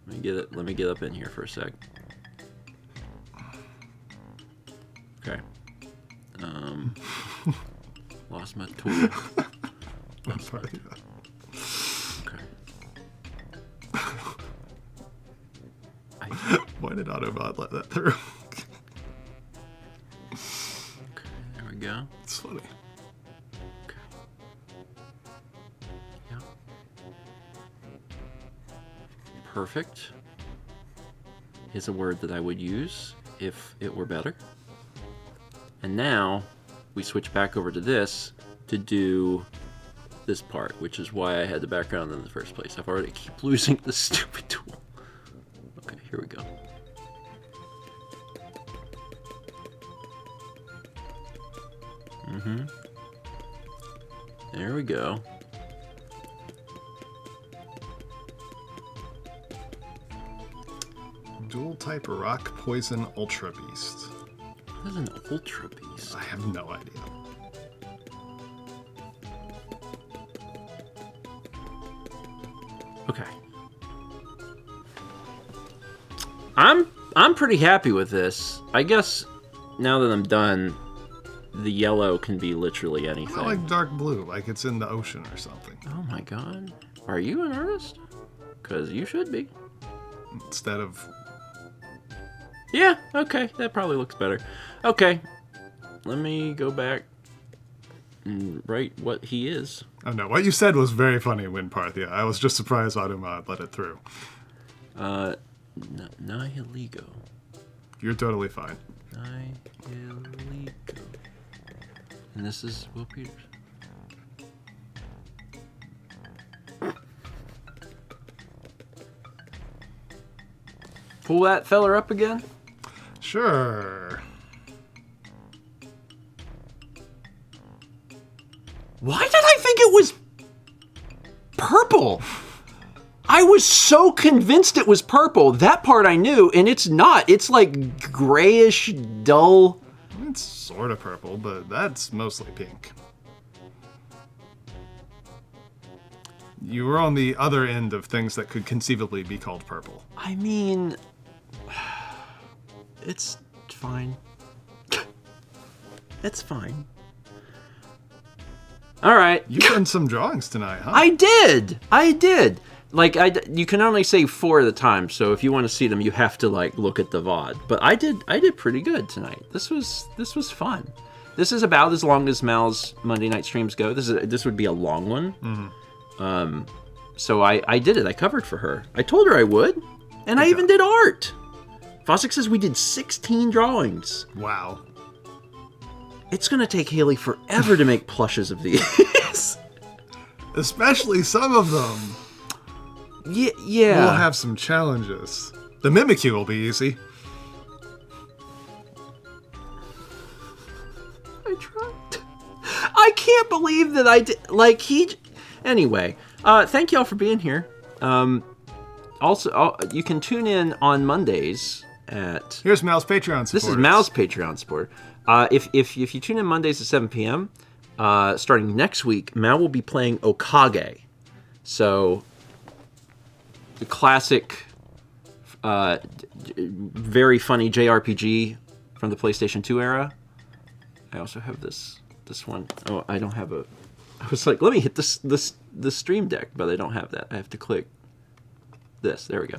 Let me get up in here for a sec. Okay. Lost my tool. Okay. Why did Autobot let that through? There we go. It's funny. Okay. Yeah. Perfect is a word that I would use if it were better. And now we switch back over to this to do this part, which is why I had the background in the first place. I've already keep losing this stupid tool. Okay, here we go. There we go. Dual type rock poison ultra beast. What is an ultra beast? I have no idea. Okay. I'm pretty happy with this. I guess now that I'm done, the yellow can be literally anything. I like dark blue, like it's in the ocean or something. Oh my god. Are you an artist? Because you should be. Instead of... Yeah, okay. That probably looks better. Okay. Let me go back and write what he is. Oh no, what you said was very funny, Winparthia. I was just surprised Automod let it through. Nihiligo. You're totally fine. Nihiligo. And this is Will Peters. Pull that feller up again? Sure. Why did I think it was purple? I was so convinced it was purple. That part I knew, and it's not. It's like grayish, dull. It's sort of purple, but that's mostly pink. You were on the other end of things that could conceivably be called purple. I mean, it's fine. It's fine. All right. You've done some drawings tonight, huh? I did. Like, you can only say 4 at a time, so if you want to see them, you have to, like, look at the VOD. But I did pretty good tonight. This was fun. This is about as long as Mal's Monday night streams go. This would be a long one. Mm-hmm. So I did it. I covered for her. I told her I would, and I even did art. Fossick says we did 16 drawings. Wow. It's gonna take Haley forever to make plushes of these. Especially some of them. Yeah. We'll have some challenges. The Mimikyu will be easy. I tried. I can't believe that I did. Like, Anyway, thank y'all for being here. Also, you can tune in on Mondays at... Here's Mal's Patreon support. This is Mal's Patreon support. If you tune in Mondays at 7 p.m., starting next week, Mal will be playing Okage. So... the classic, very funny JRPG from the PlayStation 2 era. I also have this one. Oh, I don't have a... I was like, let me hit the Stream Deck, but I don't have that. I have to click this. There we go.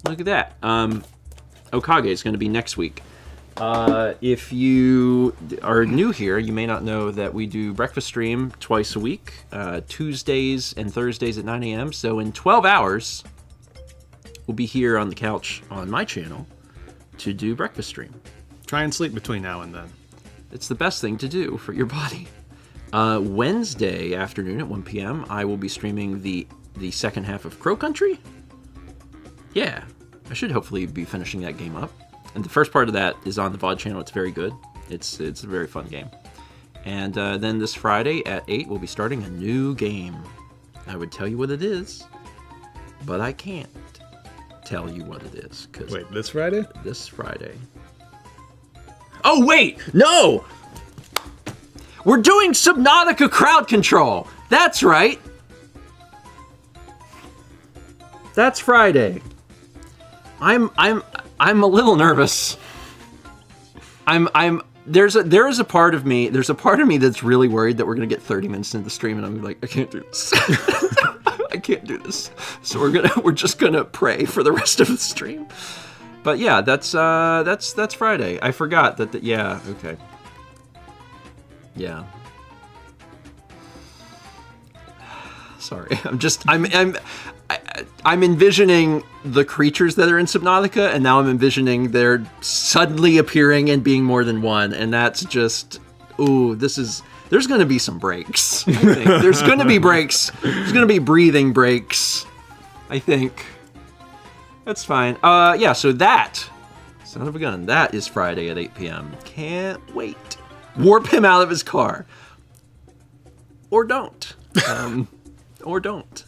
Look at that. Okage is going to be next week. If you are new here, you may not know that we do breakfast stream twice a week, Tuesdays and Thursdays at 9 a.m. So in 12 hours, we'll be here on the couch on my channel to do breakfast stream. Try and sleep between now and then. It's the best thing to do for your body. Wednesday afternoon at 1 p.m., I will be streaming the second half of Crow Country. Yeah, I should hopefully be finishing that game up. And the first part of that is on the VOD channel. It's very good. It's a very fun game. And then this Friday at 8, we'll be starting a new game. I would tell you what it is, but I can't tell you what it is. Wait, this Friday? This Friday. Oh, wait! No! We're doing Subnautica Crowd Control! That's right! That's Friday. I'm a little nervous. There is a part of me that's really worried that we're gonna get 30 minutes into the stream and I'm like, I can't do this. I can't do this. So we're just gonna pray for the rest of the stream. But But yeah, that's Friday. I forgot that. Yeah. Okay. Yeah. Sorry, I'm envisioning the creatures that are in Subnautica, and now I'm envisioning they're suddenly appearing and being more than one, and that's just, ooh, there's going to be some breaks, I think. There's going to be breaks. There's going to be breathing breaks, I think. That's fine. Yeah, so that, son of a gun, that is Friday at 8 p.m. Can't wait. Warp him out of his car. Or don't. Or don't.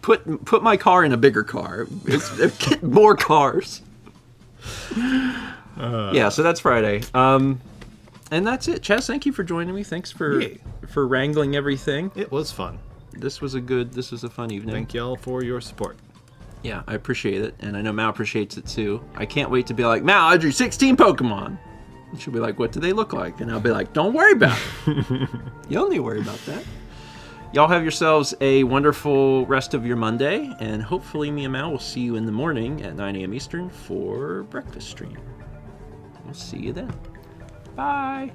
Put my car in a bigger car. Get more cars. Yeah, so that's Friday. And that's it. Chaz, thank you for joining me. Thanks for wrangling everything. It was fun. This was a fun evening. Thank y'all for your support. Yeah, I appreciate it. And I know Mal appreciates it too. I can't wait to be like, Mal, I drew 16 Pokemon. And she'll be like, what do they look like? And I'll be like, don't worry about it. You don't need to worry about that. Y'all have yourselves a wonderful rest of your Monday, and hopefully me and Mal will see you in the morning at 9 a.m. Eastern for breakfast stream. We'll see you then. Bye.